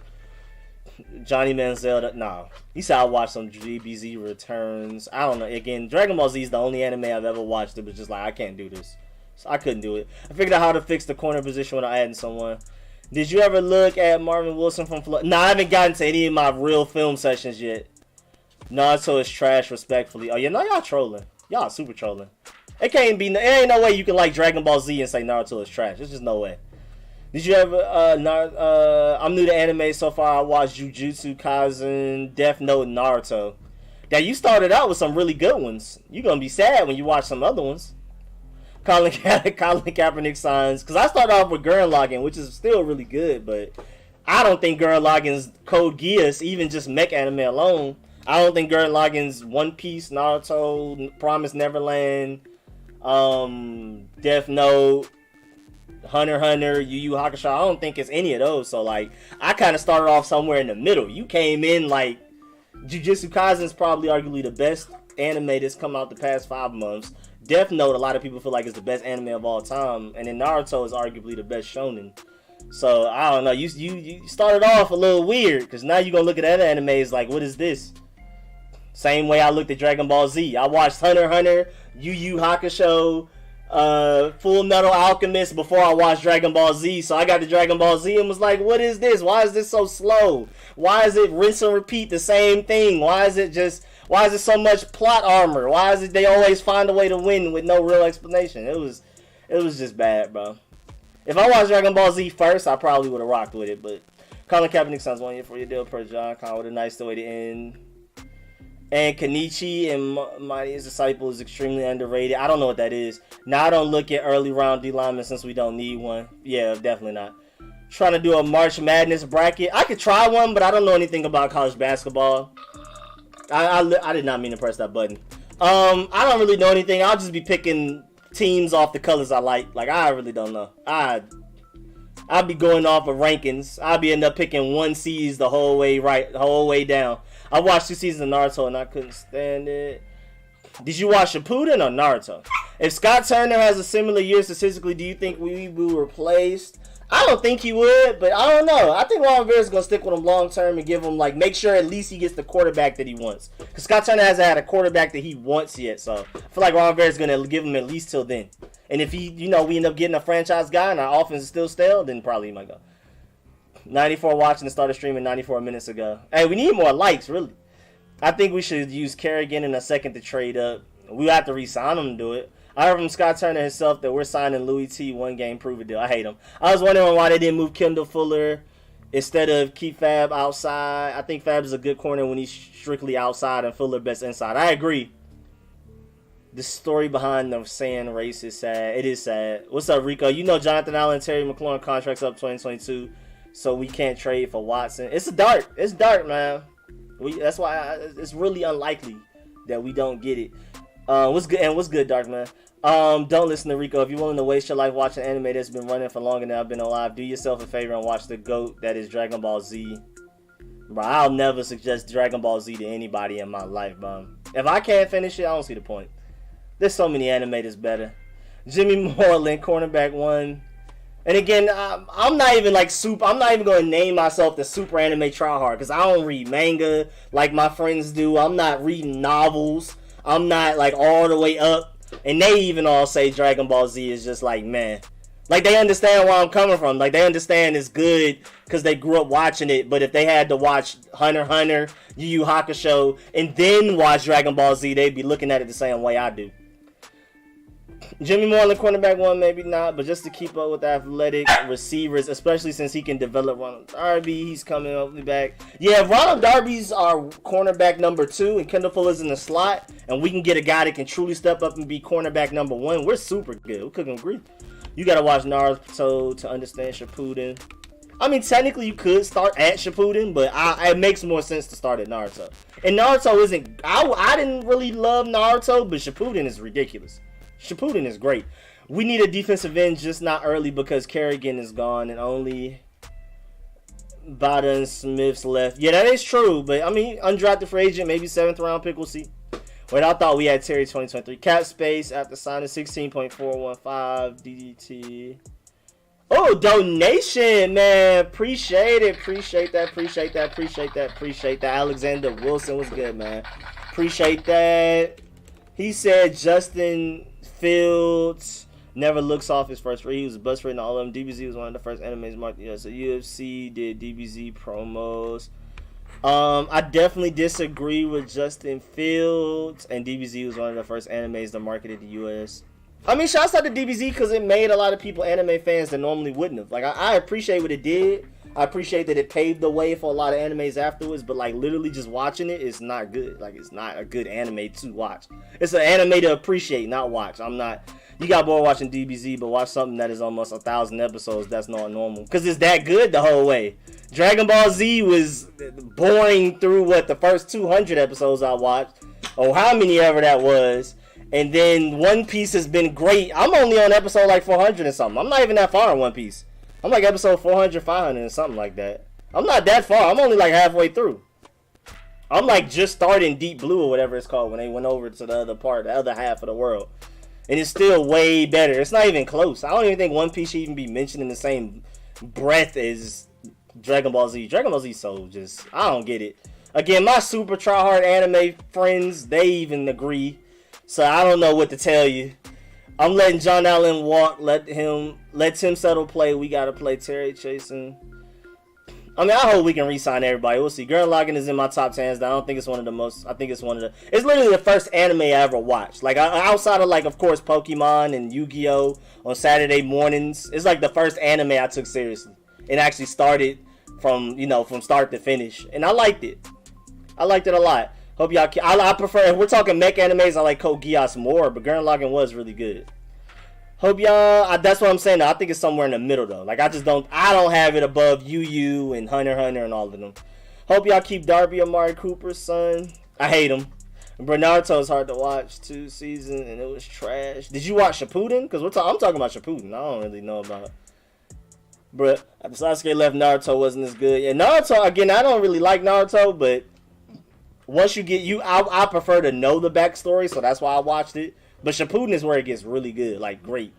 Johnny Manziel, nah. He said I watched some GBZ Returns. I don't know. Again, Dragon Ball Z is the only anime I've ever watched that was just like, I can't do this. So I couldn't do it. I figured out how to fix the corner position without adding someone. Did you ever look at Marvin Wilson from Florida? No, I haven't gotten to any of my real film sessions yet. Naruto is trash, respectfully. Oh, yeah, no, y'all trolling. Y'all super trolling. It ain't no way you can like Dragon Ball Z and say Naruto is trash. There's just no way. Did you ever, I'm new to anime so far. I watched Jujutsu Kaisen, Death Note, and Naruto. Now, you started out with some really good ones. You're going to be sad when you watch some other ones. Colin Kaepernick signs, because I started off with Gurren Lagann, which is still really good, but I don't think Gurren Lagann's Code Geass, even just mech anime alone, I don't think Gurren Lagann's One Piece, Naruto, Promised Neverland, Death Note, Hunter x Hunter, Yu Yu Hakusho, I don't think it's any of those. So like, I kind of started off somewhere in the middle. You came in like, Jujutsu Kaisen's probably arguably the best anime that's come out the past 5 months. Death Note, a lot of people feel like it's the best anime of all time, and then Naruto is arguably the best shonen. So I don't know, you started off a little weird, because now you're gonna look at other animes like, what is this? Same way I looked at Dragon Ball Z. I watched Hunter x Hunter, Yu Yu Hakusho, Full Metal Alchemist before I watched Dragon Ball Z. So I got to Dragon Ball Z and was like, what is this? Why is this so slow? Why is it rinse and repeat the same thing? Why is it so much plot armor? Why is it they always find a way to win with no real explanation? It was just bad, bro. If I watched Dragon Ball Z first, I probably would have rocked with it. But Colin Kaepernick sounds 1 year for your deal per John Con with a nice way to end. And Kenichi and Mighty's Disciple is extremely underrated. I don't know what that is. Now I don't look at early round D linemen since we don't need one. Yeah, definitely not. Trying to do a March Madness bracket. I could try one, but I don't know anything about college basketball. I did not mean to press that button. I don't really know anything. I'll just be picking teams off the colors I like. Like, I really don't know. I'll be going off of rankings. I'll be end up picking 1 seeds the whole way down. I watched 2 seasons of Naruto and I couldn't stand it. Did you watch Shippuden or Naruto? If Scott Turner has a similar year statistically, do you think we will replace? I don't think he would, but I don't know. I think Ron Rivera's going to stick with him long term and give him, like, make sure at least he gets the quarterback that he wants. Because Scott Turner hasn't had a quarterback that he wants yet, so I feel like Ron Rivera's going to give him at least till then. And if we end up getting a franchise guy and our offense is still stale, then probably he might go. 94 watching and started streaming 94 minutes ago. Hey, we need more likes, really. I think we should use Kerrigan in a second to trade up. We have to re-sign him to do it. I heard from Scott Turner himself that we're signing Louis T. 1 game prove-it deal. I hate him. I was wondering why they didn't move Kendall Fuller instead of keep Fab outside. I think Fab is a good corner when he's strictly outside and Fuller best inside. I agree. The story behind the saying race is sad. It is sad. What's up, Rico? You know Jonathan Allen and Terry McLaurin contracts up 2022, so we can't trade for Watson. It's dark. It's dark, man. That's why it's really unlikely that we don't get it. What's good, Dark Man? Don't listen to Rico. If you're willing to waste your life watching anime that's been running for longer than I've been alive, do yourself a favor and watch the GOAT that is Dragon Ball Z. Bro, I'll never suggest Dragon Ball Z to anybody in my life, bro. If I can't finish it, I don't see the point. There's so many animators better. Jimmy Moreland, cornerback 1. And again, I'm not even I'm not even going to name myself the super anime tryhard because I don't read manga like my friends do. I'm not reading novels. I'm not like all the way up. And they even all say Dragon Ball Z is just like, man. Like, they understand where I'm coming from. Like, they understand it's good because they grew up watching it. But if they had to watch Hunter x Hunter, Yu Yu Hakusho, and then watch Dragon Ball Z, they'd be looking at it the same way I do. Jimmy Moreland, cornerback 1, maybe not, but just to keep up with athletic receivers, especially since he can develop Ronald Darby, he's coming up back. Yeah, if Ronald Darby's our cornerback number 2 and Kendall Fuller's in the slot, and we can get a guy that can truly step up and be cornerback number 1, we're super good. We couldn't agree. You gotta watch Naruto to understand Shippuden. I mean, technically you could start at Shippuden, but it makes more sense to start at Naruto. And Naruto isn't... I didn't really love Naruto, but Shippuden is ridiculous. Shippuden is great. We need a defensive end, just not early because Kerrigan is gone and only Bada and Smith's left. Yeah, that is true, but I mean, undrafted free agent, maybe 7th round pick, we'll see. Wait, I thought we had Terry 2023. Cap space after signing 16.415 DDT. Oh, donation, man. Appreciate it. Appreciate that. Alexander Wilson was good, man. Appreciate that. He said Justin Fields never looks off his first rate. He was a bust rate in all of them. DBZ was one of the first animes marked. Yeah, so UFC did DBZ promos. I definitely disagree with Justin Fields, and DBZ was one of the first animes that marketed the US. I mean, shouts out to DBZ because it made a lot of people anime fans that normally wouldn't have. Like, I appreciate what it did. I appreciate that it paved the way for a lot of animes afterwards, but like literally just watching it is not good. Like, it's not a good anime to watch. It's an anime to appreciate, not watch. You got bored watching DBZ, but watch something that is almost 1,000 episodes. That's not normal. Because it's that good the whole way. Dragon Ball Z was boring through, the first 200 episodes I watched. Or how many ever that was. And then One Piece has been great. I'm only on episode like 400 and something. I'm not even that far in One Piece. I'm like episode 400, 500 and something like that. I'm not that far. I'm only like halfway through. I'm like just starting Deep Blue or whatever it's called when they went over to the other half of the world. And it's still way better. It's not even close. I don't even think One Piece should even be mentioned in the same breath as Dragon Ball Z. Dragon Ball Z so just, I don't get it. Again, my super tryhard anime friends, they even agree. So I don't know what to tell you. I'm letting John Allen walk. Let him settle play. We gotta play Terry Chasing. I mean, I hope we can re-sign everybody. We'll see. Gurren Lagann is in my top 10s. I don't think it's one of the most. I think it's one of the. It's literally the first anime I ever watched. Like outside of of course, Pokemon and Yu-Gi-Oh on Saturday mornings. It's like the first anime I took seriously and actually started from start to finish. And I liked it. I liked it a lot. Hope y'all. I prefer. If we're talking mech animes, I like Code Geass more, but Gurren Lagann was really good. Hope y'all. That's what I'm saying. I think it's somewhere in the middle though. Like I don't have it above Yu and Hunter x Hunter and all of them. Hope y'all keep Darby Amari Cooper's son. I hate him. Naruto is hard to watch. 2 seasons and it was trash. Did you watch Shippuden? Because I'm talking about Shippuden. I don't really know about it. But Sasuke left, Naruto wasn't as good. And Naruto again, I don't really like Naruto, but once you get I prefer to know the backstory, so that's why I watched it. But Shippuden is where it gets really good, like great.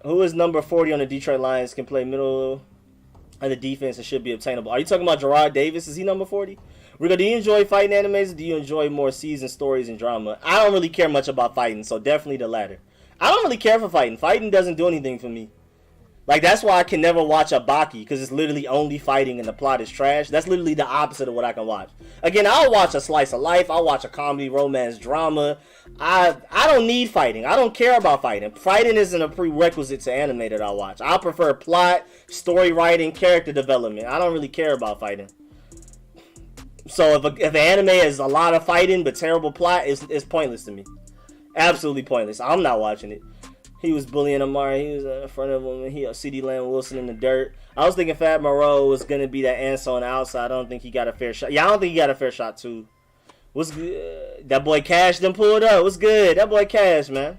Who is number 40 on the Detroit Lions? Can play middle of the defense and should be obtainable. Are you talking about Gerard Davis? Is he number 40? Rico, do you enjoy fighting animes or do you enjoy more season stories and drama? I don't really care much about fighting, so definitely the latter. I don't really care for fighting. Fighting doesn't do anything for me. Like, that's why I can never watch a Baki, because it's literally only fighting and the plot is trash. That's literally the opposite of what I can watch. Again, I'll watch a slice of life. I'll watch a comedy, romance, drama. I don't need fighting. I don't care about fighting. Fighting isn't a prerequisite to anime that I watch. I prefer plot, story writing, character development. I don't really care about fighting. So if an anime is a lot of fighting but terrible plot, it's pointless to me. Absolutely pointless. I'm not watching it. He was bullying Amari. He was in front of him. He CD Lamb Wilson in the dirt. I was thinking Fat Moreau was going to be that answer on the outside. I don't think he got a fair shot. Yeah, I don't think he got a fair shot, too. What's good? That boy Cash done pulled up. What's good? That boy Cash, man.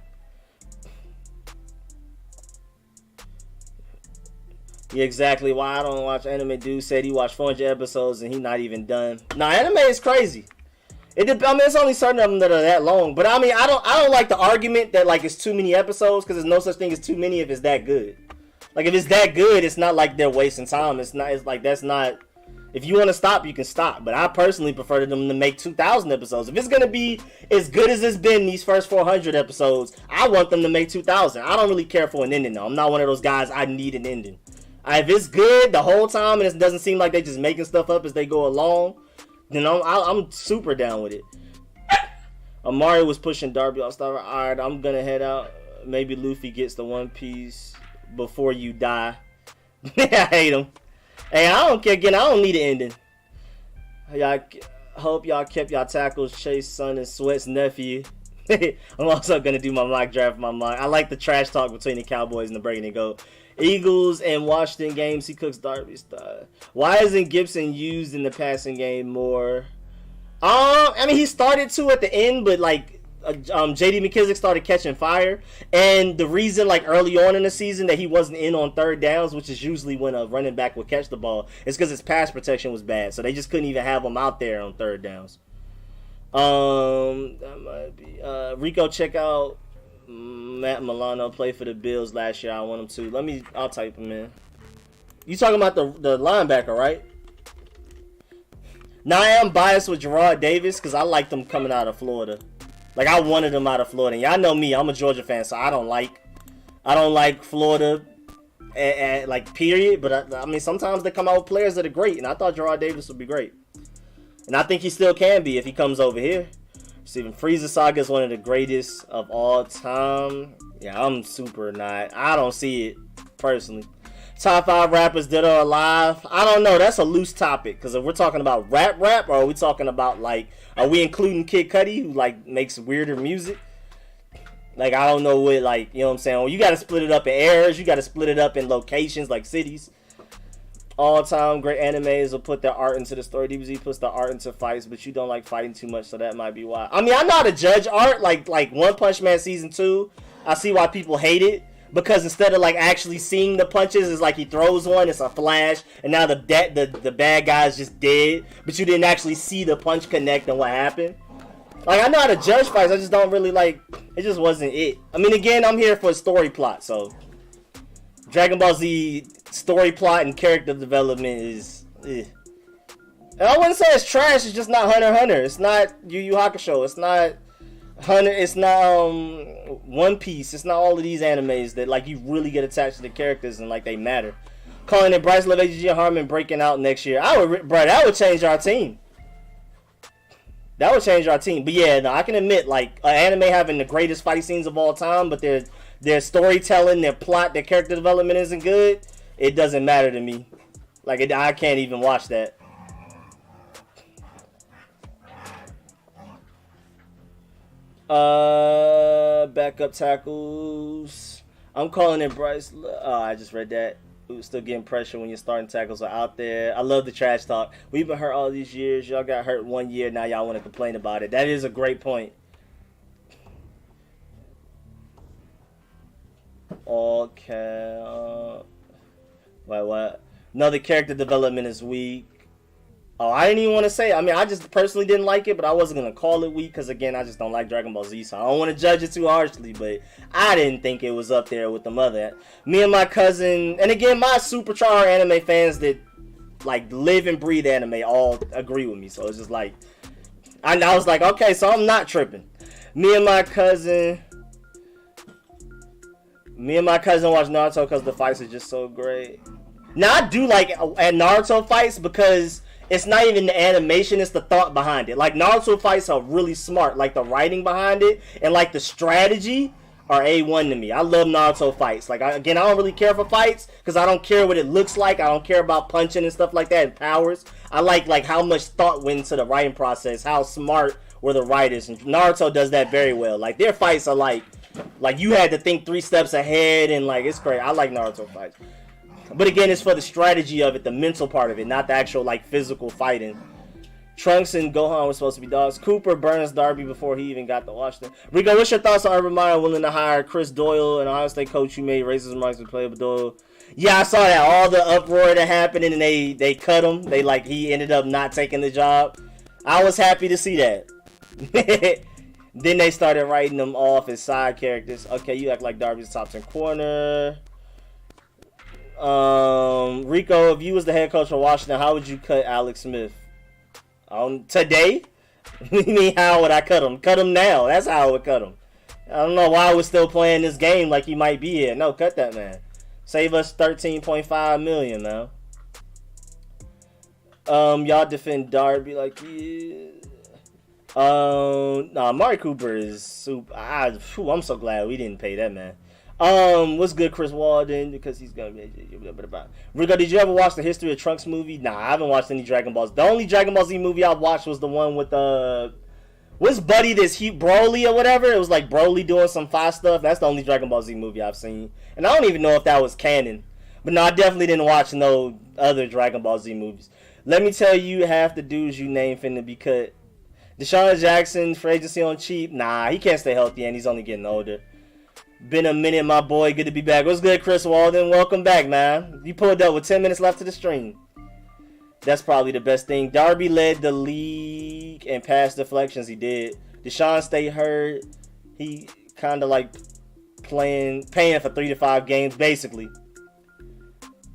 Yeah, exactly why I don't watch anime. Dude said he watched 400 episodes and he not even done. Nah, anime is crazy. It's only certain of them that are that long. But I mean, I don't like the argument that like it's too many episodes, because there's no such thing as too many if it's that good. Like if it's that good, it's not like they're wasting time. It's like that's not. If you want to stop, you can stop. But I personally prefer them to make 2,000 episodes. If it's gonna be as good as it's been these first 400 episodes, I want them to make 2,000. I don't really care for an ending though. I'm not one of those guys. I need an ending. If it's good the whole time and it doesn't seem like they're just making stuff up as they go along, then I'm super down with it. Amari was pushing Darby All-Star. Alright, I'm gonna head out. Maybe Luffy gets the One Piece before you die. I hate him. Hey, I don't care. Again, I don't need an ending. Y'all, hope y'all kept y'all tackles. Chase son and Sweat's nephew. I'm also gonna do my mock draft. I like the trash talk between the Cowboys and the Breaking and Go. Eagles and Washington games. He cooks Darby style. Why isn't Gibson used in the passing game more? I mean, he started to at the end, but like J.D. McKissick started catching fire, and the reason like early on in the season that he wasn't in on third downs, which is usually when a running back would catch the ball, is because his pass protection was bad, so they just couldn't even have him out there on third downs. That might be Rico. Check out Matt Milano, play for the Bills last year. I want him to. I'll type him in. You talking about the linebacker, right? Now I am biased with Gerard Davis because I liked him coming out of Florida. Like I wanted him out of Florida. And y'all know me, I'm a Georgia fan, so I don't like Florida, like period. But I mean, sometimes they come out with players that are great, and I thought Gerard Davis would be great, and I think he still can be if he comes over here. Steven Frieza Saga is one of the greatest of all time. Yeah, I'm super not. I don't see it personally. Top 5 rappers that are alive. I don't know. That's a loose topic. Because if we're talking about rap, or are we talking about like, are we including Kid Cudi, who like makes weirder music? Like, I don't know what, like, you know what I'm saying? Well, you got to split it up in eras. You got to split it up in locations, like cities. All-time great animes will put their art into the story. DBZ puts the art into fights, but you don't like fighting too much, so that might be why. I mean, I'm not a judge art. Like One Punch Man Season 2, I see why people hate it. Because instead of, like, actually seeing the punches, it's like he throws one, it's a flash, and now the bad guy's just dead. But you didn't actually see the punch connect and what happened. Like, I know how to judge fights, I just don't really, like, it just wasn't it. I mean, again, I'm here for a story plot, so. Dragon Ball Z story plot and character development is, and I wouldn't say it's trash, it's just not Hunter x Hunter. It's not Yu Yu Hakusho, it's not Hunter, it's not One Piece, it's not all of these animes that, like, you really get attached to the characters and, like, they matter. Calling it Bryce Love, AGG, and Harmon breaking out next year. That would change our team. That would change our team. But yeah, no, I can admit, like, anime having the greatest fight scenes of all time, but their storytelling, their plot, their character development isn't good. It doesn't matter to me. Like, I can't even watch that. Backup tackles. I'm calling it Bryce. Oh, I just read that. Still getting pressure when your starting tackles are out there. I love the trash talk. We've been hurt all these years. Y'all got hurt 1 year. Now y'all want to complain about it. That is a great point. Okay. Wait, what? No, the character development is weak. Oh, I didn't even want to say it. I mean, I just personally didn't like it, but I wasn't going to call it weak because, again, I just don't like Dragon Ball Z, so I don't want to judge it too harshly, but I didn't think it was up there with the mother. Me and my cousin, and again, my super tryhard anime fans that, like, live and breathe anime all agree with me, so it's just like, I was like, okay, so I'm not tripping. Me and my cousin watch Naruto because the fights are just so great. Now, I do like at Naruto fights because it's not even the animation, it's the thought behind it. Like, Naruto fights are really smart. Like, the writing behind it and, like, the strategy are A1 to me. I love Naruto fights. Like, I don't really care for fights because I don't care what it looks like. I don't care about punching and stuff like that and powers. I like how much thought went into the writing process, how smart were the writers. And Naruto does that very well. Like, their fights are like you had to think 3 steps ahead, and, like, it's great. I like Naruto fights. But again, it's for the strategy of it, the mental part of it, not the actual, like, physical fighting. Trunks and Gohan were supposed to be dogs. Cooper burns Darby before he even got to Washington. Rico, what's your thoughts on Urban Meyer willing to hire Chris Doyle, an Ohio State coach who made racist remarks and playable Doyle? Yeah, I saw that. All the uproar that happened, and they cut him. He ended up not taking the job. I was happy to see that. Then they started writing them off as side characters. Okay, you act like Darby's top 10 corner. Rico, if you was the head coach of Washington, how would you cut Alex Smith? Today? You mean, how would I cut him? Cut him now. That's how I would cut him. I don't know why we're still playing this game like he might be here. No, cut that man. Save us $13.5 million now. Y'all defend Darby like, yeah. Amari Cooper is super. I'm so glad we didn't pay that man. What's good, Chris Walden? Because he's gonna be. Rico, did you ever watch the History of Trunks movie? Nah, I haven't watched any Dragon Balls. The only Dragon Ball Z movie I watched was the one with what's Buddy? This Broly or whatever. It was like Broly doing some fire stuff. That's the only Dragon Ball Z movie I've seen, and I don't even know if that was canon. But no, I definitely didn't watch no other Dragon Ball Z movies. Let me tell you, half the dudes you name finna be cut. Deshaun Jackson, free agency on cheap. Nah, he can't stay healthy, and he's only getting older. Been a minute, my boy. Good to be back. What's good, Chris Walden? Welcome back, man. You pulled up with 10 minutes left to the stream. That's probably the best thing. Darby led the league in pass deflections. He did. Deshaun stayed hurt. He kind of like paying for 3 to 5 games, basically.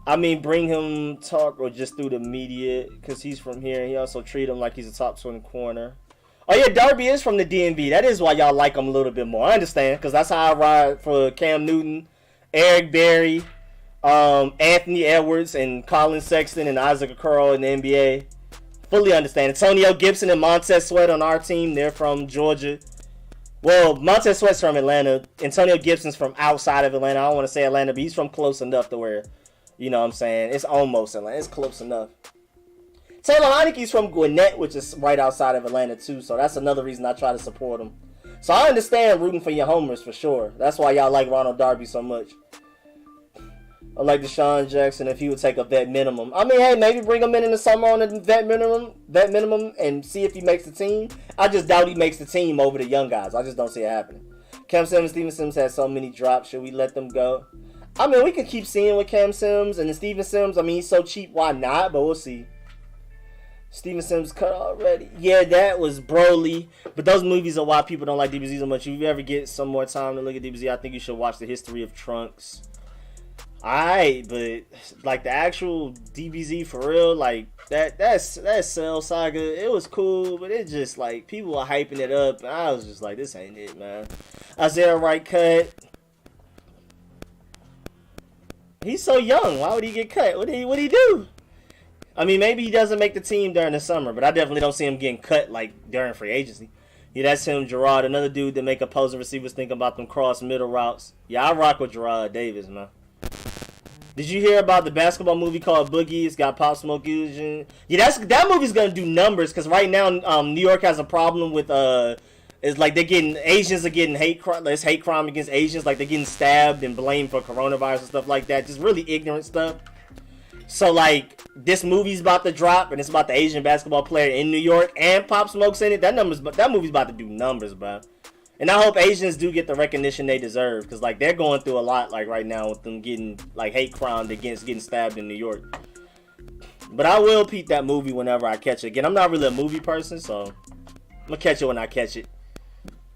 I mean, bring him talk or just through the media because he's from here. And he also treat him like he's a top 20 corner. Oh, yeah, Darby is from the DMV. That is why y'all like him a little bit more. I understand, because that's how I ride for Cam Newton, Eric Berry, Anthony Edwards, and Colin Sexton, and Isaac Okoro in the NBA. Fully understand. Antonio Gibson and Montez Sweat on our team. They're from Georgia. Well, Montez Sweat's from Atlanta. Antonio Gibson's from outside of Atlanta. I don't want to say Atlanta, but he's from close enough to where, you know what I'm saying, it's almost Atlanta. It's close enough. Taylor Heineke's from Gwinnett, which is right outside of Atlanta, too. So that's another reason I try to support him. So I understand rooting for your homers for sure. That's why y'all like Ronald Darby so much. I like Deshaun Jackson if he would take a vet minimum. I mean, hey, maybe bring him in the summer on a vet minimum, and see if he makes the team. I just doubt he makes the team over the young guys. I just don't see it happening. Cam Sims, Steven Sims had so many drops. Should we let them go? I mean, we could keep seeing with Cam Sims and Steven Sims. I mean, he's so cheap. Why not? But we'll see. Steven Sims cut already. Yeah, that was Broly. But those movies are why people don't like DBZ so much. If you ever get some more time to look at DBZ, I think you should watch The History of Trunks. Alright, but like the actual DBZ for real, like that Cell Saga, it was cool, but it just like people were hyping it up, and I was just like, this ain't it, man. Isaiah Wright cut. He's so young. Why would he get cut? What he do? I mean, maybe he doesn't make the team during the summer, but I definitely don't see him getting cut like during free agency. Yeah, that's him, Gerard, another dude that make opposing receivers think about them cross middle routes. Yeah, I rock with Gerard Davis, man. Did you hear about the basketball movie called Boogie? It's got Pop Smoke Fusion. Yeah, that movie's gonna do numbers because right now, New York has a problem with it's like Asians are getting hate crime against Asians, like they're getting stabbed and blamed for coronavirus and stuff like that. Just really ignorant stuff. So like this movie's about to drop, and it's about the Asian basketball player in New York, and Pop Smoke's in it. That movie's about to do numbers, bro. And I hope Asians do get the recognition they deserve, because like they're going through a lot like right now with them getting like hate crimed against getting stabbed in New York. But I will peep that movie whenever I catch it. Again, I'm not really a movie person, so I'm gonna catch it when I catch it.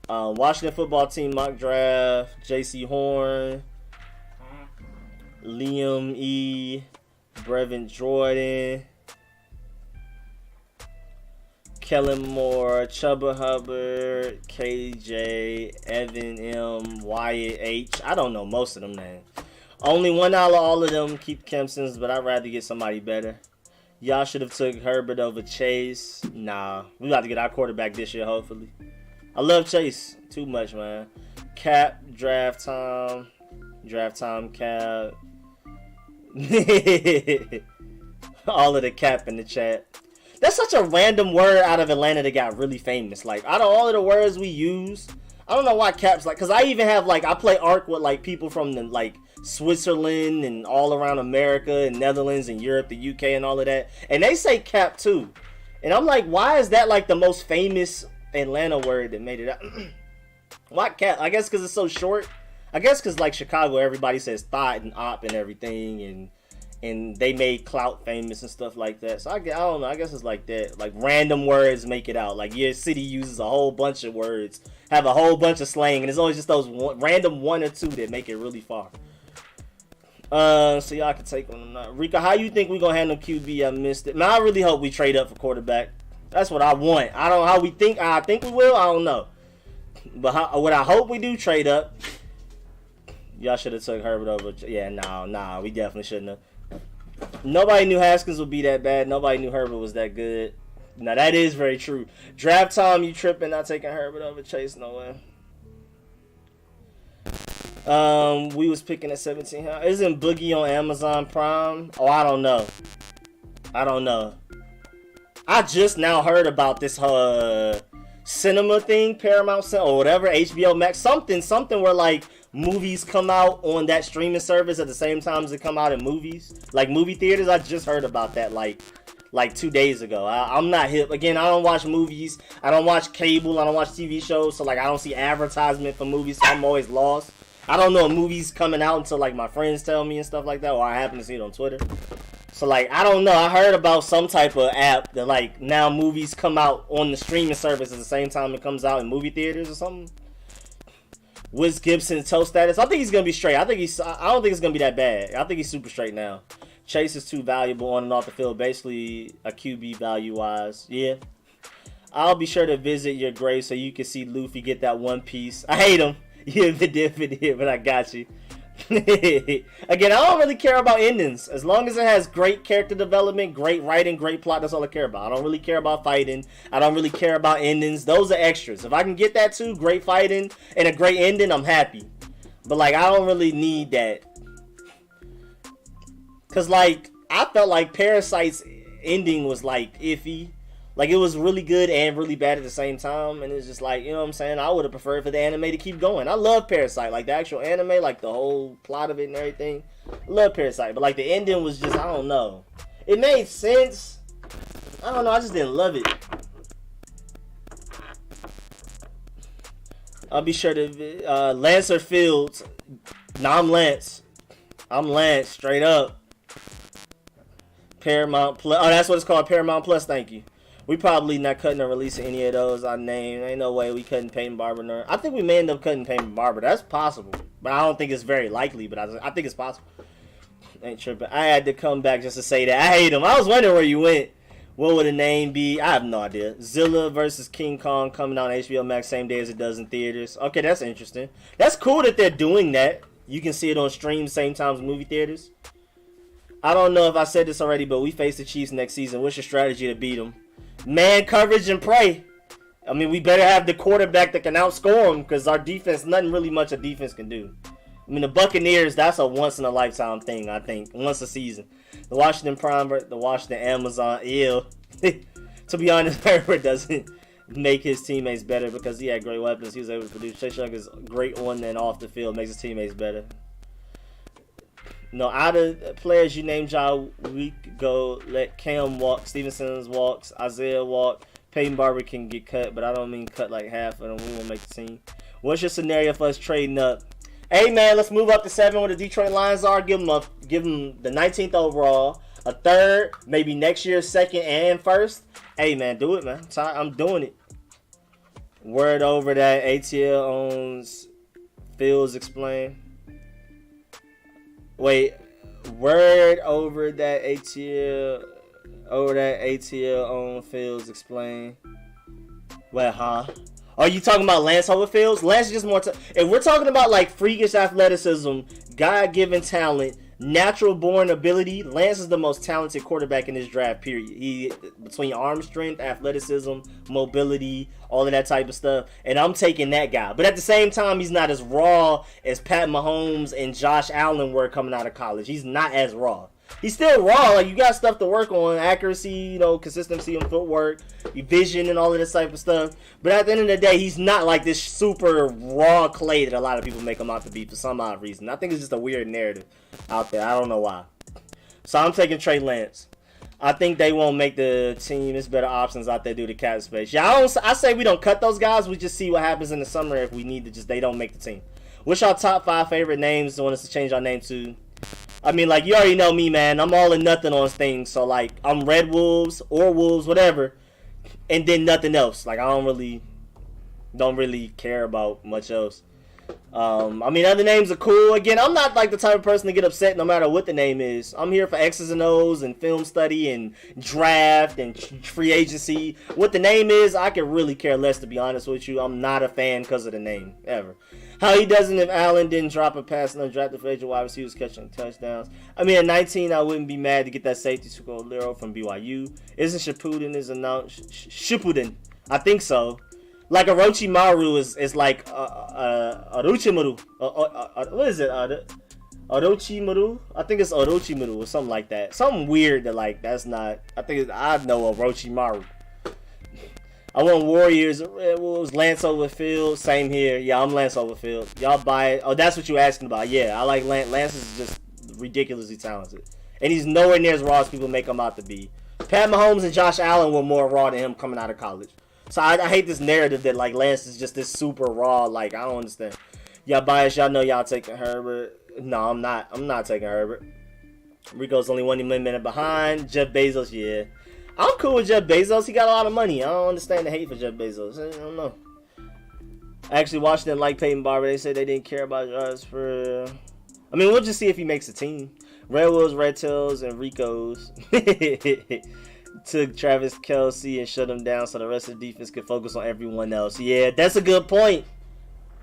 Washington football team mock draft: J.C. Horn, Liam E, Brevin Jordan, Kellen Moore, Chuba Hubbard, KJ, Evan M, Wyatt H. I don't know most of them names. Only $1 all of them. Keep Kempsons, but I'd rather get somebody better. Y'all should have took Herbert over Chase. Nah, we about to get our quarterback this year, hopefully. I love Chase too much, man. Cap, draft time, Cap. All of the Cap in the chat. That's such a random word out of Atlanta that got really famous. Like, out of all of the words we use, I don't know why Cap's like, because I even have, like, I play Ark with, like, people from, the like, Switzerland and all around America and Netherlands and Europe, the UK and all of that. And they say Cap, too. And I'm like, why is that, like, the most famous Atlanta word that made it out? Why Cap? I guess because it's so short. I guess because, like, Chicago, everybody says thought and op and everything, and they made clout famous and stuff like that. So I don't know. I guess it's like that. Like random words make it out. Like your city uses a whole bunch of words, have a whole bunch of slang, and it's always just those random one or two that make it really far. So y'all can take one. Rico, how you think we gonna handle QB? I missed it. Man, I really hope we trade up for quarterback. That's what I want. I don't know how we think. I think we will. I don't know. But what I hope we do, trade up. Y'all should have took Herbert over. Yeah, nah. We definitely shouldn't have. Nobody knew Haskins would be that bad. Nobody knew Herbert was that good. Now, that is very true. Draft time, you tripping, not taking Herbert over Chase, no way. We was picking at 17. Isn't Boogie on Amazon Prime? Oh, I don't know. I just now heard about this cinema thing, Paramount Cinema, or whatever, HBO Max, something where, like, movies come out on that streaming service at the same time as they come out in movies, like movie theaters. I just heard about that like 2 days ago. I'm not hip. Again, I don't watch movies. I don't watch cable. I don't watch TV shows. So like I don't see advertisement for movies. So I'm always lost. I don't know if movies coming out until like my friends tell me and stuff like that, or I happen to see it on Twitter. So like I don't know. I heard about some type of app that like now movies come out on the streaming service at the same time it comes out in movie theaters or something. Wiz Gibson's toe status. I think he's gonna be straight. I don't think it's gonna be that bad. I think he's super straight now. Chase is too valuable on and off the field. Basically a QB value wise. Yeah. I'll be sure to visit your grave so you can see Luffy get that one piece. I hate him. Yeah, but I got you. Again, I don't really care about endings. As long as it has great character development, great writing, great plot, that's all I care about. I don't really care about fighting. I don't really care about endings. Those are extras. If I can get that too, great fighting and a great ending, I'm happy. But like, I don't really need that. Cause like, I felt like Parasite's ending was like iffy. Like, it was really good and really bad at the same time, and it's just like, you know what I'm saying? I would have preferred for the anime to keep going. I love Parasite, like the actual anime, like the whole plot of it and everything. I love Parasite, but like the ending was just, I don't know. It made sense. I don't know, I just didn't love it. I'll be sure to, Lancer Fields. Nah, I'm Lance. I'm Lance, straight up. Paramount Plus. Oh, that's what it's called, Paramount Plus, thank you. We probably not cutting or releasing any of those I named. Ain't no way we cutting Peyton Barber. No. I think we may end up cutting Peyton Barber. That's possible. But I don't think it's very likely, but I think it's possible. Ain't tripping. I had to come back just to say that. I hate him. I was wondering where you went. What would the name be? I have no idea. Zilla versus King Kong coming out on HBO Max same day as it does in theaters. Okay, that's interesting. That's cool that they're doing that. You can see it on stream same time as movie theaters. I don't know if I said this already, but we face the Chiefs next season. What's your strategy to beat them? Man coverage and pray. I mean, we better have the quarterback that can outscore them, because our defense, nothing really much a defense can do. I mean, the Buccaneers, that's a once-in-a-lifetime thing, I think. Once a season. The Washington Prime, the Washington Amazon, ew. To be honest, Herbert doesn't make his teammates better because he had great weapons. He was able to produce. Chase Young is great on and off the field, makes his teammates better. No, out of players you named, we go let Cam walk, Stevenson walks, Isaiah walk, Peyton Barber can get cut, but I don't mean cut like half of them. We won't make the team. What's your scenario for us trading up? Hey man, let's move up to 7 where the Detroit Lions are. Give them the 19th overall, a 3rd, maybe next year 2nd and 1st. Hey man, do it, man. I'm doing it. Word over that ATL owns Fields explain. Wait, word over that ATL on Fields explain. Wait, huh? Are you talking about Lance over Fields? Lance is just more. If we're talking about like freakish athleticism, God-given talent, natural born ability, Lance is the most talented quarterback in this draft. Period. He between arm strength, athleticism, mobility, all of that type of stuff, and I'm taking that guy. But at the same time, he's not as raw as Pat Mahomes and Josh Allen were coming out of college. He's not as raw. He's still raw. Like, you got stuff to work on, accuracy, you know, consistency and footwork, vision, and all of this type of stuff. But at the end of the day, he's not like this super raw clay that a lot of people make him out to be for some odd reason. I think it's just a weird narrative out there. I don't know why. So I'm taking Trey Lance. I think they won't make the team. There's better options out there due to cap space. Yeah, I say we don't cut those guys. We just see what happens in the summer if we need to. Just they don't make the team. What's our top 5 favorite names? Want us to change our name to? I mean, like, you already know me, man. I'm all or nothing on things. So, like, I'm Red Wolves or Wolves, whatever, and then nothing else. Like, I don't really care about much else. I mean, other names are cool. Again, I'm not like the type of person to get upset no matter what the name is. I'm here for X's and O's and film study and draft and free agency. What the name is, I can really care less, to be honest with you. I'm not a fan because of the name, ever. How he doesn't if Allen didn't drop a pass and undrafted for agent wide receivers catching touchdowns. I mean, at 19, I wouldn't be mad to get that safety to go Lero from BYU. Isn't Shippuden is announced? Shippuden, I think so. Like Orochimaru is like Orochimaru. What is it? Orochimaru? I think it's Orochimaru or something like that. Something weird that like that's not. I know Orochimaru. I want Warriors. It was Lance Overfield. Same here. Yeah, I'm Lance Overfield. Y'all buy it. Oh, that's what you asking about. Yeah, I like Lance. Lance is just ridiculously talented. And he's nowhere near as raw as people make him out to be. Pat Mahomes and Josh Allen were more raw than him coming out of college. So I hate this narrative that like Lance is just this super raw. Like, I don't understand. Y'all biased. Y'all know y'all taking Herbert. No, I'm not. I'm not taking Herbert. Rico's only 1 minute behind. Jeff Bezos, yeah. I'm cool with Jeff Bezos. He got a lot of money. I don't understand the hate for Jeff Bezos. I don't know. Actually, Washington like Peyton Barber. They said they didn't care about us for. I mean, we'll just see if he makes a team. Red Wolves, Red Tails, and Rico's took Travis Kelce and shut him down so the rest of the defense could focus on everyone else. Yeah, that's a good point.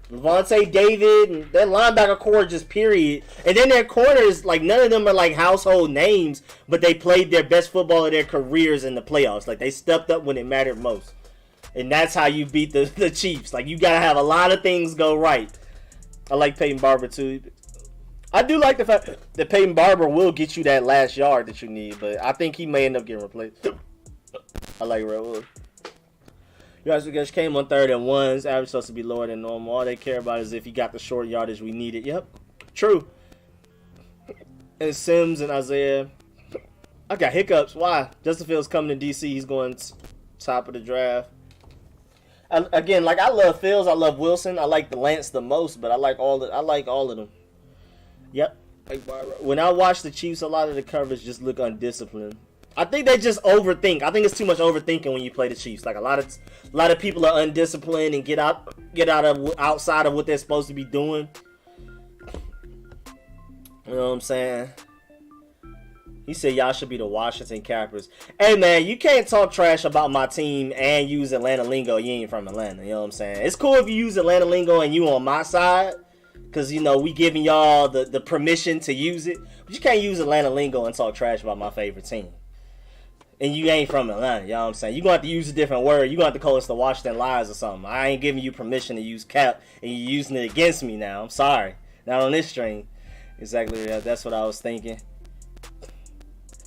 Levante David and that linebacker core just period. And then their corners, like none of them are like household names, but they played their best football of their careers in the playoffs. Like they stepped up when it mattered most. And that's how you beat the Chiefs. Like you gotta have a lot of things go right. I like Peyton Barber too. I do like the fact that Peyton Barber will get you that last yard that you need, but I think he may end up getting replaced. I like Red Wolf. Yards came on 3rd and 1s. Average supposed to be lower than normal. All they care about is if he got the short yardage we needed. Yep, true. And Sims and Isaiah. I got hiccups. Why? Justin Fields coming to DC. He's going top of the draft. Again, like I love Fields. I love Wilson. I like the Lance the most, but I like all of them. Yep. When I watch the Chiefs, a lot of the coverage just look undisciplined. I think they just overthink. I think it's too much overthinking when you play the Chiefs. Like a lot of people are undisciplined and get outside of what they're supposed to be doing. You know what I'm saying? He said y'all should be the Washington Capitals. Hey man, you can't talk trash about my team and use Atlanta lingo. You ain't from Atlanta. You know what I'm saying? It's cool if you use Atlanta lingo and you on my side, cause you know we giving y'all the permission to use it. But you can't use Atlanta lingo and talk trash about my favorite team. And you ain't from Atlanta. You know what I'm saying? You gonna have to use a different word. You gonna have to call us the Washington Lies or something. I ain't giving you permission to use cap and you using it against me now. I'm sorry. Not on this string. Exactly. That's what I was thinking.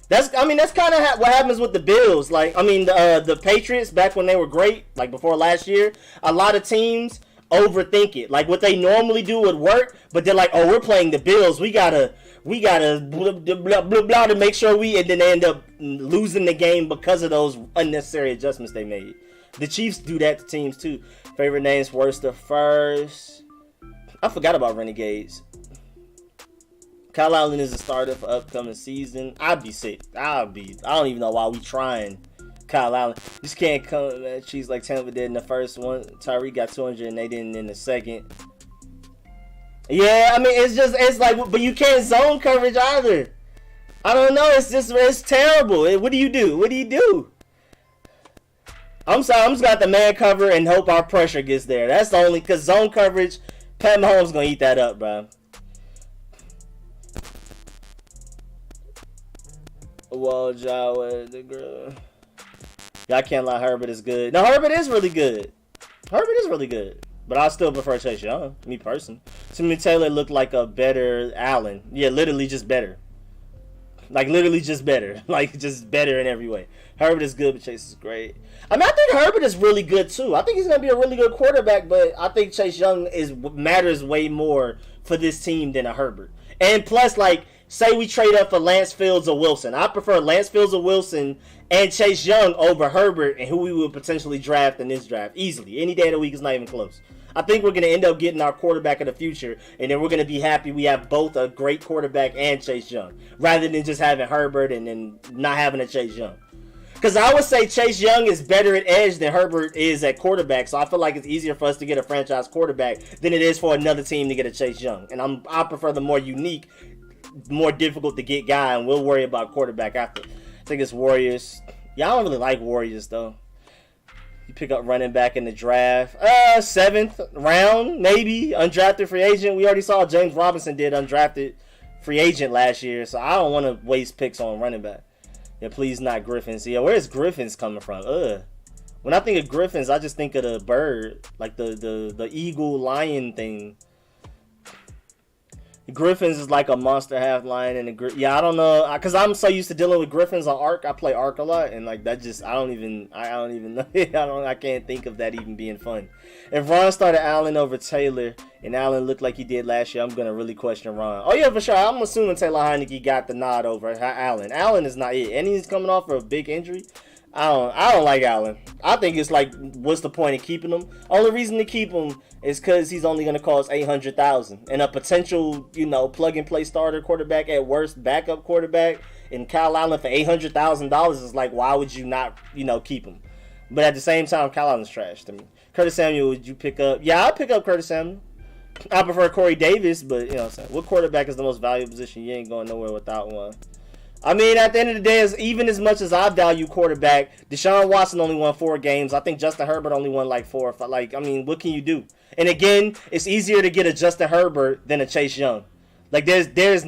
That's kind of what happens with the Bills. Like, I mean, the Patriots back when they were great, like before last year, a lot of teams overthink it. Like what they normally do would work, but they're like, oh, we're playing the Bills. We gotta blah, blah, blah, blah, to make sure and then they end up losing the game because of those unnecessary adjustments they made. The Chiefs do that to teams too. Favorite names, worst to first. I forgot about Renegades. Kyle Allen is a starter for upcoming season. I'd be sick. I don't even know why we trying Kyle Allen. Just can't come, man. Cheese like Tampa did in the first one. Tyreek got 200 and they didn't in the second. Yeah, I mean, it's like, but you can't zone coverage either. I don't know. It's terrible. What do you do? I'm sorry. I'm just got the man cover and hope our pressure gets there. That's the only, because zone coverage, Pat Mahomes going to eat that up, bro. Well, the girl. Yeah, I can't lie. Herbert is good. No, Herbert is really good. But I still prefer Chase Young, me personally. To me, Taylor looked like a better Allen. Yeah, literally just better. Like, literally just better. Like, just better in every way. Herbert is good, but Chase is great. I mean, I think Herbert is really good, too. I think he's going to be a really good quarterback, but I think Chase Young matters way more for this team than a Herbert. And plus, like, say we trade up for Lance Fields or Wilson. I prefer Lance Fields or Wilson and Chase Young over Herbert and who we would potentially draft in this draft. Easily. Any day of the week is not even close. I think we're going to end up getting our quarterback of the future, and then we're going to be happy we have both a great quarterback and Chase Young, rather than just having Herbert and then not having a Chase Young. Because I would say Chase Young is better at edge than Herbert is at quarterback, so I feel like it's easier for us to get a franchise quarterback than it is for another team to get a Chase Young. And I prefer the more unique, more difficult to get guy, and we'll worry about quarterback after. I think it's Warriors. Yeah, I don't really like Warriors, though. You pick up running back in the draft. 7th round, maybe. Undrafted free agent. We already saw James Robinson did undrafted free agent last year, so I don't want to waste picks on running back. Yeah, please not Griffins. Yeah, where's Griffins coming from? When I think of Griffins, I just think of the bird, like the eagle lion thing. Griffins is like a monster half lion and I don't know, because I'm so used to dealing with Griffins on Ark. I play Ark a lot, and like that just I don't even know. I can't think of that even being fun. If Ron started Allen over Taylor and Allen looked like he did last year, I'm gonna really question Ron. Oh yeah, for sure. I'm assuming Taylor Heineke got the nod over Allen. Allen is not it, and he's coming off of a big injury. I don't like Allen. I think it's like, what's the point of keeping him? Only reason to keep him is because he's only going to cost $800,000, and a potential, plug and play starter quarterback at worst, backup quarterback, and Kyle Allen for $800,000 is like, why would you not, keep him? But at the same time, Kyle Allen's trash to me. Curtis Samuel, would you pick up? Yeah, I'll pick up Curtis Samuel. I prefer Corey Davis, but what quarterback is the most valuable position? You ain't going nowhere without one. I mean, at the end of the day, even as much as I value quarterback, Deshaun Watson only won 4 games. I think Justin Herbert only won like 4 or 5. Like, I mean, what can you do? And again, it's easier to get a Justin Herbert than a Chase Young. Like, there's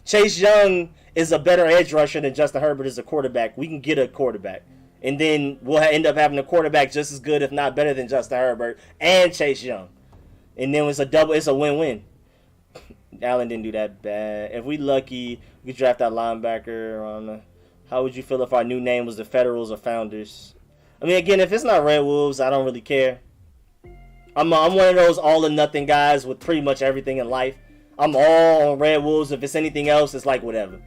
Chase Young is a better edge rusher than Justin Herbert is a quarterback. We can get a quarterback. And then we'll end up having a quarterback just as good, if not better than Justin Herbert and Chase Young. And then it's a win-win. Allen didn't do that bad. If we lucky, we could draft that linebacker on How would you feel if our new name was the Federals or Founders? I mean, again, if it's not Red Wolves, I don't really care. I'm one of those all or nothing guys with pretty much everything in life. I'm all on Red Wolves. If it's anything else, it's like whatever.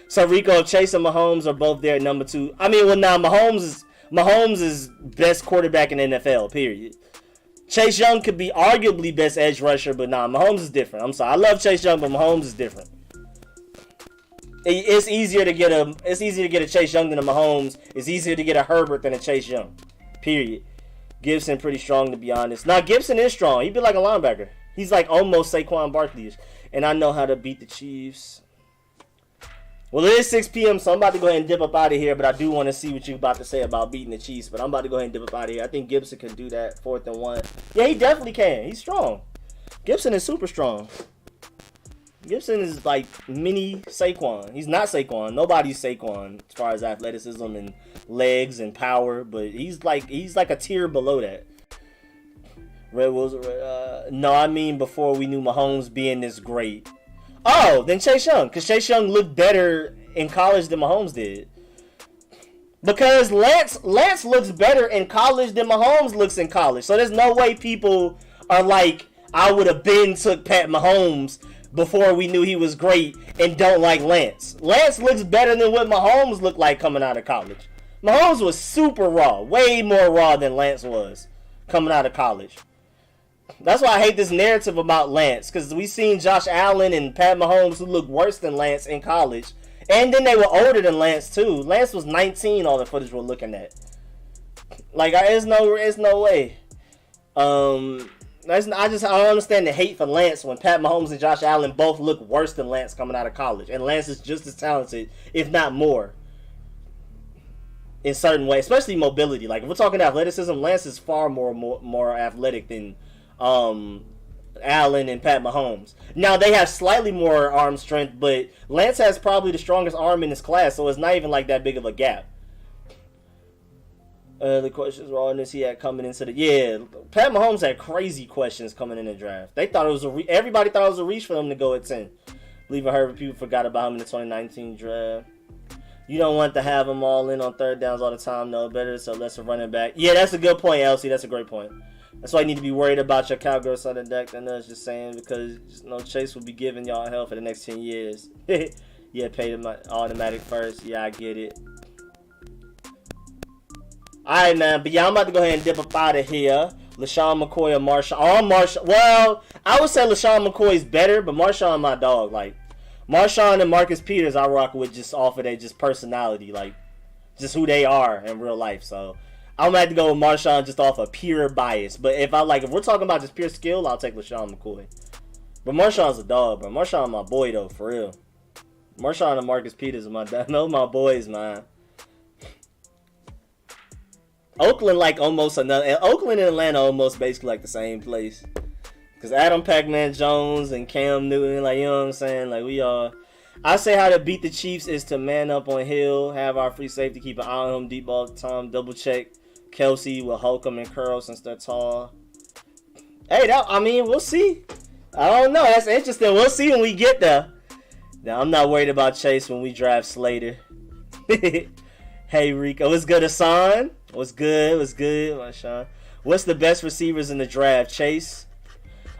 So Rico, Chase and Mahomes are both there at number 2. I mean, well, now Mahomes is best quarterback in the NFL, period. Chase Young could be arguably best edge rusher, but nah, Mahomes is different. I'm sorry. I love Chase Young, but Mahomes is different. It's easier to get a Chase Young than a Mahomes. It's easier to get a Herbert than a Chase Young. Period. Gibson pretty strong, to be honest. Now, Gibson is strong. He'd be like a linebacker. He's like almost Saquon Barkley-ish. And I know how to beat the Chiefs. Well, it is 6 p.m., so I'm about to go ahead and dip up out of here, but I do want to see what you're about to say about beating the Chiefs, but I'm about to go ahead and dip up out of here. I think Gibson can do that, 4th and 1. Yeah, he definitely can. He's strong. Gibson is super strong. Gibson is like mini Saquon. He's not Saquon. Nobody's Saquon as far as athleticism and legs and power, but he's like a tier below that. Red Wolves, no, I mean before we knew Mahomes being this great. Oh, then Chase Young, because Chase Young looked better in college than Mahomes did. Because Lance looks better in college than Mahomes looks in college. So there's no way people are like, I would have been took Pat Mahomes before we knew he was great and don't like Lance. Lance looks better than what Mahomes looked like coming out of college. Mahomes was super raw, way more raw than Lance was coming out of college. That's why I hate this narrative about Lance, because we seen Josh Allen and Pat Mahomes who looked worse than Lance in college. And then they were older than Lance too. Lance was 19, all the footage we're looking at. Like, there's no way. I don't understand the hate for Lance when Pat Mahomes and Josh Allen both look worse than Lance coming out of college. And Lance is just as talented, if not more, in certain ways, especially mobility. Like, if we're talking athleticism, Lance is far more athletic than Allen and Pat Mahomes. Now, they have slightly more arm strength, but Lance has probably the strongest arm in his class, so it's not even like that big of a gap. The questions were all this he had coming into the... Yeah, Pat Mahomes had crazy questions coming in the draft. They thought it was everybody thought it was a reach for him to go at 10. Believe I heard people forgot about him in the 2019 draft. You don't want to have them all in on third downs all the time, no. Better so less a running back. Yeah, that's a good point, Elsie. That's a great point. That's why you need to be worried about your Cowgirls on the deck. And that's just saying, because Chase will be giving y'all hell for the next 10 years. Yeah, pay them automatic first. Yeah, I get it. Alright, man. But yeah, I'm about to go ahead and dip up out of here. LaShawn McCoy or Marshawn. Oh, Marshawn. Well, I would say LaShawn McCoy is better, but Marshawn my dog. Like, Marshawn and Marcus Peters I rock with just off of their just personality. Like, just who they are in real life. So, I'm going to have to go with Marshawn just off of pure bias. But if we're talking about just pure skill, I'll take LaShawn McCoy. But Marshawn's a dog, bro. Marshawn my boy, though, for real. Marshawn and Marcus Peters are my dog. Those my boys, man. Oakland and Atlanta almost basically like the same place. Because Adam Pac-Man Jones and Cam Newton, like, you know what I'm saying? Like, we are... I say how to beat the Chiefs is to man up on Hill, have our free safety, keep an eye on him, deep ball time, double check Kelsey with Holcomb and Curl since they're tall. Hey, we'll see. I don't know. That's interesting. We'll see when we get there. Now, I'm not worried about Chase when we draft Slater. Hey, Rico. What's good, Hassan? What's good, my Sean? What's the best receivers in the draft? Chase?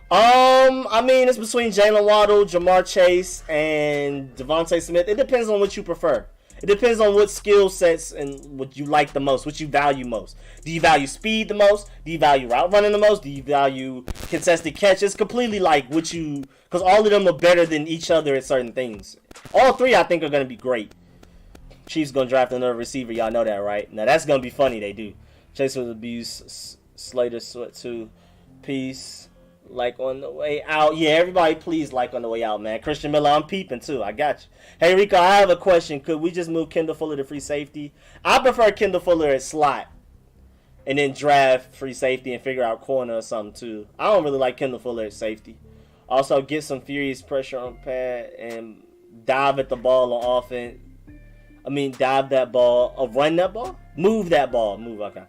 It's between Jalen Waddle, Jamar Chase, and Devontae Smith. It depends on what you prefer. It depends on what skill sets and what you like the most, what you value most. Do you value speed the most? Do you value route running the most? Do you value contested catches? Completely like what you... Because all of them are better than each other at certain things. All three, I think, are going to be great. Chiefs going to draft another receiver. Y'all know that, right? Now, that's going to be funny. They do. Chase was abused. Slater sweat too. Peace. Like on the way out. Yeah, everybody please like on the way out, man. Christian Miller, I'm peeping too. I got you. Hey, Rico, I have a question. Could we just move Kendall Fuller to free safety? I prefer Kendall Fuller at slot. And then draft free safety and figure out corner or something too. I don't really like Kendall Fuller at safety. Also, get some furious pressure on Pat and dive at the ball on offense. Dive that ball. Or run that ball? Move that ball. Move, okay.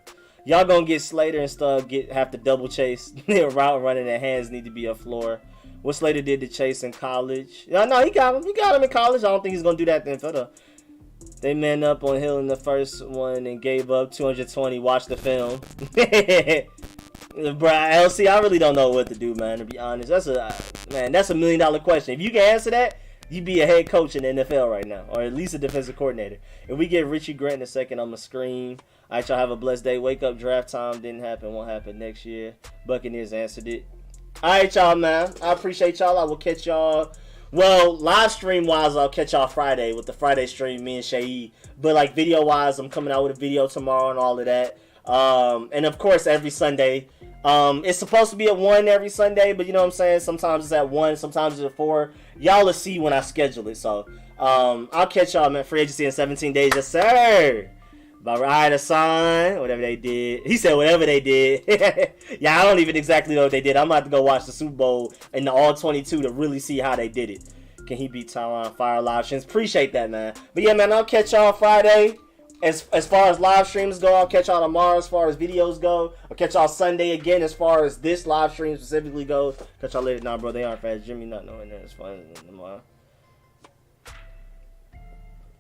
Y'all gonna get Slater and stuff, have to double chase. Route running and hands need to be a floor. What Slater did to Chase in college. No, he got him. He got him in college. I don't think he's gonna do that in the They man up on Hill in the first one and gave up 220. Watch the film. Bro, LC, I really don't know what to do, man, to be honest. That's a $1 million question. If you can answer that, you'd be a head coach in the NFL right now, or at least a defensive coordinator. If we get Richie Grant in a second, I'm going to scream. All right, y'all have a blessed day. Wake up, draft time didn't happen. Won't happen next year. Buccaneers answered it. All right, y'all, man. I appreciate y'all. I will catch y'all. Well, live stream-wise, I'll catch y'all Friday with the Friday stream, me and Shaheed. But, like, video-wise, I'm coming out with a video tomorrow and all of that. And, of course, every Sunday. It's supposed to be at 1 every Sunday, but you know what I'm saying? Sometimes it's at 1, sometimes it's at 4. Y'all will see when I schedule it. So, I'll catch y'all, man. Free agency in 17 days. Yes, sir. By Ride a Sign, whatever they did. He said whatever they did. Yeah, I don't even exactly know what they did. I'm about to go watch the Super Bowl and the All-22 to really see how they did it. Can he beat Tyron Fire live streams? Appreciate that, man. But yeah, man, I'll catch y'all Friday. As far as live streams go, I'll catch y'all tomorrow as far as videos go. I'll catch y'all Sunday again as far as this live stream specifically goes. Catch y'all later. Nah, bro, they aren't fast. Jimmy not knowing that as fun as tomorrow.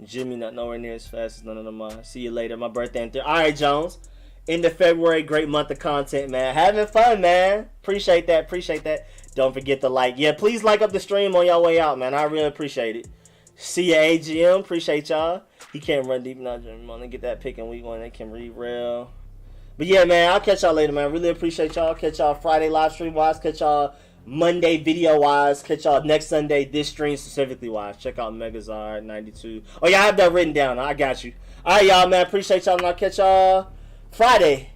Jimmy not nowhere near as fast as none of them are. See you later. My birthday in All right, Jones. End of February. Great month of content, man. Having fun, man. Appreciate that. Appreciate that. Don't forget to like. Yeah, please like up the stream on y'all way out, man. I really appreciate it. See ya, AGM. Appreciate y'all. He can't run deep now, Jimmy. Want to get that pick in week 1. They can read rail. But yeah, man. I'll catch y'all later, man. Really appreciate y'all. Catch y'all Friday live stream wise. Catch y'all Monday video wise. Catch y'all next Sunday this stream specifically wise. Check out Megazard 92. Oh yeah, I have that written down. I got you. All right, y'all, man. Appreciate y'all, and I'll catch y'all Friday.